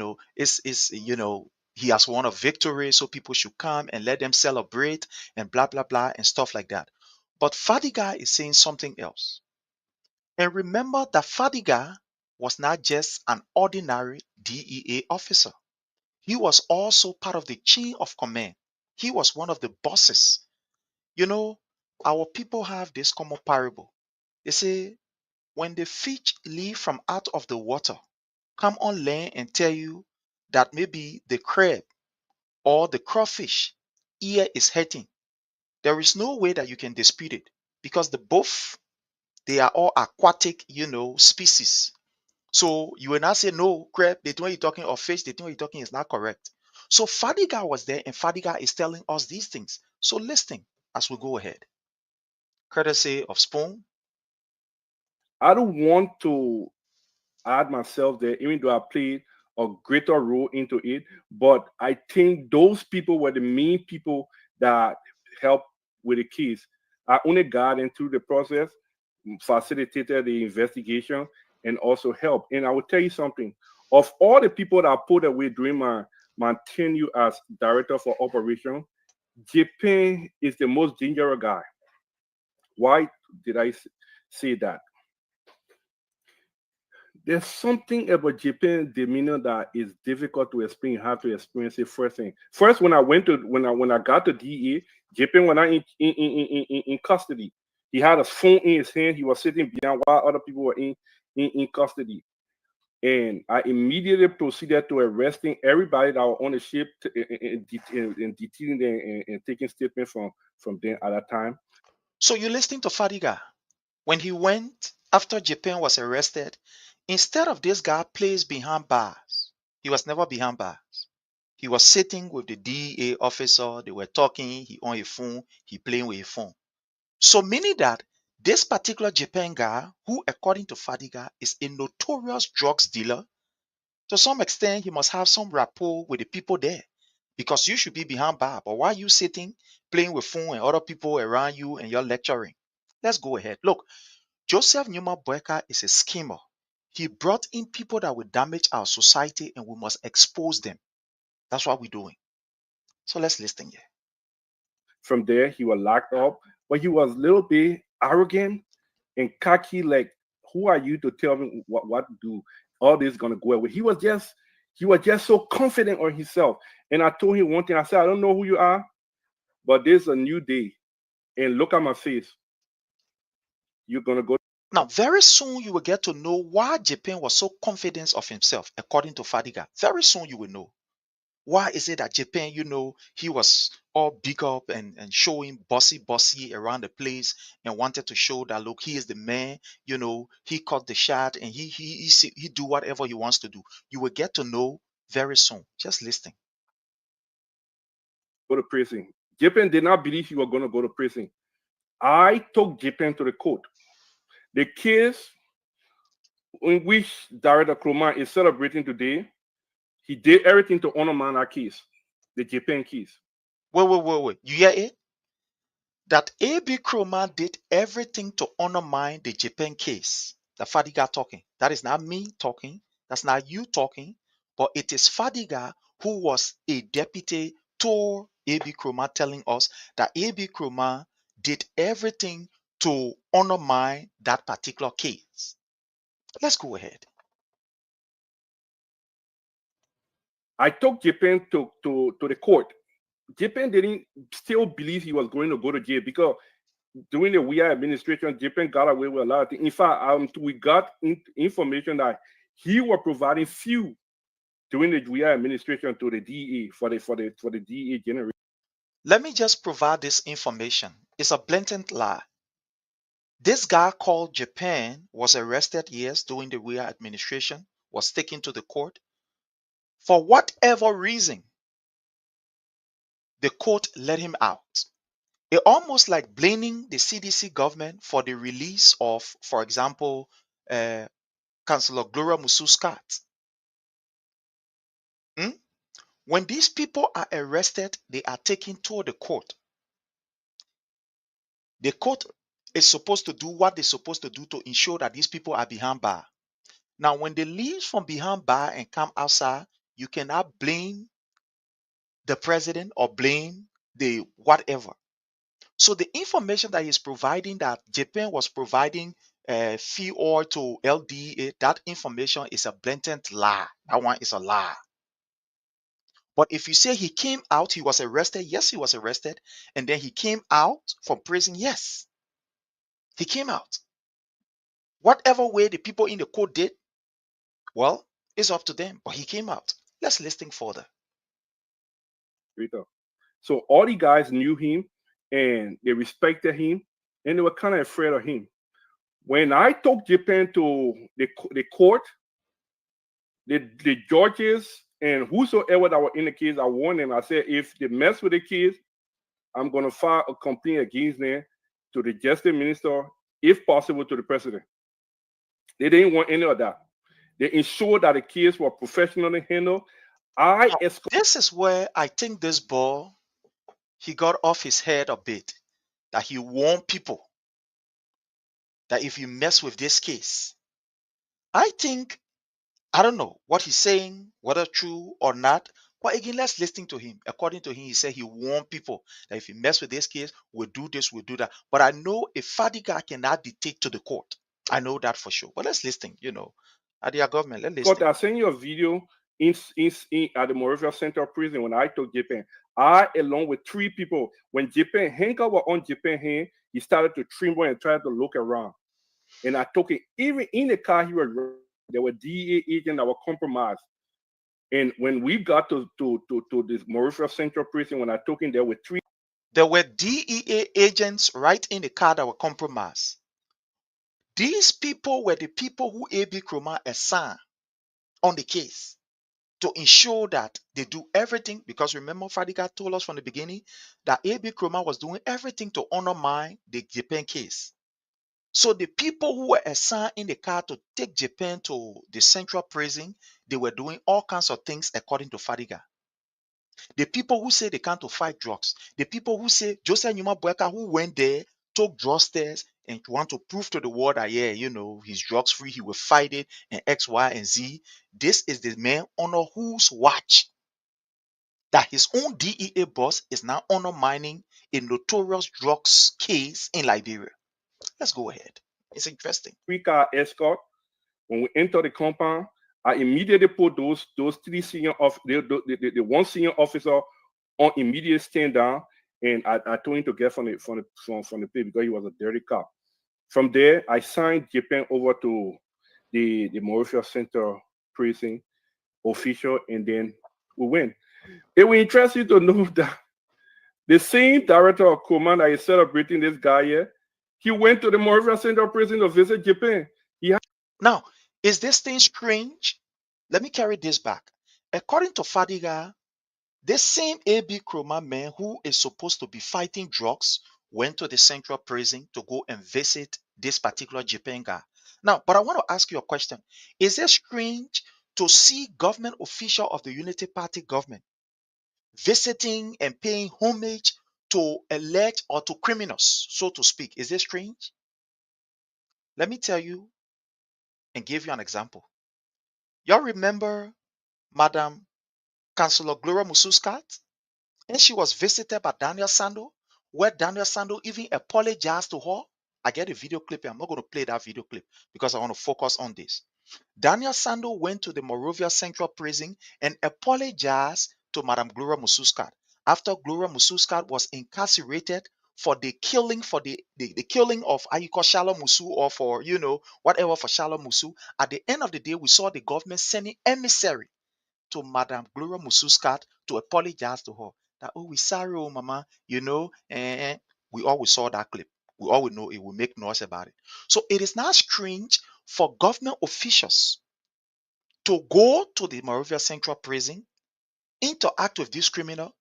Speaker 4: has won a victory, so people should come and let them celebrate and blah, blah, blah, and stuff like that. But Fadiga is saying something else. And remember that Fadiga was not just an ordinary DEA officer. He was also part of the chain of command. He was one of the bosses. Our people have this common parable. They say, when the fish leave from out of the water, come on land and tell you that maybe the crab or the crawfish ear is hurting. There is no way that you can dispute it because they are all aquatic, species. So you will not say no, crap, the thing you're talking of fish, the thing you're talking is not correct. So Fadiga was there and Fadiga is telling us these things. So listen as we go ahead. Courtesy of Spoon.
Speaker 13: I don't want to add myself there, even though I played a greater role into it. But I think those people were the main people that helped with the case. I only got into the process, facilitated the investigation, and also helped. And I will tell you something. Of all the people that I put away during my tenure as director for operation, Japan is the most dangerous guy. Why did I say that? There's something about Japan's demeanor that is difficult to explain. You have to experience it first thing. First, when I got to DEA, Japan was not in custody. He had a phone in his hand. He was sitting behind while other people were in custody. And I immediately proceeded to arresting everybody that was on the ship and detaining them and taking statements from them at that time.
Speaker 4: So you listening to Fadiga? When he went after Japan was arrested, instead of this guy placed behind bars, he was never behind bars. He was sitting with the DEA officer. They were talking. He on a phone. He playing with a phone. So meaning that this particular Japan guy, who according to Fadiga is a notorious drugs dealer, to some extent he must have some rapport with the people there, because you should be behind bar. But why are you sitting playing with phone and other people around you and you're lecturing? Let's go ahead. Look, Joseph Newman Boakai is a schemer. He brought in people that will damage our society and we must expose them. That's what we're doing. So let's listen here.
Speaker 13: From there, he was locked up, but he was a little bit arrogant and cocky. Like, who are you to tell me what to do? All this is gonna go away. He was just so confident on himself. And I told him one thing. I said, I don't know who you are, but there's a new day. And look at my face. You're gonna go.
Speaker 4: Now, very soon you will get to know why Japan was so confident of himself, according to Fadiga. Very soon you will know. Why is it that Japan, he was all big up and showing bossy around the place and wanted to show that, look, he is the man, he caught the shot and he do whatever he wants to do. You will get to know very soon. Just listen.
Speaker 13: Go to prison. Japan did not believe he was gonna go to prison. I took Japan to the court. The case in which Director Kroman is celebrating today, he did everything to honor that case, the Japan case.
Speaker 4: Wait. You hear it? That A.B. Kroman did everything to undermine the Japan case. The Fadiga talking. That is not me talking. That's not you talking. But it is Fadiga, who was a deputy to A.B. Kroman, telling us that A.B. Kroman did everything to undermine that particular case. Let's go ahead.
Speaker 13: I took Japan to the court. Japan didn't still believe he was going to go to jail because during the Weah administration, Japan got away with a lot of things. In fact, we got information that he was providing fuel during the Weah administration to the DEA for the DEA generation.
Speaker 4: Let me just provide this information. It's a blatant lie. This guy called Japan was arrested, yes, during the Weah administration, was taken to the court. For whatever reason, the court let him out. It almost like blaming the CDC government for the release of, for example, Councillor Gloria Musu-Scott. When these people are arrested, they are taken to the court. The court is supposed to do what they're supposed to do to ensure that these people are behind bar. Now, when they leave from behind bar and come outside, you cannot blame the president or blame the whatever. So the information that he's providing, that Japan was providing fee or to LDA, that information is a blatant lie. That one is a lie. But if you say he came out, he was arrested, yes, he was arrested, and then he came out from prison, yes, he came out. Whatever way the people in the court did, well, it's up to them, but he came out. Let's listen further.
Speaker 13: So all the guys knew him. and they respected him, and they were kind of afraid of him. When I took Japan to the court, the judges and whosoever that were in the case, I warned them. I said, if they mess with the kids, I'm going to file a complaint against them to the justice minister, if possible, to the president. They didn't want any of that. They ensured that the kids were professionally handled.
Speaker 4: This is where I think this boy, he got off his head a bit. That he warned people that if you mess with this case, I think, I don't know what he's saying, whether true or not. But again, let's listen to him. According to him, he said he warned people that if you mess with this case, we'll do this, we'll do that. But I know a Fadiga cannot dictate to the court. I know that for sure. But let's listen, at their government. Let's listen.
Speaker 13: Scott, I sent you a video at the Moravia Central Prison when I took Japan. I, along with 3 people, when Japan, Henka was on Japan's hand, he started to tremble and tried to look around. And I took it, even in the car he was, there were DEA agents that were compromised. And when we got to this Moravia Central Prison, when I took him, there were 3.
Speaker 4: There were DEA agents right in the car that were compromised. These people were the people who A.B. Kroma assigned on the case to ensure that they do everything, because remember, Fadiga told us from the beginning that A.B. Kroma was doing everything to undermine the Japan case. So the people who were assigned in the car to take Japan to the central prison, they were doing all kinds of things according to Fadiga. The people who say they can't to fight drugs, the people who say Joseph Nyuma Boakai, who went there, took drug tests and want to prove to the world that, yeah, he's drugs free, he will fight it, and X, Y, and Z. This is the man under whose watch that his own DEA boss is now undermining a notorious drugs case in Liberia. Let's go ahead. It's interesting.
Speaker 13: 3-car escort. When we enter the compound, I immediately put those 3 senior the one senior officer on immediate stand down, and I told him to get from the plate because he was a dirty cop. From there, I signed Japan over to the Moravia Center Prison official, and then we went. It will interest you to know that the same director of command that is celebrating this guy here, he went to the Moravia Central Prison to visit Japan.
Speaker 4: Now, is this thing strange? Let me carry this back. According to Fadiga, this same A.B. Kroma man who is supposed to be fighting drugs went to the central prison to go and visit this particular Japan guy. Now, but I want to ask you a question. Is it strange to see government official of the Unity Party government visiting and paying homage to alleged or to criminals, so to speak? Is it strange? Let me tell you and give you an example. Y'all remember Madam Councillor Gloria Mususkat? And she was visited by Daniel Sando, where Daniel Sando even apologized to her. I get a video clip here. I'm not going to play that video clip because I want to focus on this. Daniel Sando went to the Moravia Central Prison and apologized to Madam Gloria Mususkat after Gloria Mususkat was incarcerated for the killing the killing of Ayiko Shalom Musu, or for whatever for Shalom Musu. At the end of the day, we saw the government sending emissary to Madam Gloria Mususkat to apologize to her. That, oh, we sorry, oh mama, we always saw that clip. We always know it will make noise about it. So it is not strange for government officials to go to the Moravia Central Prison, interact with this criminal,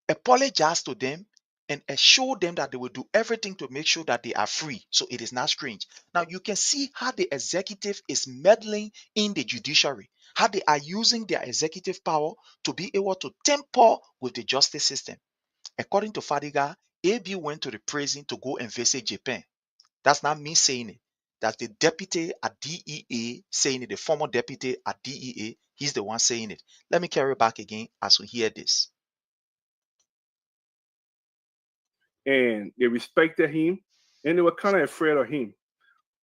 Speaker 4: apologize to them, and assure them that they will do everything to make sure that they are free. So it is not strange. Now you can see how the executive is meddling in the judiciary, how they are using their executive power to be able to tamper with the justice system. According to Fadiga, AB went to the prison to go and visit Japan. That's not me saying it. That's the deputy at DEA saying it, the former deputy at DEA. He's the one saying it. Let me carry back again as we hear this.
Speaker 13: And they respected him, and they were kind of afraid of him.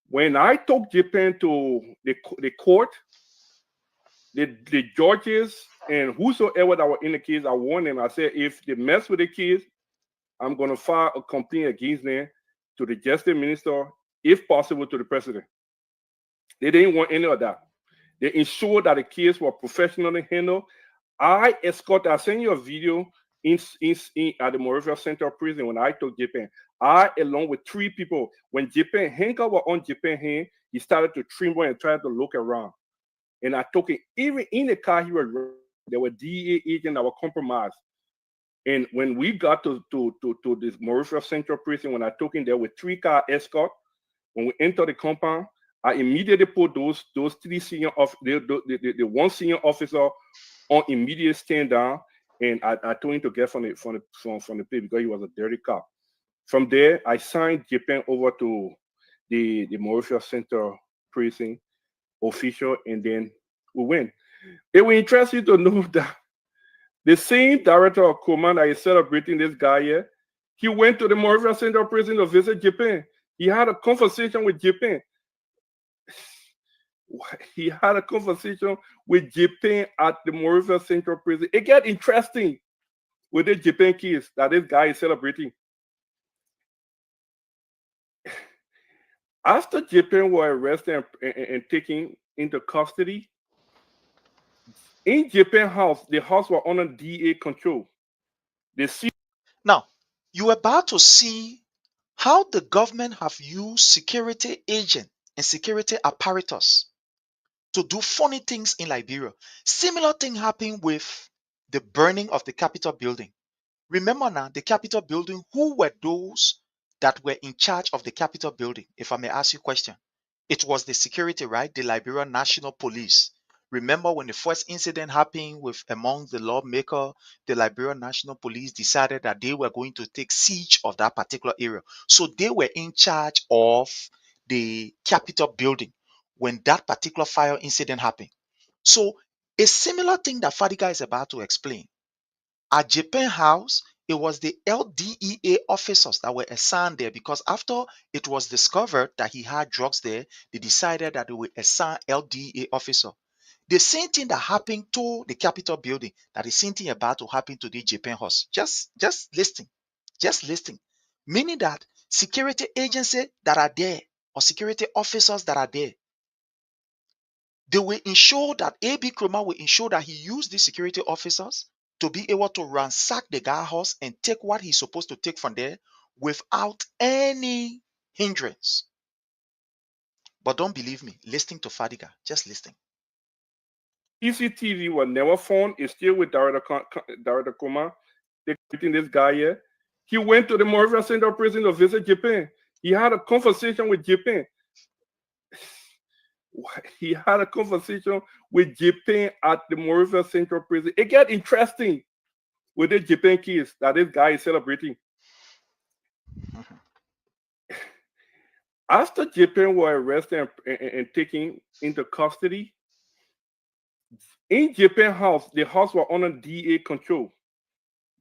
Speaker 13: When I took Japan to the court, the judges and whosoever that were in the case, I warned them. I said, if they mess with the kids, I'm going to file a complaint against them to the justice minister, if possible, to the president. They didn't want any of that. They ensured that the kids were professionally handled. I sent you a video at the Moravia Central Prison when I took Japan. I, along with 3 people, when Japan handcuffs were on Japan's hand, he started to tremble and tried to look around. And I took it, even in the car he was, there were DEA agents that were compromised. And when we got to this Moravia Central Prison, when I took him there with 3-car escort, when we entered the compound, I immediately put those 3 senior the 1 senior officer on immediate stand down, and I told him to get from the place because he was a dirty cop. From there, I signed Japan over to the Moravia Central Prison official, and then we went. It will interest you to know that the same director of command that is celebrating this guy here, he went to the Moravia Central Prison to visit Japan. He had a conversation with Japan. He had a conversation with Japan at the Moravia Central Prison. It gets interesting with the Japan kids that this guy is celebrating. After Japan were arrested and taken into custody, in Japan house, the house was under DA control.
Speaker 4: Now, you're about to see how the government have used security agent and security apparatus to do funny things in Liberia. Similar thing happened with the burning of the Capitol building. Remember now, the Capitol building, who were those that were in charge of the Capitol building? If I may ask you a question. It was the security, right? The Liberia National Police. Remember when the first incident happened with among the lawmaker, the Liberia National Police decided that they were going to take siege of that particular area. So they were in charge of the Capitol building when that particular fire incident happened. So a similar thing that Fadiga is about to explain. At Japan House, it was the LDEA officers that were assigned there because after it was discovered that he had drugs there, they decided that they would assign LDEA officer. The same thing that happened to the Capitol building, that is same thing about to happen to the Japan House. Just listing. Meaning that security agencies that are there or security officers that are there, they will ensure that AB Kroma will ensure that he used these security officers to be able to ransack the guy house and take what he's supposed to take from there without any hindrance. But don't believe me, listening to Fadiga, just listening.
Speaker 13: CCTV was never found. It's still with Director Koma. They're getting this guy here. He went to the Moravia Central Prison to visit Japan. He had a conversation with Japan. He had a conversation with Japan at the Moravia Central Prison. It gets interesting with the Japan kids that this guy is celebrating. After Japan were arrested and taken into custody, in Japan house, the house was under DA control.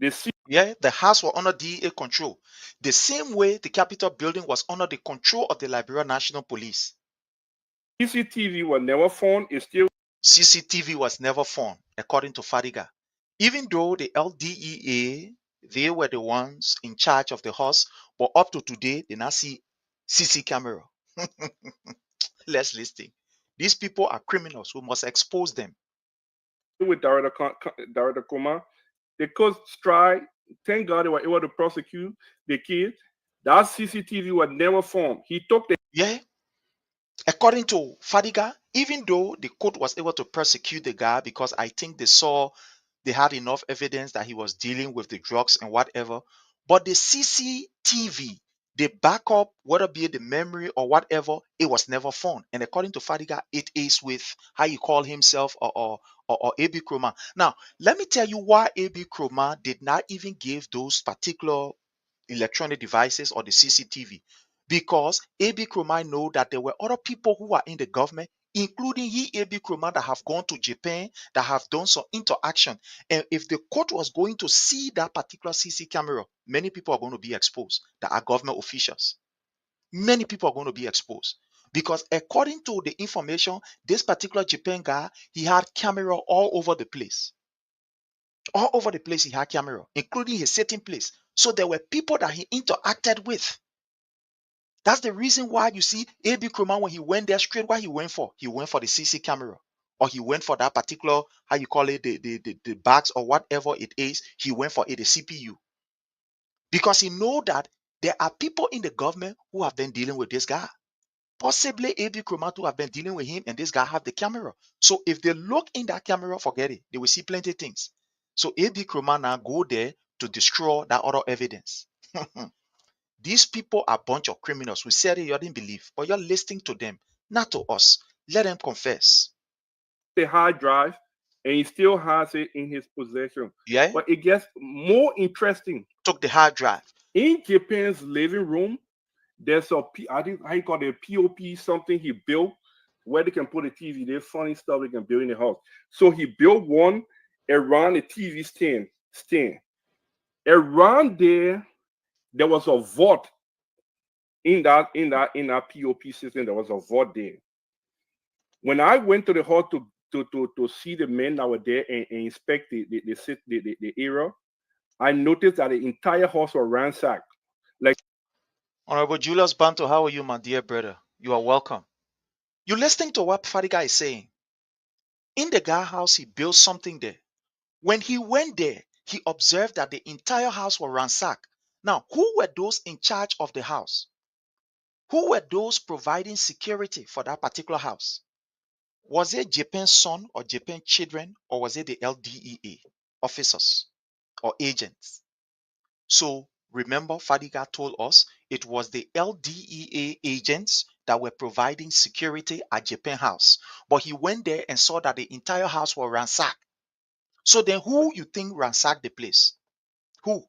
Speaker 4: The house was under DA control. The same way the Capitol building was under the control of the Liberia National Police.
Speaker 13: CCTV was never found.
Speaker 4: CCTV was never found, according to Fadiga. Even though the LDEA, they were the ones in charge of the house, but up to today, they now see CC camera. Let's listen. These people are criminals. We must expose them.
Speaker 13: With Director Koma, they caused strike. Thank God they were able to prosecute the kid. That CCTV was never found. He took the
Speaker 4: According to Fadiga, even though the court was able to prosecute the guy because I think they had enough evidence that he was dealing with the drugs and whatever, but the CCTV, the backup, whether be it the memory or whatever, it was never found. And according to Fadiga, it is with how you call himself or AB Kroma. Now, let me tell you why AB Kroma did not even give those particular electronic devices or the CCTV. Because AB Kroma know that there were other people who are in the government, including AB Kroma, that have gone to Japan, that have done some interaction. And if the court was going to see that particular CC camera, many people are going to be exposed that are government officials. Many people are going to be exposed. Because according to the information, this particular Japan guy, he had camera all over the place. All over the place he had camera, including his sitting place. So there were people that he interacted with. That's the reason why you see AB Kroma, when he went there, straight what he went for the CC camera. or he went for that particular, how you call it, the bags or whatever it is, he went for it, the CPU. Because he know that there are people in the government who have been dealing with this guy. Possibly A.B. Kromato have been dealing with him, and this guy have the camera. So if they look in that camera, forget it. They will see plenty of things. So A.B. Kromato now go there to destroy that other evidence. These people are a bunch of criminals. We said it, you didn't believe, but you're listening to them, not to us. Let them confess.
Speaker 13: The hard drive, and he still has it in his possession.
Speaker 4: Yeah.
Speaker 13: But it gets more interesting.
Speaker 4: Took the hard drive.
Speaker 13: In Japan's living room, there's a, I think how you call it, a POP, something he built where they can put a TV. There's funny stuff they can build in the house. So he built one around the TV stand. Around there was a vault in that POP system. There was a vault there. When I went to the house to see the men that were there and inspect the area, I noticed that the entire house was ransacked. Like,
Speaker 4: Honorable Julius Banto, how are you, my dear brother? You are welcome. You're listening to what Fadiga is saying. In the guy house, he built something there. When he went there, he observed that the entire house was ransacked. Now, who were those in charge of the house? Who were those providing security for that particular house? Was it Japan's son or Japan's children, or was it the LDEA officers or agents? So remember, Fadiga told us it was the LDEA agents that were providing security at Japan House. But he went there and saw that the entire house was ransacked. So then who you think ransacked the place? Who?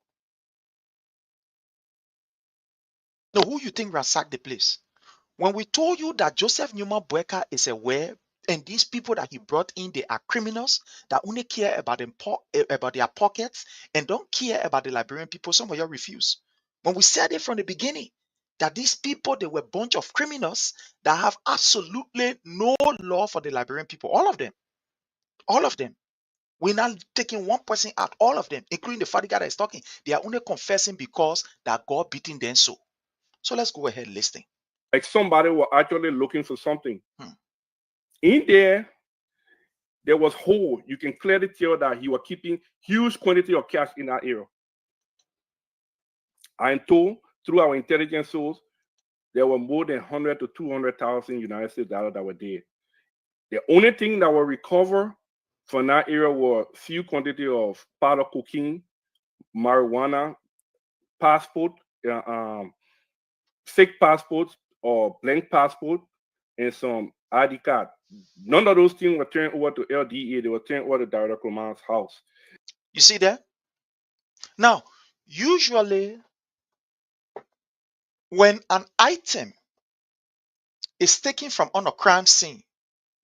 Speaker 4: No, who you think ransacked the place? When we told you that Joseph Newman Boakai is aware, and these people that he brought in, they are criminals that only care about their pockets and don't care about the Liberian people, some of you refuse. When we said it from the beginning, that these people, they were a bunch of criminals that have absolutely no law for the Liberian people. All of them. All of them. We're not taking one person out. All of them, including the father guy that is talking. They are only confessing because that God beating them so. So let's go ahead listening.
Speaker 13: Like somebody was actually looking for something. In there was hole. You can clearly tell that he was keeping huge quantity of cash in that area. I'm told through our intelligence source, there were more than 100 to 200,000 United States dollars that were there. The only thing that were recovered from that area were few quantity of powder cocaine, marijuana, passport, fake passports or blank passport, and some ID card. None of those things were turned over to LDA. They were turned over to Director Command's house.
Speaker 4: You see that? Now, usually when an item is taken from on a crime scene,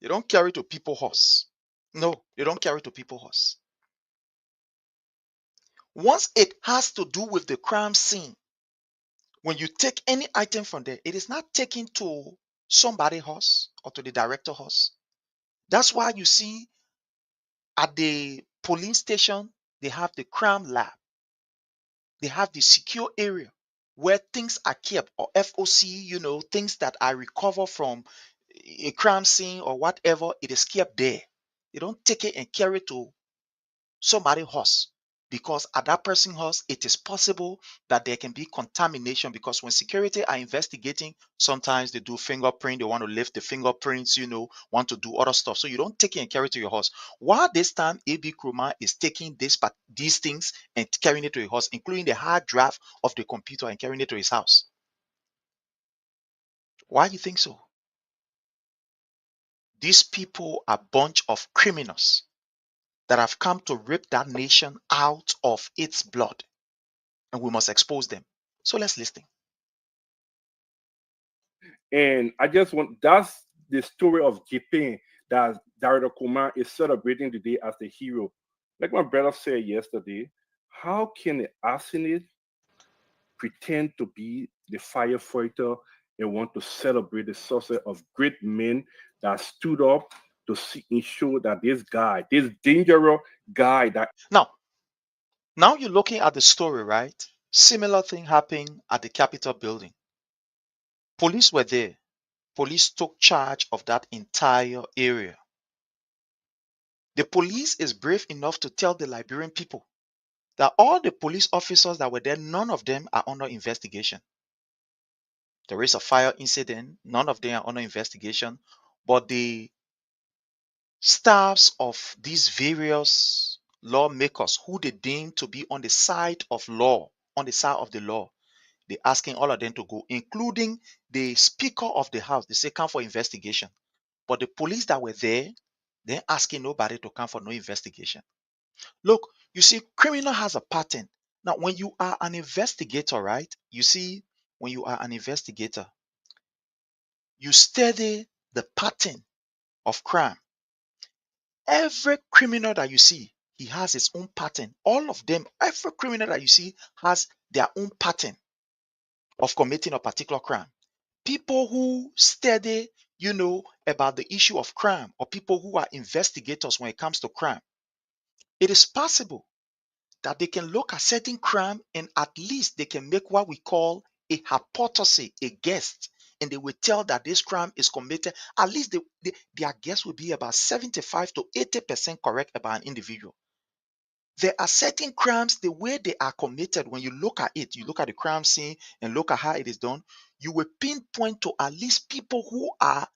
Speaker 4: they don't carry to people's house. No, they don't carry to people's house. Once it has to do with the crime scene, when you take any item from there, it is not taken to somebody's house or to the director's house. That's why you see at the police station, they have the crime lab. They have the secure area where things are kept, or FOC, things that are recovered from a crime scene or whatever, it is kept there. They don't take it and carry it to somebody's house, because at that person's house, it is possible that there can be contamination, because when security are investigating, sometimes they do fingerprint, they want to lift the fingerprints, want to do other stuff. So you don't take it and carry it to your house. While this time, A.B. Krumah is taking these things and carrying it to his house, including the hard drive of the computer, and carrying it to his house. Why do you think so? These people are a bunch of criminals that have come to rip that nation out of its blood, and we must expose them. So let's listen.
Speaker 13: And I just that's the story of Japan that Director Command is celebrating today as the hero. Like my brother said yesterday, how can the arsonist pretend to be the firefighter and want to celebrate the success of great men that stood up to ensure that this dangerous guy that...
Speaker 4: Now you're looking at the story, right? Similar thing happened at the Capitol building. Police were there. Police took charge of that entire area. The police is brave enough to tell the Liberian people that all the police officers that were there, none of them are under investigation. There is a fire incident, none of them are under investigation, but the staffs of these various lawmakers who they deem to be on the side of law, on the side of the law, they're asking all of them to go, including the Speaker of the House. They say come for investigation. But the police that were there, they're asking nobody to come for no investigation. Look, you see, criminal has a pattern. Now, when you are an investigator, right? You see, when you are an investigator, you study the pattern of crime. Every criminal that you see, he has his own pattern. All of them, every criminal that you see has their own pattern of committing a particular crime. People who study, about the issue of crime, or people who are investigators when it comes to crime, it is possible that they can look at certain crime and at least they can make what we call a hypothesis, a guess, and they will tell that this crime is committed. At least their guess will be about 75 to 80% correct about an individual. There are certain crimes, the way they are committed, when you look at it, you look at the crime scene and look at how it is done, you will pinpoint to at least people who are,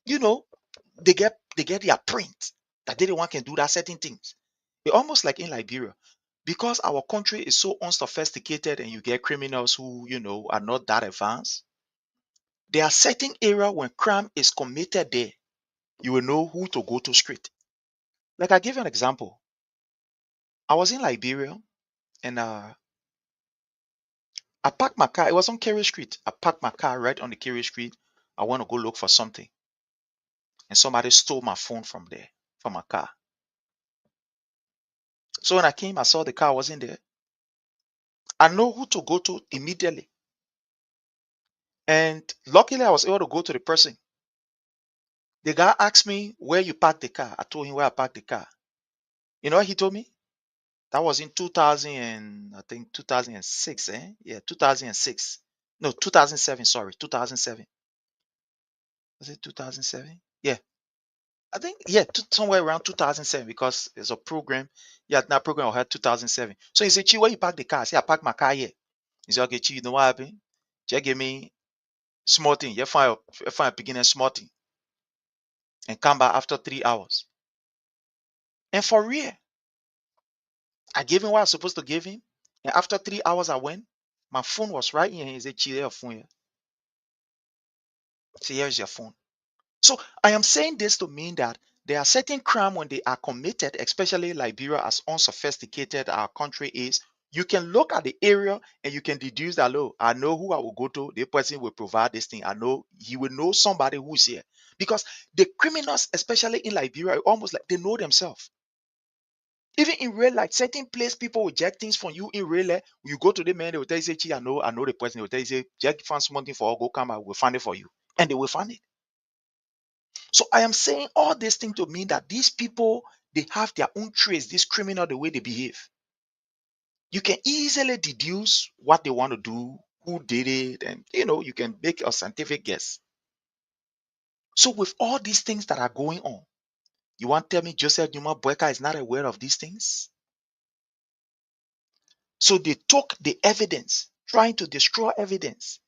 Speaker 4: they get their print that they the one can do that certain things. It's almost like in Liberia. Because our country is so unsophisticated and you get criminals who, are not that advanced, there are certain areas when crime is committed there, you will know who to go to straight. Like I give you an example. I was in Liberia and I parked my car. It was on Kerry Street. I parked my car right on the Kerry Street. I want to go look for something. And somebody stole my phone from my car. So when I came, I saw the car wasn't there. I know who to go to immediately. And luckily, I was able to go to the person. The guy asked me where you parked the car. I told him where I parked the car. You know what he told me? That was in 2000 and I think 2006. Yeah, 2006. No, 2007. Sorry, 2007. Was it 2007? Yeah, I think somewhere around 2007 because there's a program. Yeah, that program I had 2007. So he said, "Chi, where you park the car?" I said, "I parked my car here." He said, "Okay, Chi, you know what happened? Just give me small thing. You find a beginner small thing and come back after 3 hours." And for real, I gave him what I was supposed to give him. And after 3 hours, I went. My phone was right here. He said, "Chi, your phone here." I said, "Here's your phone." So I am saying this to mean that there are certain crimes when they are committed, especially Liberia, as unsophisticated our country is. You can look at the area and you can deduce that, "Oh, I know who I will go to. The person will provide this thing. I know he will know somebody who's here." Because the criminals, especially in Liberia, are almost like they know themselves. Even in real life, certain place people will jack things from you in real life. You go to the man, they will tell you, say, "Chi, I know the person." They will tell you, say, "Jack, find something for us, go come, I will find it for you." And they will find it. So I am saying all these things to mean that these people, they have their own traits, this criminal, the way they behave. You can easily deduce what they want to do, who did it, and you can make a scientific guess. So with all these things that are going on, you want to tell me Joseph Numa Boakai is not aware of these things? So they took the evidence, trying to destroy evidence.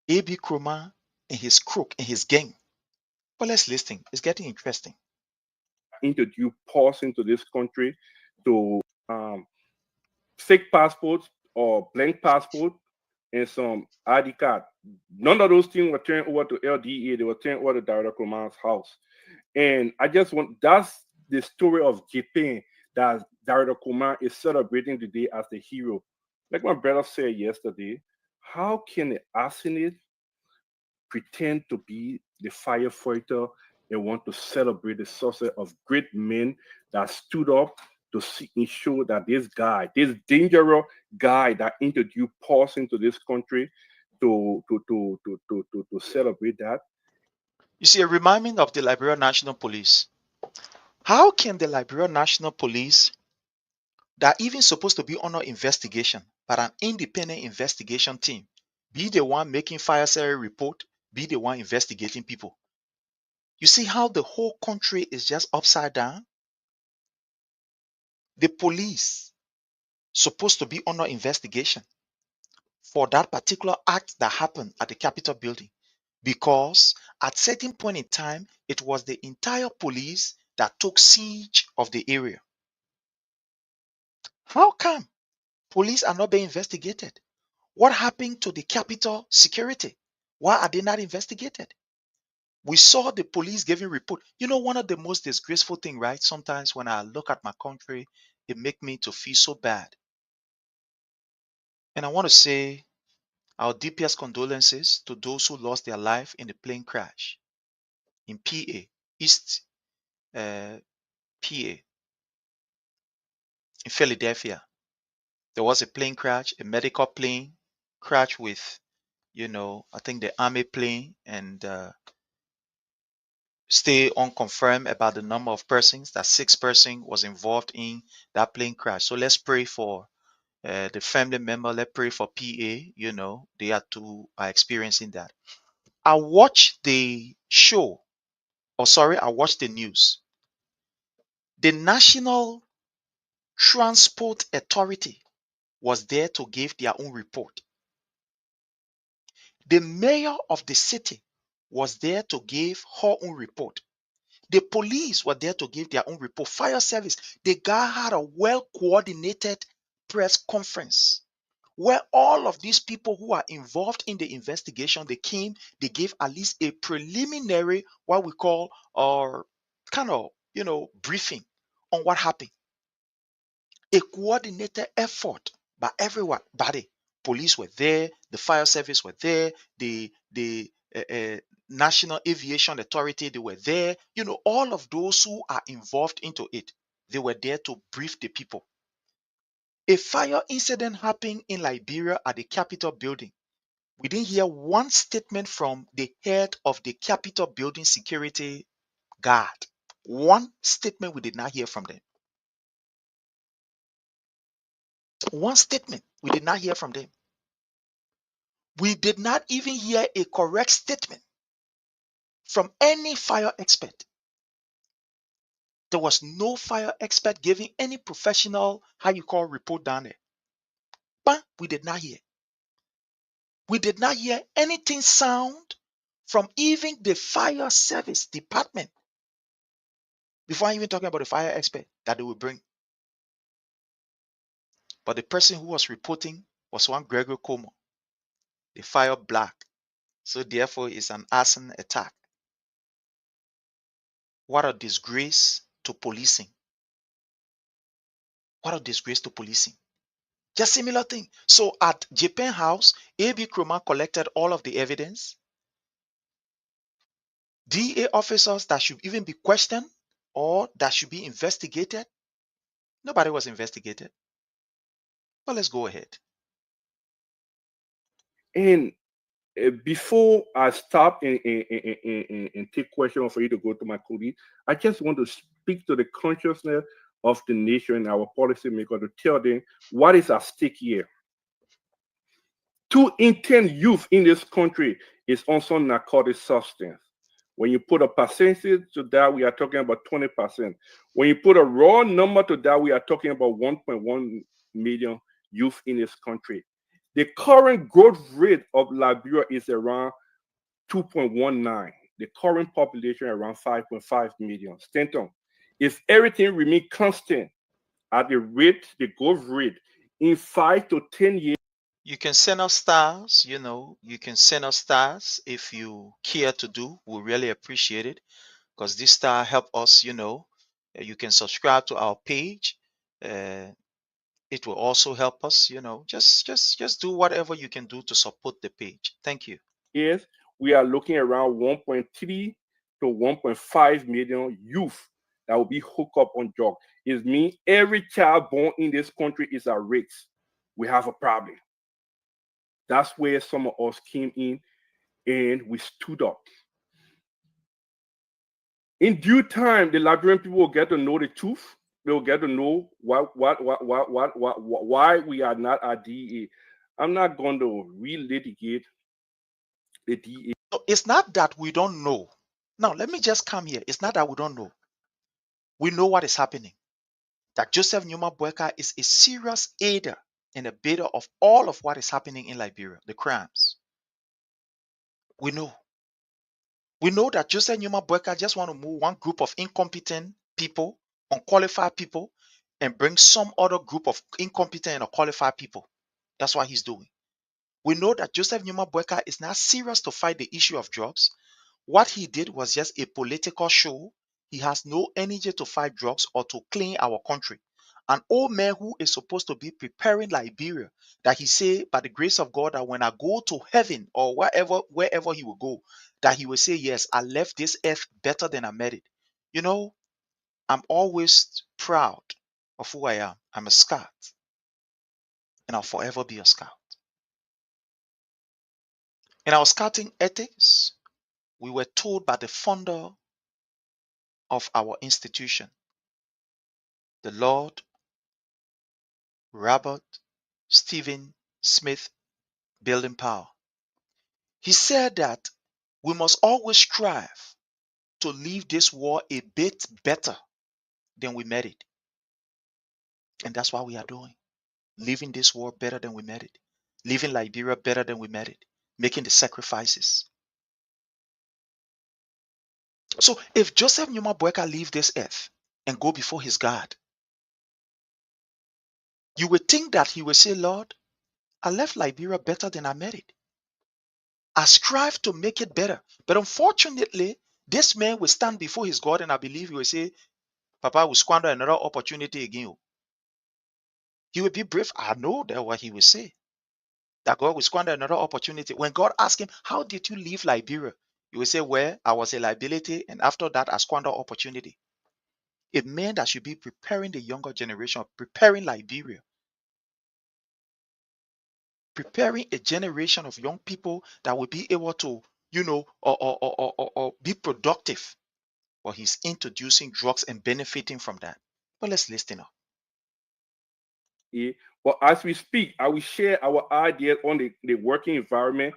Speaker 4: A.B. Kroma and his crook and his gang. But let's listen. It's getting interesting.
Speaker 13: Introduce pause into this country to fake passports or blank passport and some ID card. None of those things were turned over to LDA. They were turned over to Director Command's house. And I just want, that's the story of Japan that Director Command is celebrating today as the hero. Like my brother said yesterday, how can the arsonist pretend to be the firefighter and want to celebrate the success of great men that stood up to ensure that this guy, this dangerous guy that introduced pause into this country to celebrate that?
Speaker 4: You see, a reminder of the Liberia National Police. How can the Liberia National Police, that even supposed to be under investigation, but an independent investigation team, be the one making fire sale report, be the one investigating people? You see how the whole country is just upside down? The police supposed to be under investigation for that particular act that happened at the Capitol building, because at certain point in time, it was the entire police that took siege of the area. How come police are not being investigated? What happened to the Capitol security? Why are they not investigated? We saw the police giving report. You know, one of the most disgraceful thing, right? Sometimes when I look at my country, it make me to feel so bad. And I want to say our deepest condolences to those who lost their life in the plane crash in PA, East PA, in Philadelphia. There was a plane crash, a medical plane crash with, I think the army plane, and stay unconfirmed about the number of persons. That 6 person was involved in that plane crash. So let's pray for the family member. Let's pray for PA. They are experiencing that. I watched the show. I watched the news. The National Transport Authority was there to give their own report. The mayor of the city was there to give her own report. The police were there to give their own report. Fire service, the guy had a well-coordinated press conference where all of these people who are involved in the investigation, they came, they gave at least a preliminary, what we call, or kind of, briefing on what happened. A coordinated effort by everybody. Police were there, the fire service were there, the National Aviation Authority, they were there. All of those who are involved into it, they were there to brief the people. A fire incident happened in Liberia at the Capitol building. We didn't hear one statement from the head of the Capitol building security guard. One statement we did not hear from them. One statement we did not hear from them. We did not even hear a correct statement from any fire expert. There was no fire expert giving any professional, report down there. But we did not hear. We did not hear anything sound from even the fire service department before even talking about the fire expert that they will bring. But the person who was reporting was one Gregory Como, the fire black. So therefore, it's an arson attack. What a disgrace to policing. What a disgrace to policing. Just similar thing. So at Japan House, A.B. Kroma collected all of the evidence. DA officers that should even be questioned or that should be investigated. Nobody was investigated. But let's go ahead.
Speaker 13: And before I stop and take questions for you to go to my colleague, I just want to speak to the consciousness of the nation and our policymakers to tell them what is at stake here. To intend youth in this country is also narcotic substance. When you put a percentage to that, we are talking about 20%. When you put a raw number to that, we are talking about 1.1 million youth in this country. The current growth rate of Liberia is around 2.19. The current population around 5.5 million. Stanton, if everything remains constant at the growth rate in 5 to 10 years.
Speaker 4: You can send us stars, you can send us stars if you care to do. We really appreciate it because this star help us, you can subscribe to our page. It will also help us, just do whatever you can do to support the page. Thank you.
Speaker 13: Yes, we are looking around 1.3 to 1.5 million youth that will be hooked up on drugs. It means every child born in this country is at risk. We have a problem. That's where some of us came in and we stood up. In due time, the Liberian people will get to know the truth. They will get to know why we are not at DEA. I'm not going to relitigate the DEA.
Speaker 4: So it's not that we don't know. Now, let me just come here. It's not that we don't know. We know what is happening. That Joseph Numa Boakai is a serious aider and abater of all of what is happening in Liberia, the crimes. We know. We know that Joseph Numa Boakai just want to move one group of incompetent people, unqualified people, and bring some other group of incompetent and unqualified people. That's what he's doing. We know that Joseph Numa Boakai is not serious to fight the issue of drugs. What he did was just a political show. He has no energy to fight drugs or to clean our country. An old man who is supposed to be preparing Liberia, that he say by the grace of God that when I go to heaven or wherever he will go, that he will say, yes, I left this earth better than I met it. You know, I'm always proud of who I am. I'm a Scout, and I'll forever be a Scout. In our scouting ethics, we were told by the founder of our institution, the Lord Robert Stephen Smith Building Power. He said that we must always strive to leave this war a bit better than we met it. And that's what we are doing. Leaving this war better than we met it. Leaving Liberia better than we met it. Making the sacrifices. So if Joseph Numa Boakai leave this earth and go before his God, you would think that he would say, Lord, I left Liberia better than I met it. I strive to make it better. But unfortunately, this man will stand before his God and I believe he will say, Papa, I will squander another opportunity again. He will be brave. I know that what he will say. That God will squander another opportunity. When God asks him, how did you leave Liberia? He will say, well, I was a liability and after that I squandered opportunity. A man that should be preparing the younger generation, preparing Liberia, preparing a generation of young people that will be able to, or be productive. But he's introducing drugs and benefiting from that. But let's listen up.
Speaker 13: Yeah. But as we speak, I will share our ideas on the working environment.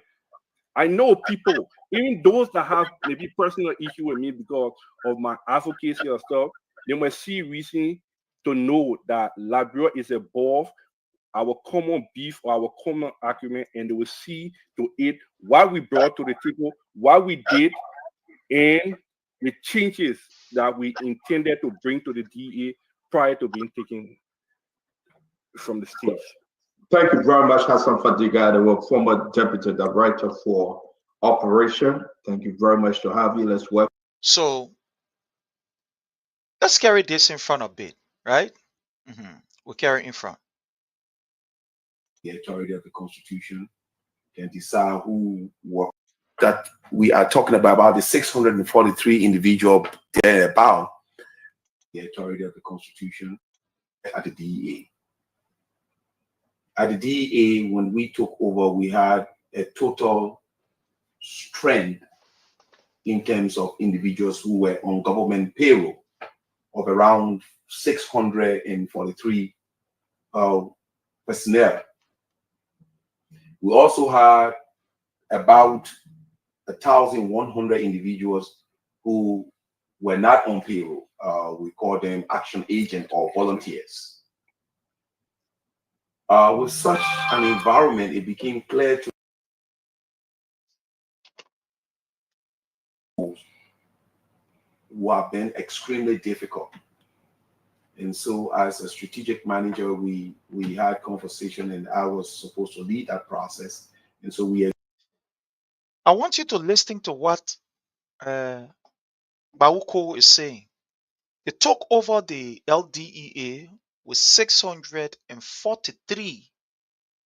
Speaker 13: I know people, even those that have maybe personal issue with me because of my advocacy or stuff, they must see reason to know that Liberia is above our common beef or our common argument, and they will see to it what we brought to the table, what we did, and the changes that we intended to bring to the DA prior to being taken from the stage.
Speaker 14: Thank you very much, Hassan Fadiga, the former Deputy Director for Operation. Thank you very much to have you. Let's welcome.
Speaker 4: So let's carry this in front a bit, right? We'll carry it in front.
Speaker 15: The authority of the Constitution can decide who work. That we are talking about the 643 individual there about the authority of the Constitution at the DEA. At the DEA, when we took over, we had a total strength in terms of individuals who were on government payroll of around 643 personnel. We also had about 1,100 individuals who were not on payroll. We call them action agent or volunteers. With such an environment, it became clear to who have been extremely difficult. And so as a strategic manager, we had conversation and I was supposed to lead that process. And so
Speaker 4: I want you to listen to what Bauko is saying. They took over the LDEA with 643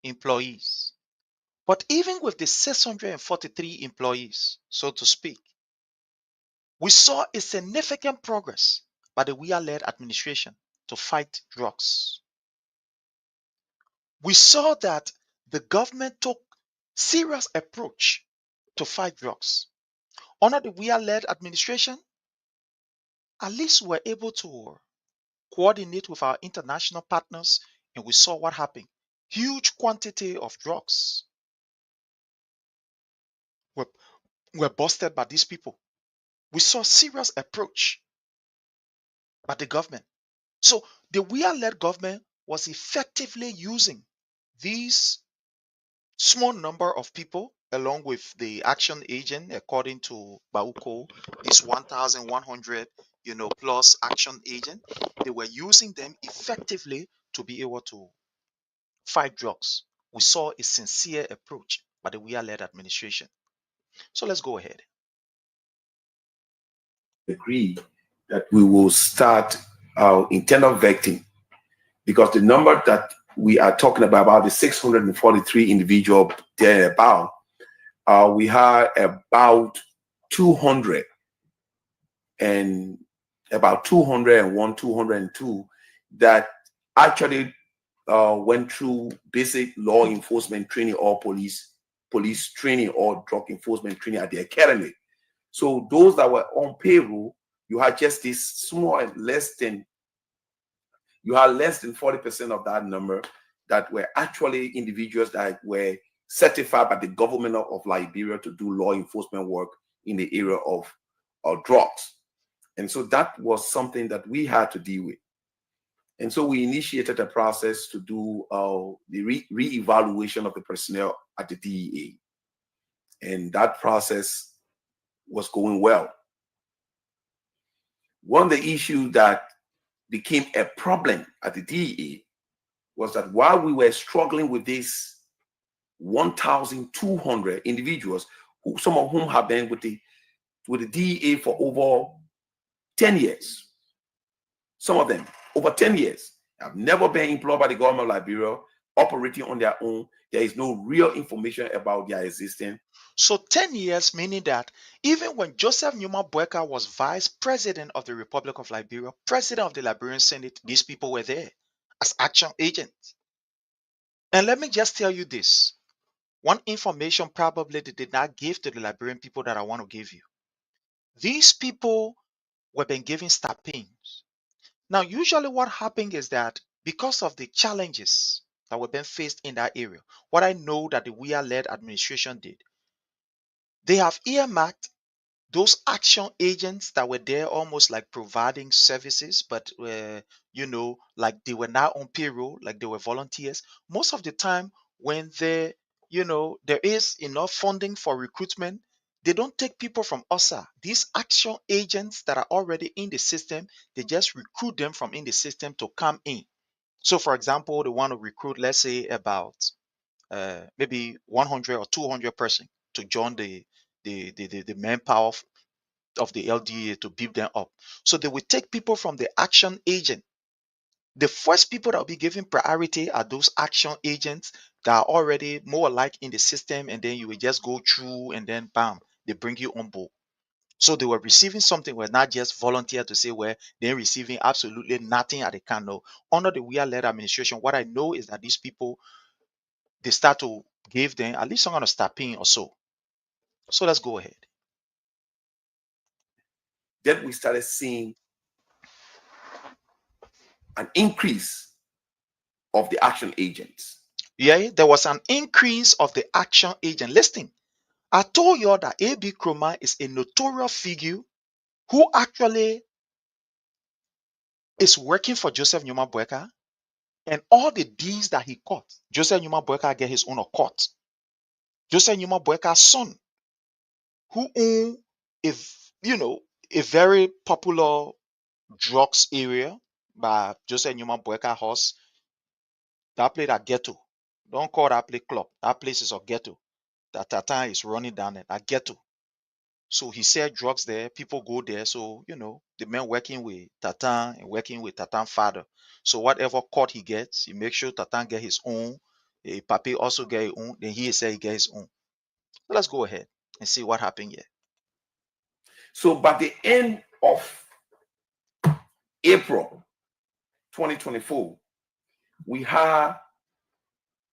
Speaker 4: employees. But even with the 643 employees, so to speak, we saw a significant progress by the WIA-led administration to fight drugs. We saw that the government took serious approach to fight drugs. Under the WIA-led administration, at least we were able to coordinate with our international partners and we saw what happened. Huge quantity of drugs were busted by these people. We saw serious approach by the government. So the Weah-led government was effectively using these small number of people along with the action agent, according to Bauko, this 1,100, plus action agent. They were using them effectively to be able to fight drugs. We saw a sincere approach by the Weah-led administration. So let's go ahead.
Speaker 15: Agree that we will start our internal vetting, because the number that we are talking about the 643 individual thereabout, we had about 200 and about 201, 202 that actually went through basic law enforcement training or police training or drug enforcement training at the academy. So those that were on payroll, you had just this small, less than 40% of that number that were actually individuals that were certified by the government of Liberia to do law enforcement work in the area of drugs. And so that was something that we had to deal with. And so we initiated a process to do the re-evaluation of the personnel at the DEA. And that process was going well. One of the issues that became a problem at the DEA was that while we were struggling with these 1,200 individuals, some of whom have been with the DEA for over 10 years, some of them over 10 years, have never been employed by the government of Liberia, operating on their own. There is no real information about their existence.
Speaker 4: So 10 years, meaning that even when Joseph Numa Boakai was vice president of the Republic of Liberia, president of the Liberian Senate, these people were there as action agents. And let me just tell you this. One information probably they did not give to the Liberian people that I want to give you. These people were being given stipends. Now, usually what happened is that because of the challenges that were being faced in that area, what I know that the Weah-led administration did, they have earmarked those action agents that were there almost like providing services, but like they were not on payroll, like they were volunteers. Most of the time when there is enough funding for recruitment, they don't take people from OSA. These action agents that are already in the system, they just recruit them from in the system to come in. So for example, they want to recruit, let's say about maybe 100 or 200 person to join the manpower of the LDA to beef them up. So they will take people from the action agent. The first people that will be given priority are those action agents that are already more like in the system, and then you will just go through and then bam, they bring you on board. So they were receiving something, were not just volunteer to say where they're receiving absolutely nothing at the can. No. Under the Weah-led administration, what I know is that these people, they start to give them at least some kind of stipend or so. So let's go ahead.
Speaker 15: Then we started seeing an increase of the action agents.
Speaker 4: Yeah, there was an increase of the action agent. Listen, I told you that A.B. Kroma is a notorious figure who actually is working for Joseph Numa Boakai, and all the deeds that he caught, Joseph Numa Boakai get his own court. Joseph Numa Boakai's son, who owned a very popular drugs area by Joseph Numa Boakai house, that place at ghetto. Don't call that place club. That place is a ghetto. That Tatan is running down there, that ghetto. So he said drugs there, people go there. So, the man working with Tatan and working with Tatan's father. So whatever court he gets, he makes sure Tatan get his own. Papi also get his own. Then he said he get his own. So let's go ahead and see what happened here.
Speaker 15: So by the end of April 2024, we had,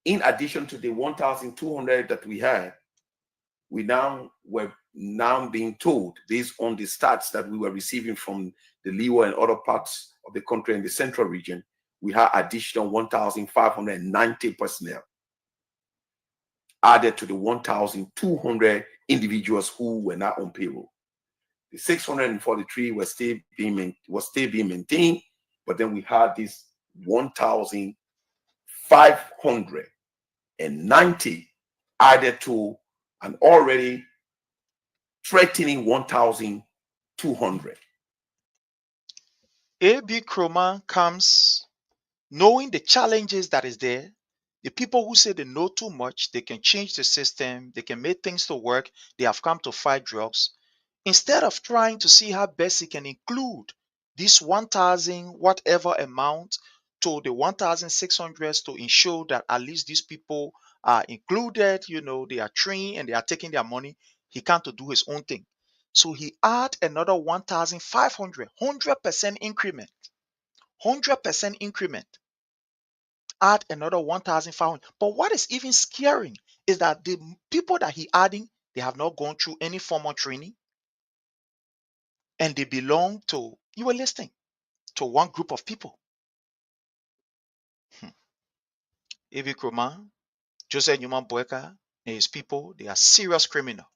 Speaker 15: in addition to the 1,200 that we had, we were now being told, based on the stats that we were receiving from the Leeward and other parts of the country in the central region, we had additional 1,590 personnel added to the 1,200 individuals who were not on payroll. The 643 was still being maintained, but then we had this 1,590 added to an already threatening 1,200.
Speaker 4: A.B. Kroma comes knowing the challenges that is there. The people who say they know too much, they can change the system, they can make things to work, they have come to fight drugs. Instead of trying to see how best he can include this 1,000 whatever amount to the 1,600s to ensure that at least these people are included, they are trained and they are taking their money, he can't to do his own thing. So he add another 1,500, 100% increment, 100% increment, add another 1,500. But what is even scaring is that the people that he adding, they have not gone through any formal training and they belong to, you were listening, to one group of people. A.B. Kroma, Joseph Newman Boakai, and his people, they are serious criminals.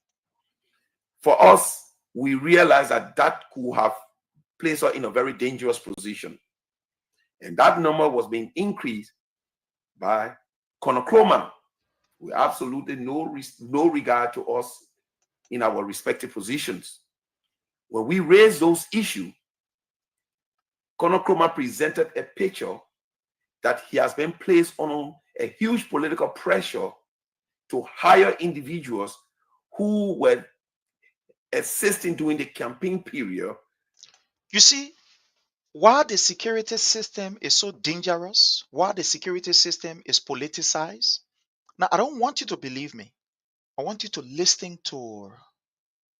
Speaker 15: For us, we realize that could have placed us in a very dangerous position. And that number was being increased by Conocroman, with absolutely no regard to us in our respective positions. When we raised those issues, Conocroman presented a picture that he has been placed on a huge political pressure to hire individuals who were assisting during the campaign period.
Speaker 4: You see, while the security system is so dangerous, while the security system is politicized, now I don't want you to believe me. I want you to listen to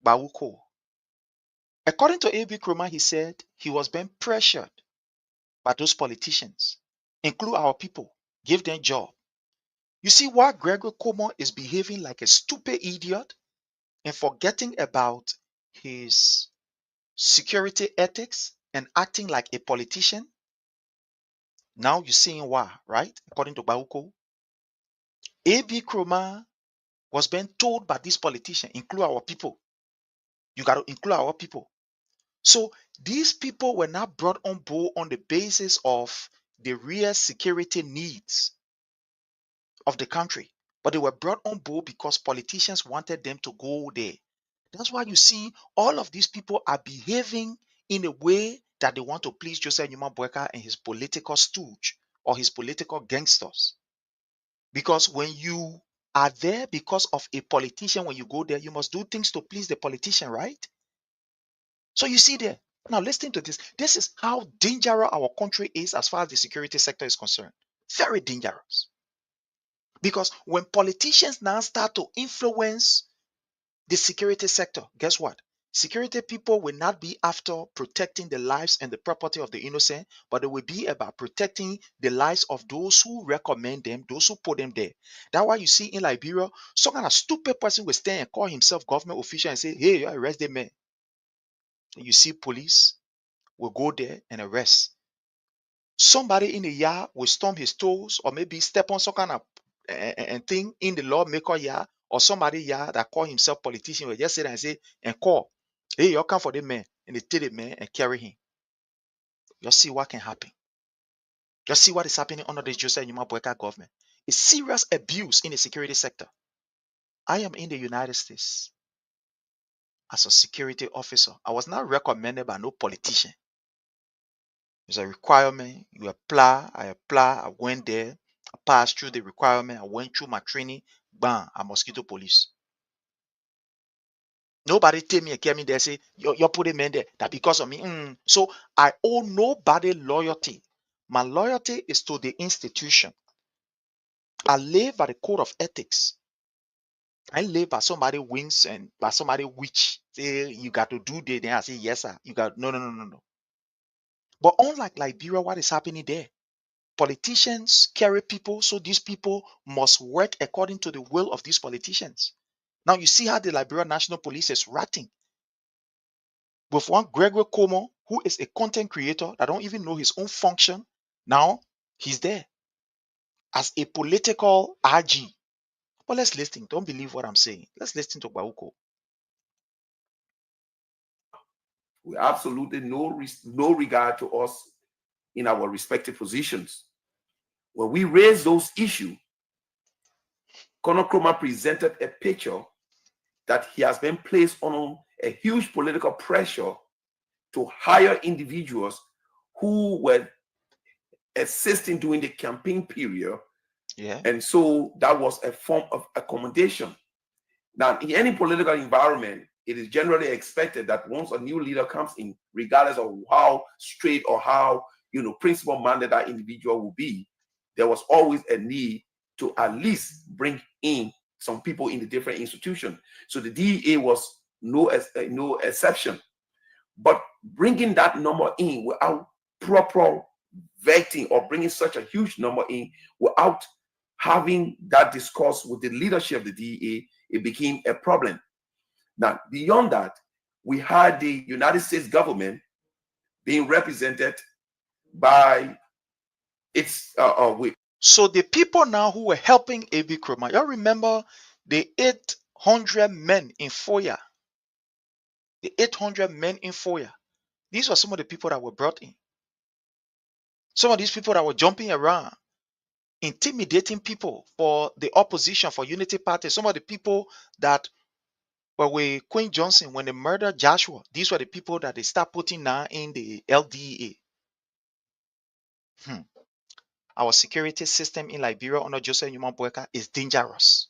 Speaker 4: Bawuko. According to A.B. Kroma, he said he was being pressured by those politicians, include our people, give them job. You see why Gregor Como is behaving like a stupid idiot and forgetting about his security ethics and acting like a politician? Now you're seeing why, right? According to Bauko, A.B. Kroma was being told by this politician, include our people. You got to include our people. So these people were not brought on board on the basis of the real security needs of the country, but they were brought on board because politicians wanted them to go there. That's why you see all of these people are behaving in a way that they want to please Joseph Newman Boakai and his political stooge or his political gangsters. Because when you are there because of a politician, when you go there, you must do things to please the politician, right? So you see there. Now listen to this. This is how dangerous our country is as far as the security sector is concerned. Very dangerous. Because when politicians now start to influence the security sector, guess what? Security people will not be after protecting the lives and the property of the innocent, but it will be about protecting the lives of those who recommend them, those who put them there. That's why you see in Liberia, some kind of stupid person will stand and call himself government official and say, hey, you arrest the man. And you see police will go there and arrest. Somebody in the yard will stomp his toes or maybe step on some kind of thing in the lawmaker yard or somebody yard that call himself politician will just sit there and say and call, hey, you come for the man, and they take the man and carry him. You see what can happen. You see what is happening under the Joseph Newman Boakai government. It's serious abuse in the security sector. I am in the United States as a security officer. I was not recommended by no politician. It's a requirement. You apply. I went there. I passed through the requirement. I went through my training. Bam, I'm mosquito police. Nobody tell me and came in there say, you're putting men there. That because of me. So I owe nobody loyalty. My loyalty is to the institution. I live by the code of ethics. I live by somebody wings and by somebody which say you got to do this. Then I say, yes, sir. You got no. But unlike Liberia, what is happening there? Politicians carry people, so these people must work according to the will of these politicians. Now you see how the Liberia National Police is ratting. With one Gregory Como, who is a content creator that don't even know his own function. Now he's there as a political RG. But let's listen. Don't believe what I'm saying. Let's listen to Bauko.
Speaker 15: with absolutely no regard to us in our respective positions. When we raised those issues, Colonel Nkrumah presented a picture that he has been placed on a huge political pressure to hire individuals who were assisting during the campaign period.
Speaker 4: Yeah.
Speaker 15: And so that was a form of accommodation. Now, in any political environment, it is generally expected that once a new leader comes in, regardless of how straight or how principle-minded that individual will be, there was always a need to at least bring in some people in the different institutions. So the DEA was no exception. But bringing that number in without proper vetting, or bringing such a huge number in without having that discourse with the leadership of the DEA, it became a problem. Now, beyond that, we had the United States government being represented by its
Speaker 4: So the people now who were helping A.B. Nkrumah, y'all remember the 800 men in FOIA? The 800 men in FOIA. These were some of the people that were brought in. Some of these people that were jumping around, intimidating people for the opposition, for Unity Party. Some of the people that were with Queen Johnson when they murdered Joshua. These were the people that they start putting now in the LDA. Our security system in Liberia under Joseph Newman Boakai is dangerous.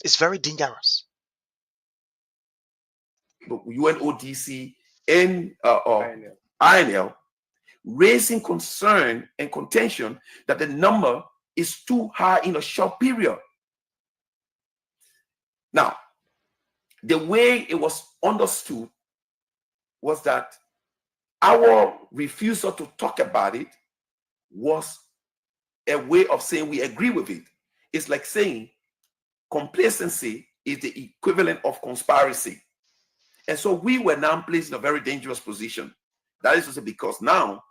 Speaker 4: It's very dangerous.
Speaker 15: UNODC and INL raising concern and contention that the number is too high in a short period. Now, the way it was understood was that our refusal to talk about it was a way of saying we agree with it. It's like saying complacency is the equivalent of conspiracy. And so we were now placed in a very dangerous position. That is to say, because now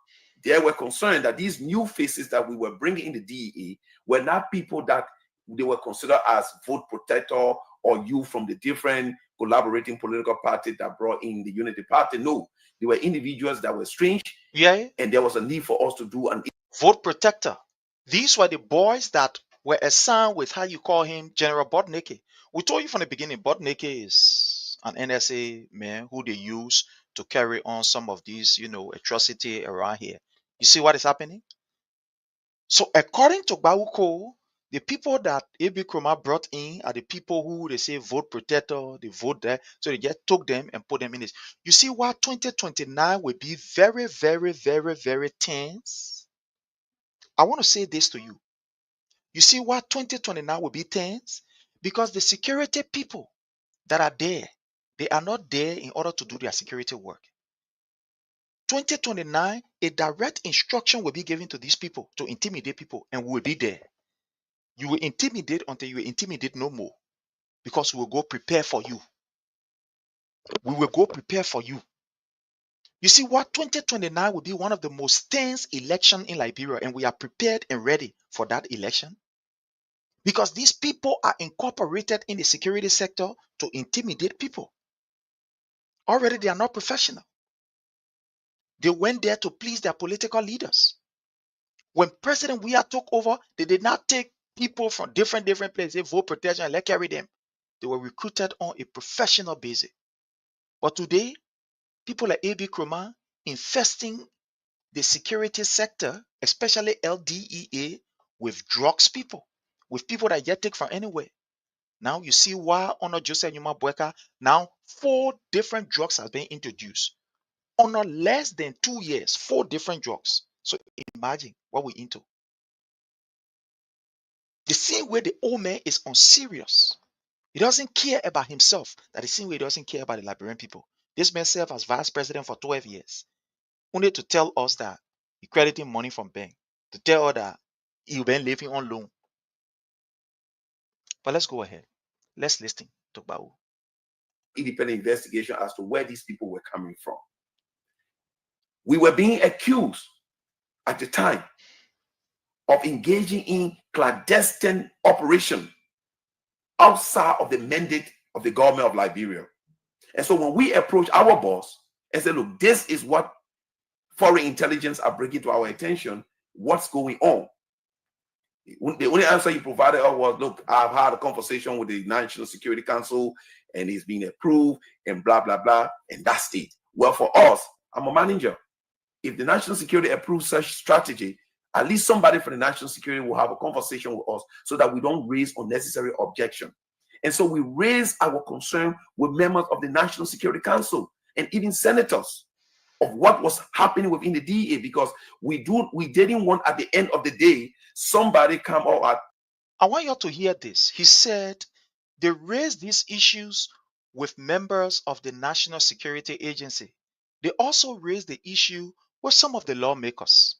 Speaker 15: they were concerned that these new faces that we were bringing in the DEA were not people that they were considered as vote protector or you from the different collaborating political parties that brought in the Unity Party. No, they were individuals that were strange.
Speaker 4: Yeah.
Speaker 15: And there was a need for us to do an
Speaker 4: vote protector. These were the boys that were assigned with, how you call him, General Bodneke. We told you from the beginning, Bodneke is an NSA man who they use to carry on some of these, atrocity around here. You see what is happening? So according to Bauko, the people that A.B. Nkrumah brought in are the people who they say vote protector, they vote there. So they just took them and put them in this. You see why 2029 will be very, very, very, very tense? I want to say this to you. You see why 2029 will be tense? Because the security people that are there, they are not there in order to do their security work. 2029, a direct instruction will be given to these people to intimidate people, and we will be there. You will intimidate until you will intimidate no more, because we will go prepare for you. We will go prepare for you. You see what? 2029 will be one of the most tense elections in Liberia, and we are prepared and ready for that election. Because these people are incorporated in the security sector to intimidate people. Already they are not professional. They went there to please their political leaders. When President Weah took over, they did not take people from different places, vote protection, and let carry them. They were recruited on a professional basis. But today, people like A.B. Nkrumah infesting the security sector, especially LDEA, with drugs people, with people that yet take from anywhere. Now you see why under Joseph Newman Boakai, now 4 different drugs have been introduced. Under less than 2 years, 4 different drugs. So imagine what we're into. The same way the old man is unserious. He doesn't care about himself. That the same way he doesn't care about the Liberian people. This man served as vice president for 12 years. Only to tell us that he credited money from bank. To tell us that he'll been living on loan. But let's go ahead. Let's listen to Bau.
Speaker 15: Independent investigation as to where these people were coming from. We were being accused at the time of engaging in clandestine operation outside of the mandate of the government of Liberia. And so when we approached our boss and say, look, this is what foreign intelligence are bringing to our attention. What's going on? The only answer you provided was, look, I've had a conversation with the National Security Council and it's been approved and blah, blah, blah. And that's it. Well, for us, I'm a manager. If the National Security approves such strategy, at least somebody from the National Security will have a conversation with us so that we don't raise unnecessary objection. And so we raise our concern with members of the National Security Council and even senators of what was happening within the DEA, because we didn't want at the end of the day somebody come out.
Speaker 4: I want you all to hear this. He said they raised these issues with members of the National Security Agency. They also raised the issue with some of the lawmakers.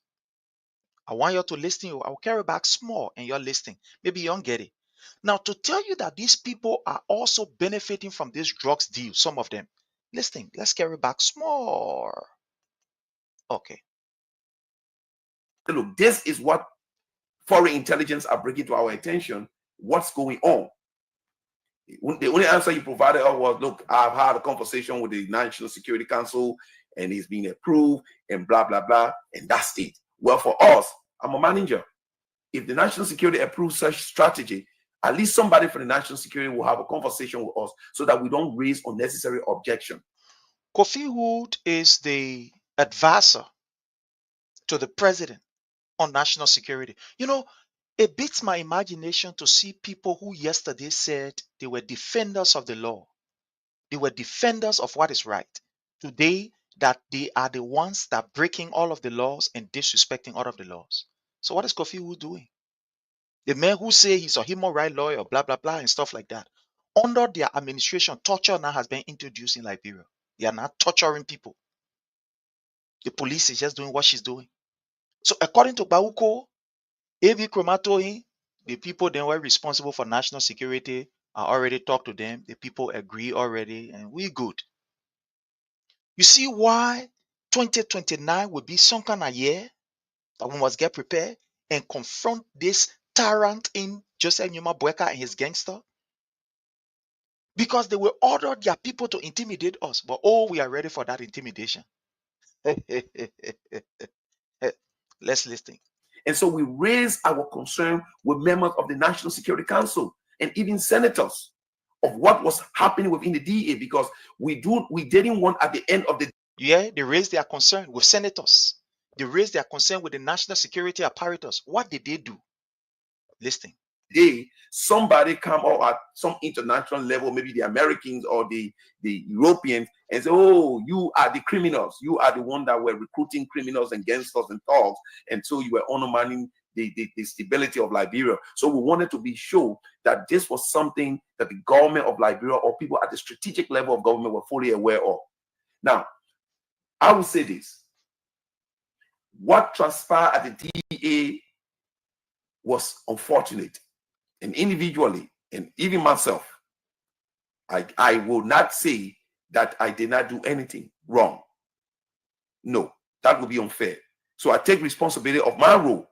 Speaker 4: I want you all to listen. I'll carry back small and you're listening. Maybe you don't get it. Now, to tell you that these people are also benefiting from this drugs deal, some of them. Listen, let's carry back small. Okay.
Speaker 15: Look, this is what foreign intelligence are bringing to our attention. What's going on? The only answer you provided was, look, I've had a conversation with the National Security Council and it's been approved and blah, blah, blah. And that's it. Well, for us, I'm a manager. If the National Security approves such strategy, at least somebody from the National Security will have a conversation with us so that we don't raise unnecessary objection.
Speaker 4: Kofi Wood is the advisor to the president on national security. You know, it beats my imagination to see people who yesterday said they were defenders of the law. They were defenders of what is right. Today, that they are the ones that are breaking all of the laws and disrespecting all of the laws. So what is Kofi Wood doing? The man who say he's a human rights lawyer, blah, blah, blah, and stuff like that. Under their administration, torture now has been introduced in Liberia. They are not torturing people. The police is just doing what she's doing. So according to Bauko, AV Chromatoin, the people then were responsible for national security. I already talked to them. The people agree already, and we good. You see why 2029 will be some kind of year that we must get prepared and confront this tyrant in Joseph Numa Boakai and his gangster? Because they will order their people to intimidate us. But oh, we are ready for that intimidation. Let's listen.
Speaker 15: And so we raise our concern with members of the National Security Council and even senators of what was happening within the DEA, because we didn't want at the end of the
Speaker 4: yeah, they raised their concern with senators. They raised their concern with the national security apparatus. What did they do? Listen.
Speaker 15: Day somebody come out at some international level, maybe the Americans or the Europeans, and say, oh, you are the criminals, you are the one that were recruiting criminals and gangsters and thugs, and so you were undermining the stability of Liberia. So we wanted to be sure that this was something that the government of Liberia or people at the strategic level of government were fully aware of. Now, I will say this: what transpired at the DEA was unfortunate. And individually, and even myself, I will not say that I did not do anything wrong. No, that would be unfair. So I take responsibility of my role.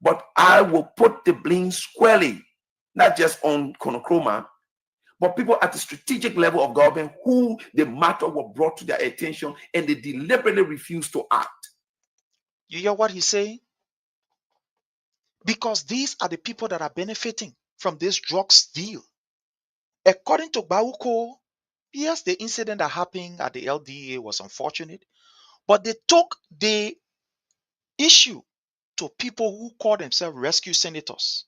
Speaker 15: But I will put the blame squarely, not just on Konochroma, but people at the strategic level of government who the matter was brought to their attention and they deliberately refused to act.
Speaker 4: You hear what he's saying? Because these are the people that are benefiting from this drugs deal. According to Bauko, yes, the incident that happened at the LDA was unfortunate, but they took the issue to people who call themselves rescue senators,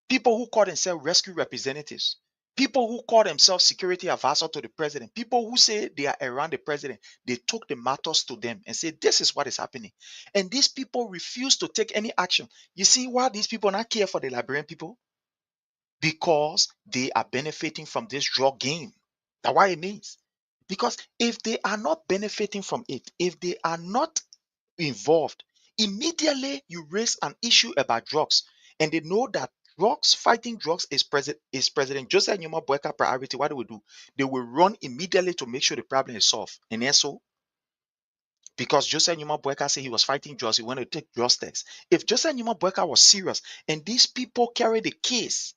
Speaker 4: people who call themselves rescue representatives, people who call themselves security advisor to the president, people who say they are around the president. They took the matters to them and said, this is what is happening. And these people refuse to take any action. You see why these people not care for the Liberian people? Because they are benefiting from this drug game. That's why it means. Because if they are not benefiting from it, if they are not involved, immediately you raise an issue about drugs, and they know that fighting drugs is President Joseph Numa Boakai priority. What do? They will run immediately to make sure the problem is solved. And then so, because Joseph Numa Boakai said he was fighting drugs, he wanted to take drugs tests. If Joseph Numa Boakai was serious, and these people carry the case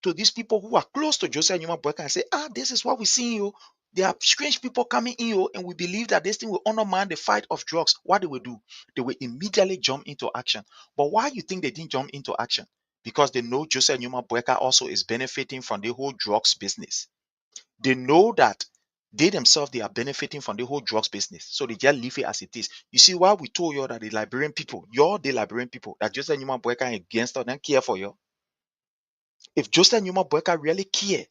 Speaker 4: to these people who are close to Joseph Numa Boakai and say, this is what we see you. There are strange people coming in here, and we believe that this thing will undermine the fight of drugs. What they will do, they will immediately jump into action. But why you think they didn't jump into action? Because they know Joseph Numa Boakai also is benefiting from the whole drugs business. They know that they themselves, they are benefiting from the whole drugs business. So they just leave it as it is. You see why we told you that the Liberian people, the Liberian people, that Joseph Numa Boakai against us, don't care for you. If Joseph Numa Boakai really care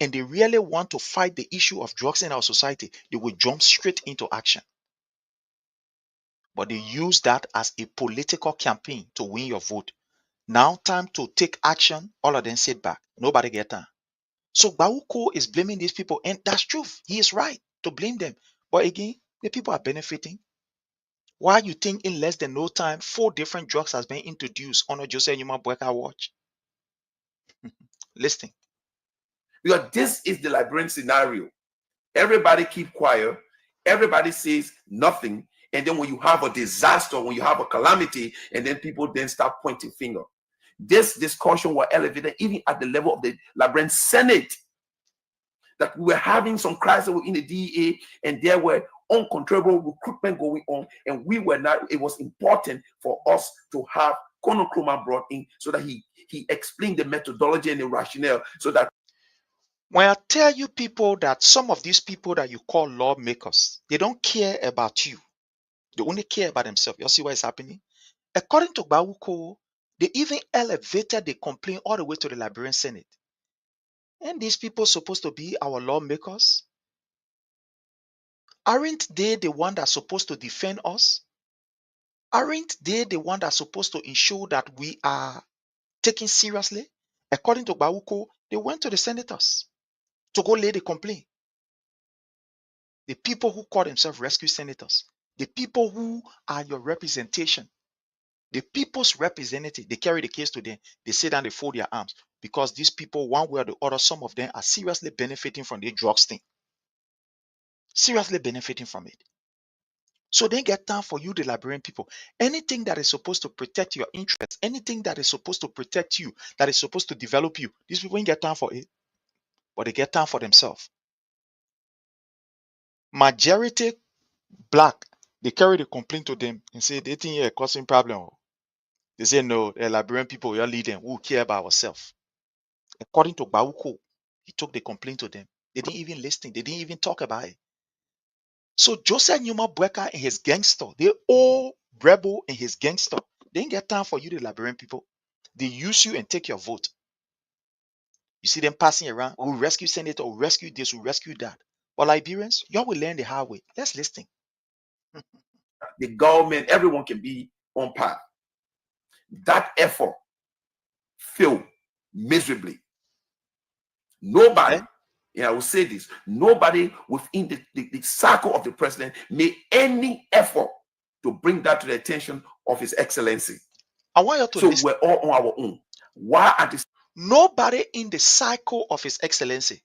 Speaker 4: and they really want to fight the issue of drugs in our society, they will jump straight into action. But they use that as a political campaign to win your vote. Now, time to take action, all of them sit back. Nobody get time. So Bauko is blaming these people, and that's true. He is right to blame them. But again, the people are benefiting. Why you think in less than no time, 4 different drugs has been introduced on a Joseph Numa Boakai watch? Listen.
Speaker 15: Because this is the Liberian scenario. Everybody keep quiet. Everybody says nothing. And then when you have a disaster, when you have a calamity, and then people then start pointing finger. This discussion was elevated even at the level of the Liberian Senate, that we were having some crisis in the DEA, and there were uncontrollable recruitment going on, and we were not. It was important for us to have Colonel Krumah brought in so that he explained the methodology and the rationale, so that
Speaker 4: when I tell you people that some of these people that you call lawmakers, they don't care about you. They only care about themselves. You see what is happening? According to Bawuko, they even elevated the complaint all the way to the Liberian Senate. And these people supposed to be our lawmakers? Aren't they the one that's supposed to defend us? Aren't they the one that's supposed to ensure that we are taken seriously? According to Bawuko, they went to the senators to go lay the complaint. The people who call themselves rescue senators, the people who are your representation, the people's representative, they carry the case to them. They sit down, they fold their arms because these people, one way or the other, some of them are seriously benefiting from the drugs thing. Seriously benefiting from it. So they get time for you, the Liberian people. Anything that is supposed to protect your interests, anything that is supposed to protect you, that is supposed to develop you, these people ain't get time for it, but they get time for themselves. Majority black, they carry the complaint to them and say they think you're causing problem. They say no, the Liberian people, you're leading, who care about ourselves. According to Bauko, he took the complaint to them. They didn't even listen. They didn't even talk about it. So Joseph Numa Boakai and his gangster, they all rebel and his gangster. They didn't get time for you, the Liberian people. They use you and take your vote. You see them passing around. We'll rescue Senator, we'll rescue this, we'll rescue that. But Liberians, y'all will learn the hard way. Let's listen.
Speaker 15: the government, everyone can be on path. That effort failed miserably. Nobody, and I will say this, nobody within the circle of the president made any effort to bring that to the attention of His Excellency.
Speaker 4: I want you to listen.
Speaker 15: So we're all on our own. Why are this?
Speaker 4: Nobody in the cycle of His Excellency.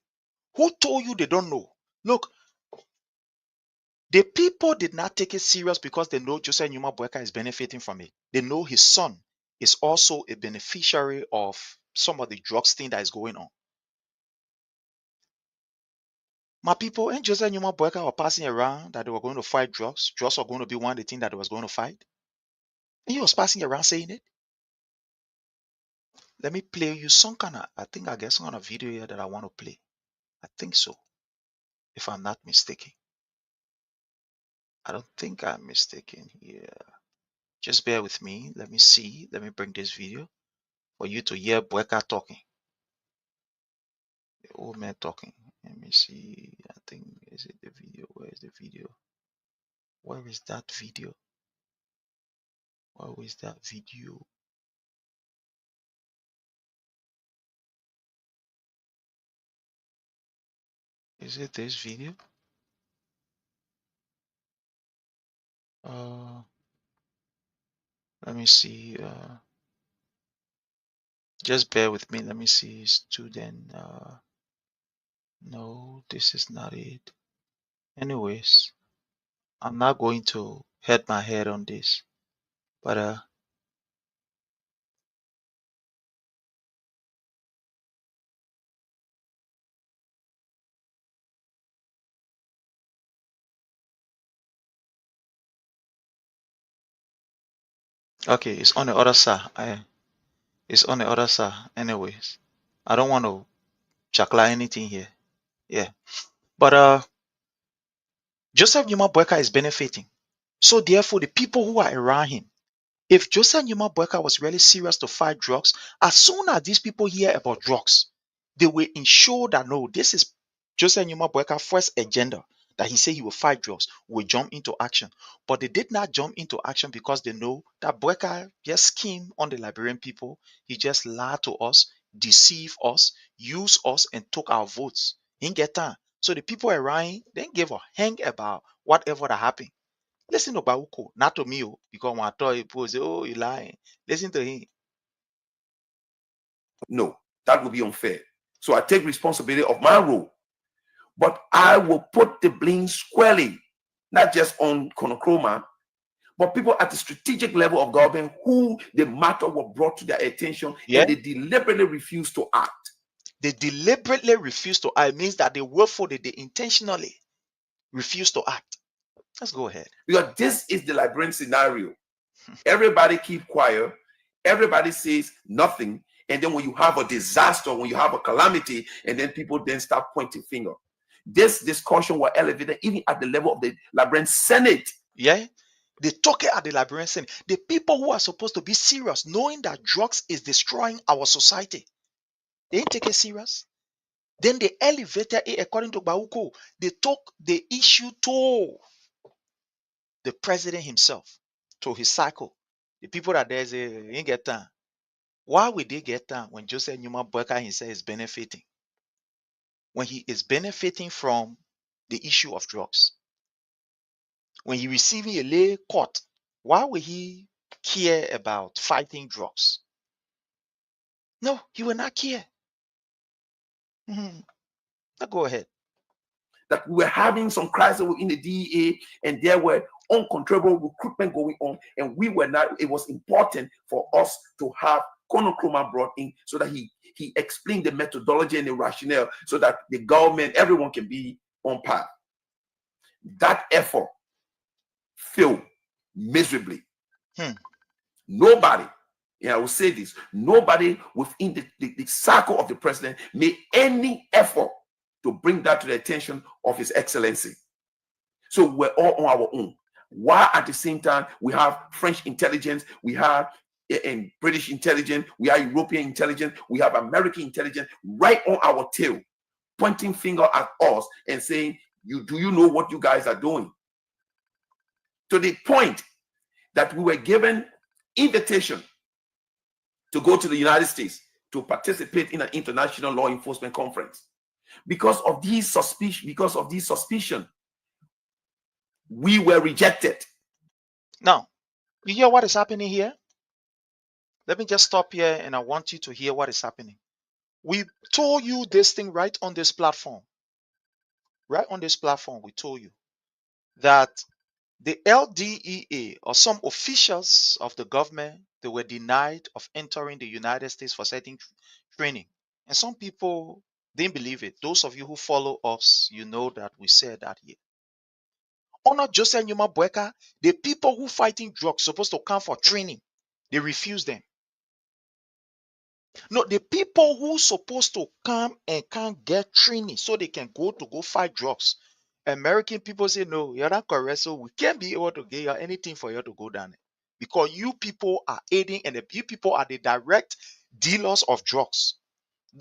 Speaker 4: Who told you they don't know? Look, the people did not take it serious because they know Joseph Numa Boakai is benefiting from it. They know his son is also a beneficiary of some of the drugs thing that is going on. My people, and Joseph Numa Boakai were passing around that they were going to fight drugs. Drugs were going to be one of the things that they was going to fight. And he was passing around saying it. Let me play you some kind of, I think I get some kind of video here that I want to play. I think so, if I'm not mistaken. I don't think I'm mistaken here. Just bear with me. Let me see. Let me bring this video for you to hear Boakai talking. The old man talking. Let me see. I think, is it the video? Where is the video? Where is that video? Where is that video? Is it this video? Let me see. Just bear with me. Let me see. Student. No, this is not it. Anyways, I'm not going to hit my head on this, but Okay, it's on the other side. It's on the other side. Anyways, I don't want to chakla anything here. Yeah. But Joseph Numa Boakai is benefiting. So therefore, the people who are around him, if Joseph Numa Boakai was really serious to fight drugs, as soon as these people hear about drugs, they will ensure that no, this is Joseph Numa Boakai's first agenda, that he said he will fight drugs, will jump into action. But they did not jump into action because they know that Boakai just schemed on the Liberian people. He just lied to us, deceived us, used us, and took our votes. He didn't get time. So the people around him, they didn't give a hang about whatever that happened. Listen to Bauko, not to me, because when I thought people say, oh, he lying. Listen to him.
Speaker 15: No, that would be unfair. So I take responsibility of my role, but I will put the blame squarely, not just on Konochroma, but people at the strategic level of government who the matter was brought to their attention and they deliberately refused to act.
Speaker 4: They deliberately refuse to act. It means that they willfully, they intentionally refuse to act. Let's go ahead.
Speaker 15: Because this is the Liberian scenario. Everybody keep quiet. Everybody says nothing. And then when you have a disaster, when you have a calamity, and then people then start pointing finger. This discussion was elevated even at the level of the Liberian Senate.
Speaker 4: Yeah. They talk it at the Liberian Senate. The people who are supposed to be serious, knowing that drugs is destroying our society, they didn't take it serious. Then they elevated it according to Bauko. They took the issue to the president himself, to his cycle. The people that there say, he ain't get time. Why would they get time when Joseph Numa Boakai himself is benefiting? When he is benefiting from the issue of drugs, when he receiving a lay court, why would he care about fighting drugs? No, he will not care. Now go ahead.
Speaker 15: That we were having some crisis in the DEA and there were uncontrollable recruitment going on, and we were not, it was important for us to have Konochroma brought in so that he explained the methodology and the rationale so that the government, everyone can be on par. That effort failed miserably. Nobody, and I will say this, nobody within the circle of the president made any effort to bring that to the attention of His Excellency. So we're all on our own. While at the same time, we have French intelligence, we have British intelligence, we have European intelligence, we have American intelligence right on our tail, pointing finger at us and saying, do you know what you guys are doing? To the point that we were given invitation to go to the United States to participate in an international law enforcement conference. Because of these suspicion, we were rejected.
Speaker 4: Now, you hear what is happening here? Let me just stop here and I want you to hear what is happening. We told you this thing right on this platform. Right on this platform, we told you that the LDEA or some officials of the government, they were denied of entering the United States for certain training. And some people didn't believe it. Those of you who follow us, you know that we said that here. Honor Joseph Numa Boakai, the people who fighting drugs supposed to come for training, they refuse them. No, the people who supposed to come and can't get training so they can go fight drugs. American people say, no, you're not correct, so we can't be able to get you anything for you to go down there. Because you people are aiding and you people are the direct dealers of drugs.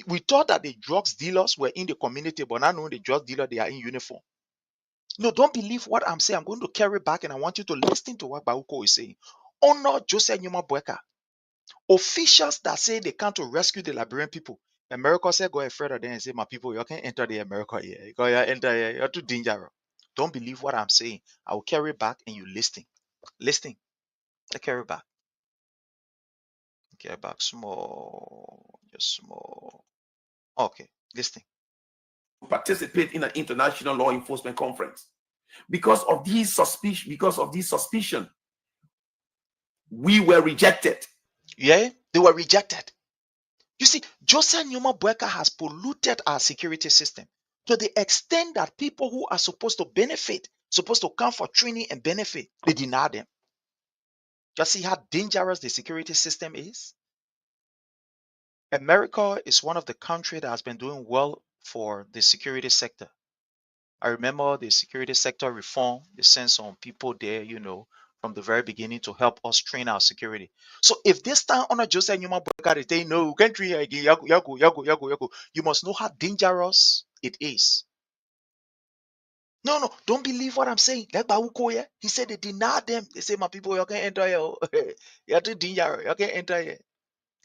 Speaker 4: We thought that the drugs dealers were in the community, but now knowing the drug dealer, they are in uniform. No, don't believe what I'm saying. I'm going to carry back and I want you to listen to what Bauko is saying. Honor Joseph Numa Boakai. Officials that say they come to rescue the Liberian people. America said go further there and say, my people, you can't enter the America here. You can't enter here. You're too dangerous. Don't believe what I'm saying. I will carry back and you listen. Listen. I carry back. Carry back small. Just small. Okay. Listen.
Speaker 15: Participate in an international law enforcement conference. Because of these suspicion, we were rejected.
Speaker 4: Yeah, they were rejected. You see, Joseph Numa Boakai has polluted our security system to the extent that people who are supposed to benefit, supposed to come for training and benefit, they deny them. Just see how dangerous the security system is. America is one of the countries that has been doing well for the security sector. I remember the security sector reform, they sent some people there, from the very beginning to help us train our security. So if this time on a Joseph Newman Boakai, they say, no, we can't train you again, yago, you must know how dangerous it is. No, don't believe what I'm saying. Like Bawuko, he said they deny them. They say, my people, you can't enter here. You're too dangerous. You can't enter here.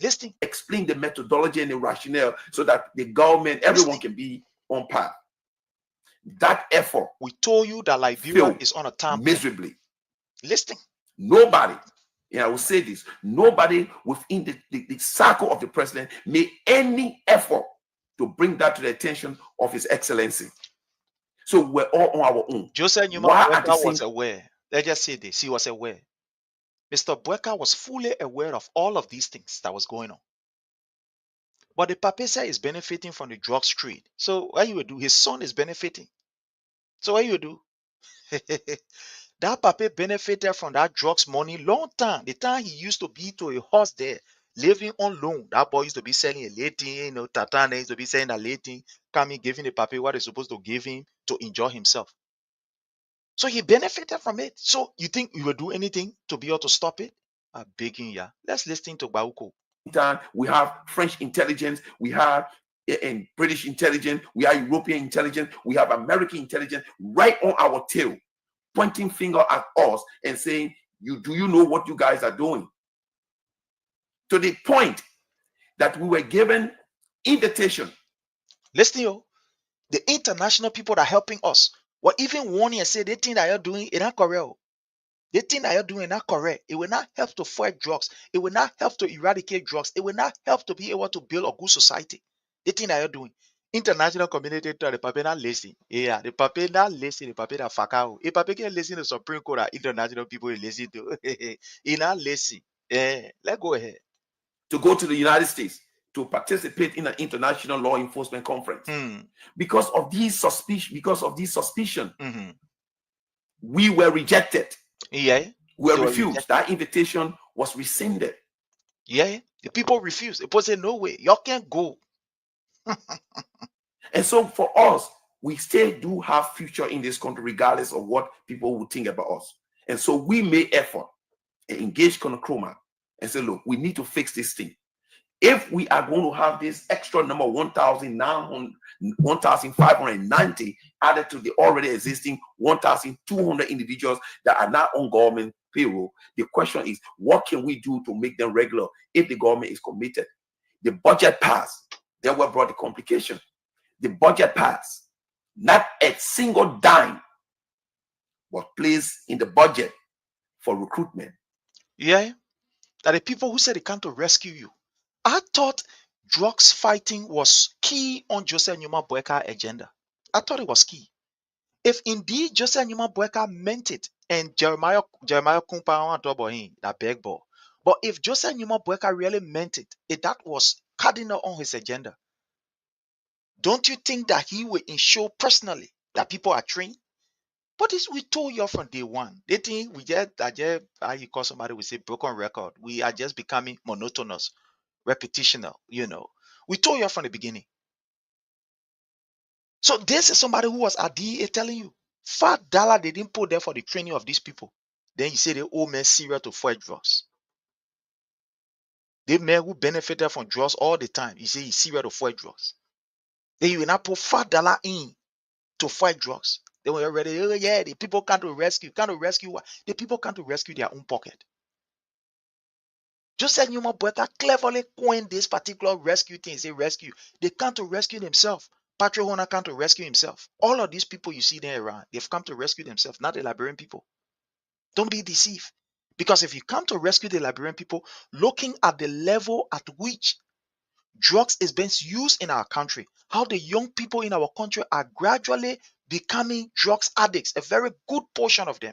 Speaker 4: Listen.
Speaker 15: Explain the methodology and the rationale so that the government, everyone can be on par. That effort.
Speaker 4: We told you that Liberia is on a time
Speaker 15: miserably.
Speaker 4: Listen.
Speaker 15: Nobody, I will say this, nobody within the circle of the president made any effort to bring that to the attention of His Excellency. So we're all on our own.
Speaker 4: Joseph Newman Boakai was aware. Let's just say this. He was aware. Mr. Boakai was fully aware of all of these things that was going on. But the Papesa is benefiting from the drugs trade. So what you will do? His son is benefiting. So what you do? That Papa benefited from that drugs money long time. The time he used to be to a horse there, living on loan. That boy used to be selling a latin, Tatana used to be selling a latin, coming giving the Papa what he's supposed to give him to enjoy himself. So he benefited from it. So you think we will do anything to be able to stop it? I'm begging ya. Let's listen to Bauko.
Speaker 15: We have French intelligence, we have British intelligence, we have European intelligence, we have American intelligence right on our tail, pointing finger at us and saying, do you know what you guys are doing? To the point that we were given invitation.
Speaker 4: Listen, yo, the international people that are helping us were even warning and say, they think that you're doing it not correct. They think that you're doing it not correct. It will not help to fight drugs. It will not help to eradicate drugs. It will not help to be able to build a good society. They think that you're doing. International community to the Papa not listen. Yeah, the Papa not listen. The Papa that fuck out. If Papa can listen to Supreme Court, that international people listen to. He not listen. Let's go ahead.
Speaker 15: To go to the United States to participate in an international law enforcement conference. Because of these suspicion, we were rejected.
Speaker 4: Yeah.
Speaker 15: We were refused. That invitation was rescinded.
Speaker 4: Yeah. The people refused. The people said, no way, y'all can't go.
Speaker 15: And so for us, we still do have future in this country, regardless of what people would think about us. And so we made effort and engaged Konokroma and said, look, we need to fix this thing. If we are going to have this extra number 1,590 added to the already existing 1,200 individuals that are now on government payroll, the question is, what can we do to make them regular if the government is committed? The budget passed. Then what brought the complication? The budget passed. Not a single dime was placed in the budget for recruitment.
Speaker 4: Yeah. That the people who said they come to rescue you. I thought drugs fighting was key on Joseph Newman Boakai agenda. I thought it was key. If indeed Joseph Newman Boakai meant it, and Jeremiah Kumpa that beg ball. But if Joseph Newman Boakai really meant it, if that was cardinal on his agenda, don't you think that he will ensure personally that people are trained? But this we told you from day one. They think we just how you call somebody, we say broken record. We are just becoming monotonous, repetitional, We told you from the beginning. So this is somebody who was at DEA telling you, $5 they didn't put there for the training of these people. Then you say they owe men serious to fight drugs. They men who benefited from drugs all the time. You say he's serious to fight drugs. Then you will not put $5 in to fight drugs. They were already, oh yeah, the people come to rescue. Come to rescue what? The people come to rescue their own pocket. Joseph Newman Boakai cleverly coined this particular rescue thing. Say rescue. They come to rescue themselves. Patrick Horner come to rescue himself. All of these people you see there around, they've come to rescue themselves, not the Liberian people. Don't be deceived. Because if you come to rescue the Liberian people, looking at the level at which drugs is being used in our country, how the young people in our country are gradually becoming drugs addicts, a very good portion of them,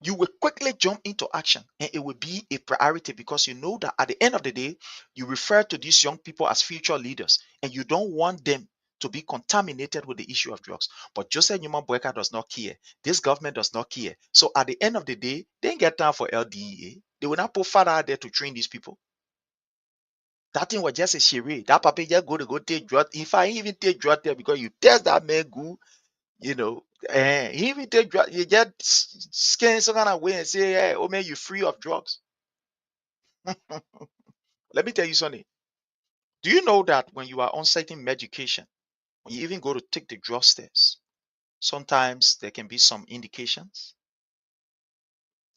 Speaker 4: you will quickly jump into action and it will be a priority because you know that at the end of the day, you refer to these young people as future leaders and you don't want them to be contaminated with the issue of drugs. But Joseph Newman Boakai does not care. This government does not care. So at the end of the day, they ain't get time for LDEA. They will not put father out there to train these people. That thing was just a charade. That papa just go take drug. If I even take drug there because you test that man good, you know, he even take drug. You just scan some kind of way and say, hey, oh man, you free of drugs. Let me tell you something. Do you know that when you are on certain medication, when you even go to take the drug test, sometimes there can be some indications?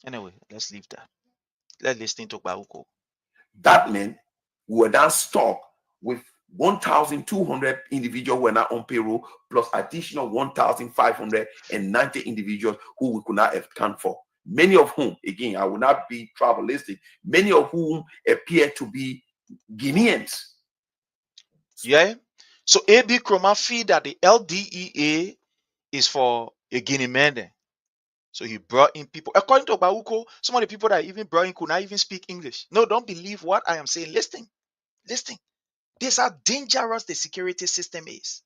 Speaker 4: Anyway, let's leave that. Let's listen to Bauko.
Speaker 15: That meant we were now stuck with 1,200 individuals who were not on payroll, plus additional 1,590 individuals who we could not account for. Many of whom, again, I will not be tribalistic, many of whom appear to be Guineans.
Speaker 4: Yeah. So AB Kroma feed that the LDEA is for a Guinea man. So he brought in people. According to Bauko, some of the people that even brought in could not even speak English. No, don't believe what I am saying. Listen. This is how dangerous the security system is.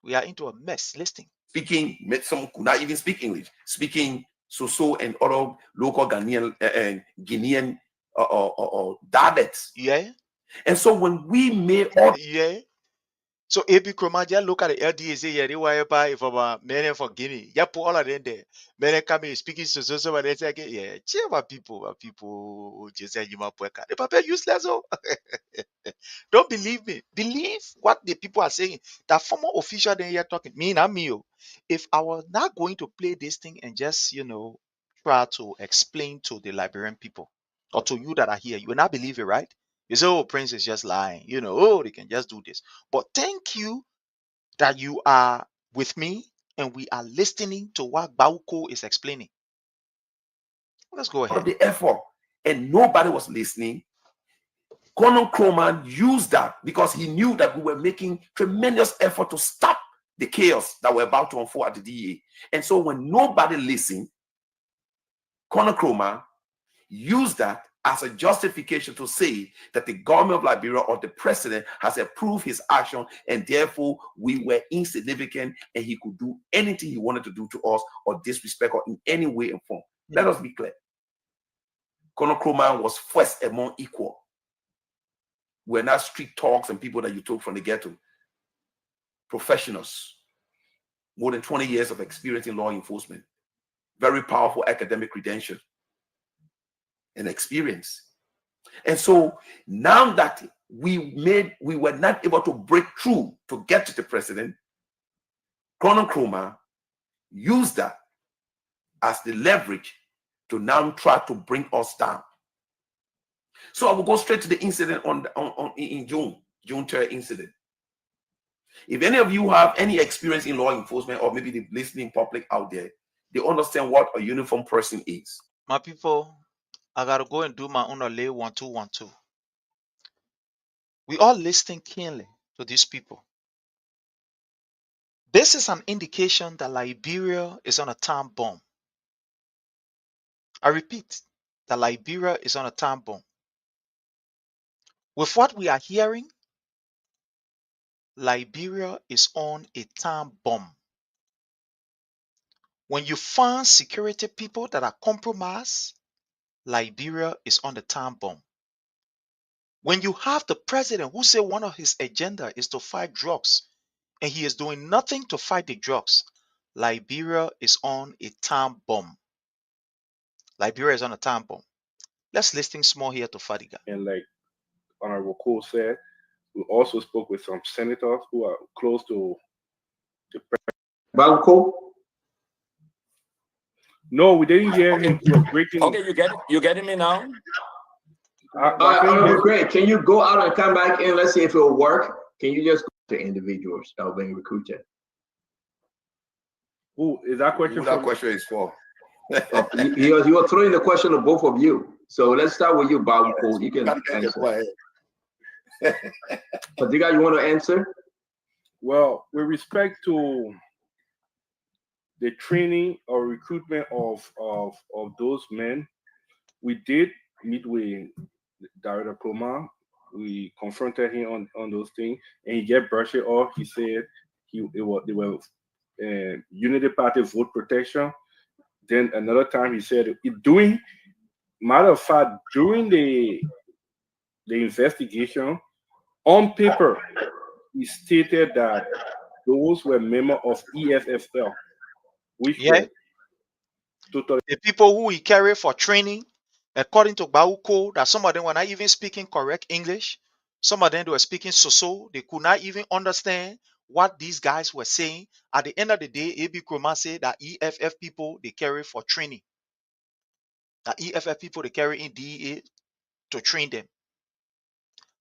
Speaker 4: We are into a mess. Listen.
Speaker 15: Speaking, some could not even speak English. Speaking Soso and other local Guinean dialects.
Speaker 4: Yeah.
Speaker 15: And so when we made all
Speaker 4: yeah. So AB Kromadia look at the LDA say, yeah, they were if about men for Guinea. Yeah, put all of them there. Men coming speaking so but they say, yeah, cheer about people just say you might work. The paper useless. Oh. Don't believe me. Believe what the people are saying. That former official then you're talking. Me, not me. If I was not going to play this thing and just, try to explain to the Liberian people or to you that are here, you will not believe it, right? You say, oh, Prince is just lying. Oh, they can just do this. But thank you that you are with me and we are listening to what Bauko is explaining. Let's go ahead.
Speaker 15: The effort, and nobody was listening. Colonel Croman used that because he knew that we were making tremendous effort to stop the chaos that were about to unfold at the DA. And so when nobody listened, Colonel Croman used that as a justification to say that the government of Liberia or the president has approved his action and therefore we were insignificant and he could do anything he wanted to do to us or disrespect us in any way and form. Let us be clear. Colonel Croman was first among equal. We're not street talks and people that you took from the ghetto. Professionals, more than 20 years of experience in law enforcement, very powerful academic credentials and experience. And so now that we were not able to break through to get to the president, Colonel Kroma used that as the leverage to now try to bring us down. So I will go straight to the incident in June 3rd incident. If any of you have any experience in law enforcement or maybe the listening public out there, they understand what a uniformed person is.
Speaker 4: My people, I gotta go and do my own lay 1212. We all listen keenly to these people. This is an indication that Liberia is on a time bomb. I repeat, that Liberia is on a time bomb. With what we are hearing, Liberia is on a time bomb. When you find security people that are compromised, Liberia is on the time bomb. When you have the president who say one of his agenda is to fight drugs, and he is doing nothing to fight the drugs, Liberia is on a time bomb. Liberia is on a time bomb. Let's listen small here to Fadiga.
Speaker 13: And like Honorable Cole said, we also spoke with some senators who are close to the president. No, we didn't hear him.
Speaker 16: Okay, you getting me now?
Speaker 14: Great. Can you go out and come back in? Let's see if it will work. Can you just go to individuals that are being recruited?
Speaker 13: Who is that question?
Speaker 15: Who that question is for?
Speaker 14: He was throwing the question to both of you. So let's start with you, Bob. You can answer. Fadiga, you want to answer?
Speaker 13: Well, with respect to the training or recruitment of those men, we did meet with Director Kroma we confronted him on those things, and he get brushed it off. He said they were Unity Party vote protection. Then another time he said matter of fact, during the investigation, on paper, he stated that those were members of EFFL, which were totally
Speaker 4: the people who he carried for training, according to Bauko, that some of them were not even speaking correct English. Some of them they were speaking so. They could not even understand what these guys were saying. At the end of the day, AB Kroma said that EFF people they carry for training. That EFF people they carry in DEA to train them.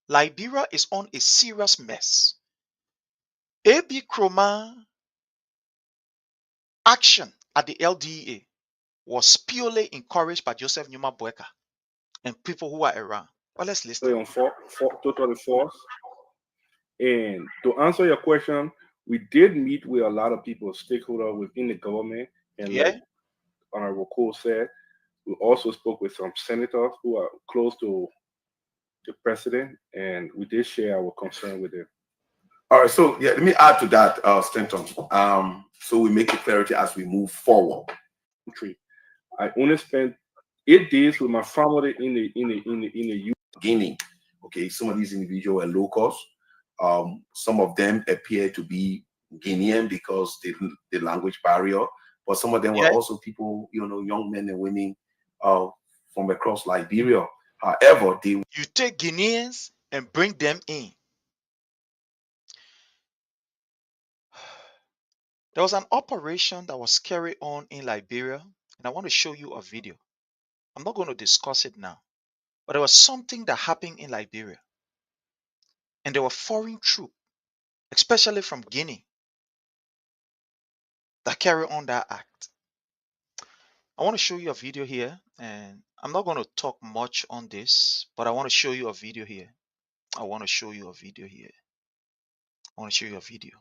Speaker 4: Liberia is on a serious mess. AB Kroma action at the LDA was purely encouraged by Joseph Numa Boakai and people who are around. Well, let's listen.
Speaker 13: totally false. And to answer your question, we did meet with a lot of people, stakeholders within the government, and like Honorable Cole said, we also spoke with some senators who are close to the president, and we did share our concern with them.
Speaker 15: All right, so yeah, let me add to that, Stanton. So we make it clarity as we move forward.
Speaker 13: I only spent 8 days with my family in the
Speaker 15: Guinea. Okay, some of these individuals were locals. Some of them appear to be Guinean because the language barrier, but some of them were also people, young men and women from across Liberia. However, you
Speaker 4: take Guineans and bring them in. There was an operation that was carried on in Liberia, and I want to show you a video. I'm not going to discuss it now, but there was something that happened in Liberia, and there were foreign troops, especially from Guinea, that carry on that act. I want to show you a video here, and I'm not going to talk much on this, but I want to show you a video here. I want to show you a video here. I want to show you a video.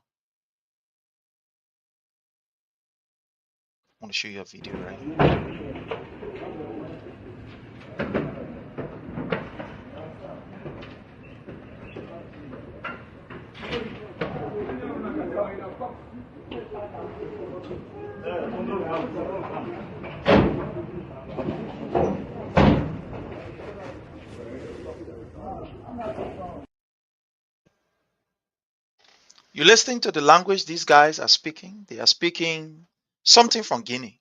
Speaker 4: I want to show you a video right here. You're listening to the language these guys are speaking. They are speaking something from Guinea.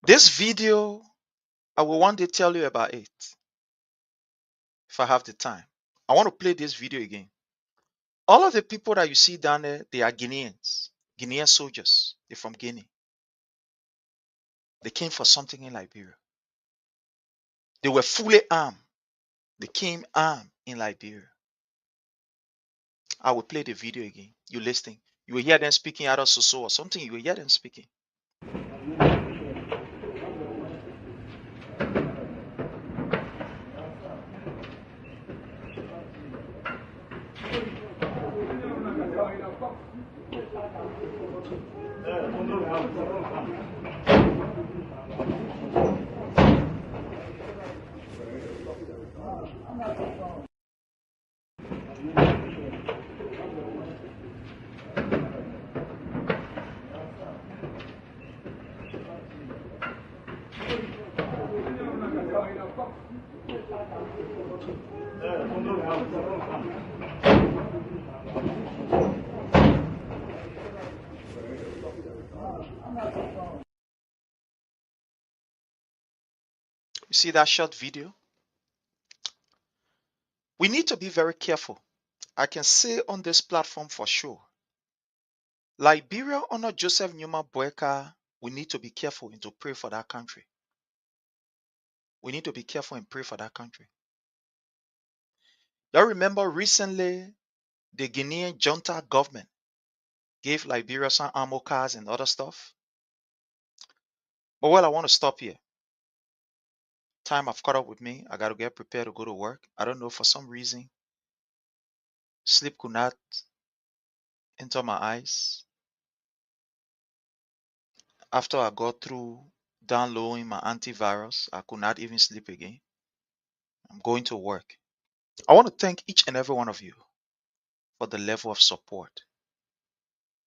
Speaker 4: This video, I will one day tell you about it if I have the time. I want to play this video again. All of the people that you see down there, they are Guineans, Guinean soldiers. They're from Guinea. They came for something in Liberia. They were fully armed. They came armed in Liberia. I will play the video again. You listening? You will hear them speaking out of Soso or something. You will hear them speaking. You see that short video? We need to be very careful. I can say on this platform for sure. Liberia under Joseph Numa Boakai, we need to be careful and to pray for that country. We need to be careful and pray for that country. Y'all remember recently the Guinean junta government gave Liberia some armor cars and other stuff? But well, I want to stop here. Time have caught up with me. I got to get prepared to go to work. I don't know, for some reason, sleep could not enter my eyes. After I got through downloading my antivirus, I could not even sleep again. I'm going to work. I want to thank each and every one of you for the level of support.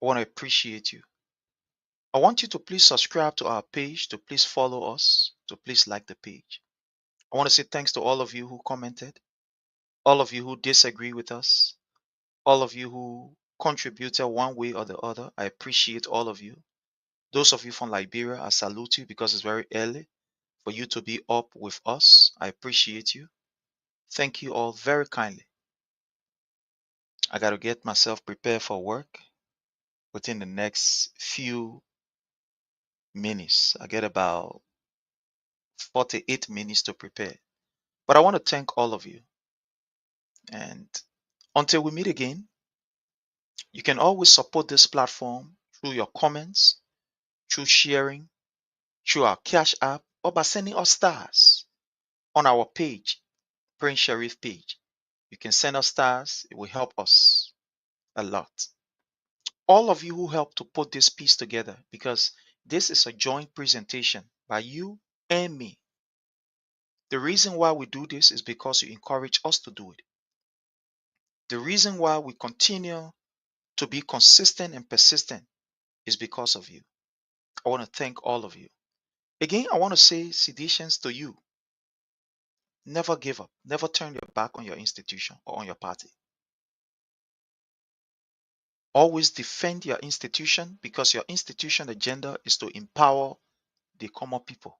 Speaker 4: I want to appreciate you. I want you to please subscribe to our page, to please follow us, to please like the page. I want to say thanks to all of you who commented, all of you who disagree with us, all of you who contributed one way or the other. I appreciate all of you. Those of you from Liberia, I salute you because it's very early for you to be up with us. I appreciate you. Thank you all very kindly. I got to get myself prepared for work within the next few minutes. I get about 48 minutes to prepare. But I want to thank all of you. And until we meet again, you can always support this platform through your comments, through sharing, through our Cash App, or by sending us stars on our page, Prince Sharif page. You can send us stars. It will help us a lot. All of you who helped to put this piece together, because this is a joint presentation by you and me. The reason why we do this is because you encourage us to do it. The reason why we continue to be consistent and persistent is because of you. I want to thank all of you. Again, I want to say, Seditians, to you, never give up. Never turn your back on your institution or on your party. Always defend your institution, because your institution agenda is to empower the common people.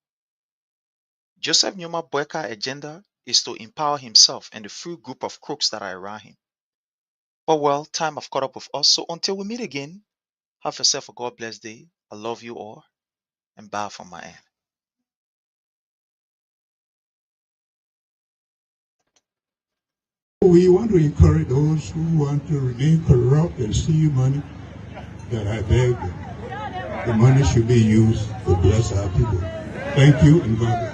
Speaker 4: Joseph Numa Boakai agenda is to empower himself and the few group of crooks that are around him. But well, time have caught up with us. So until we meet again, have yourself a God bless day. I love you all, and bye from my end.
Speaker 1: We want to encourage those who want to remain corrupt and steal money, that I beg them. The money should be used to bless our people. Thank you, and God bless.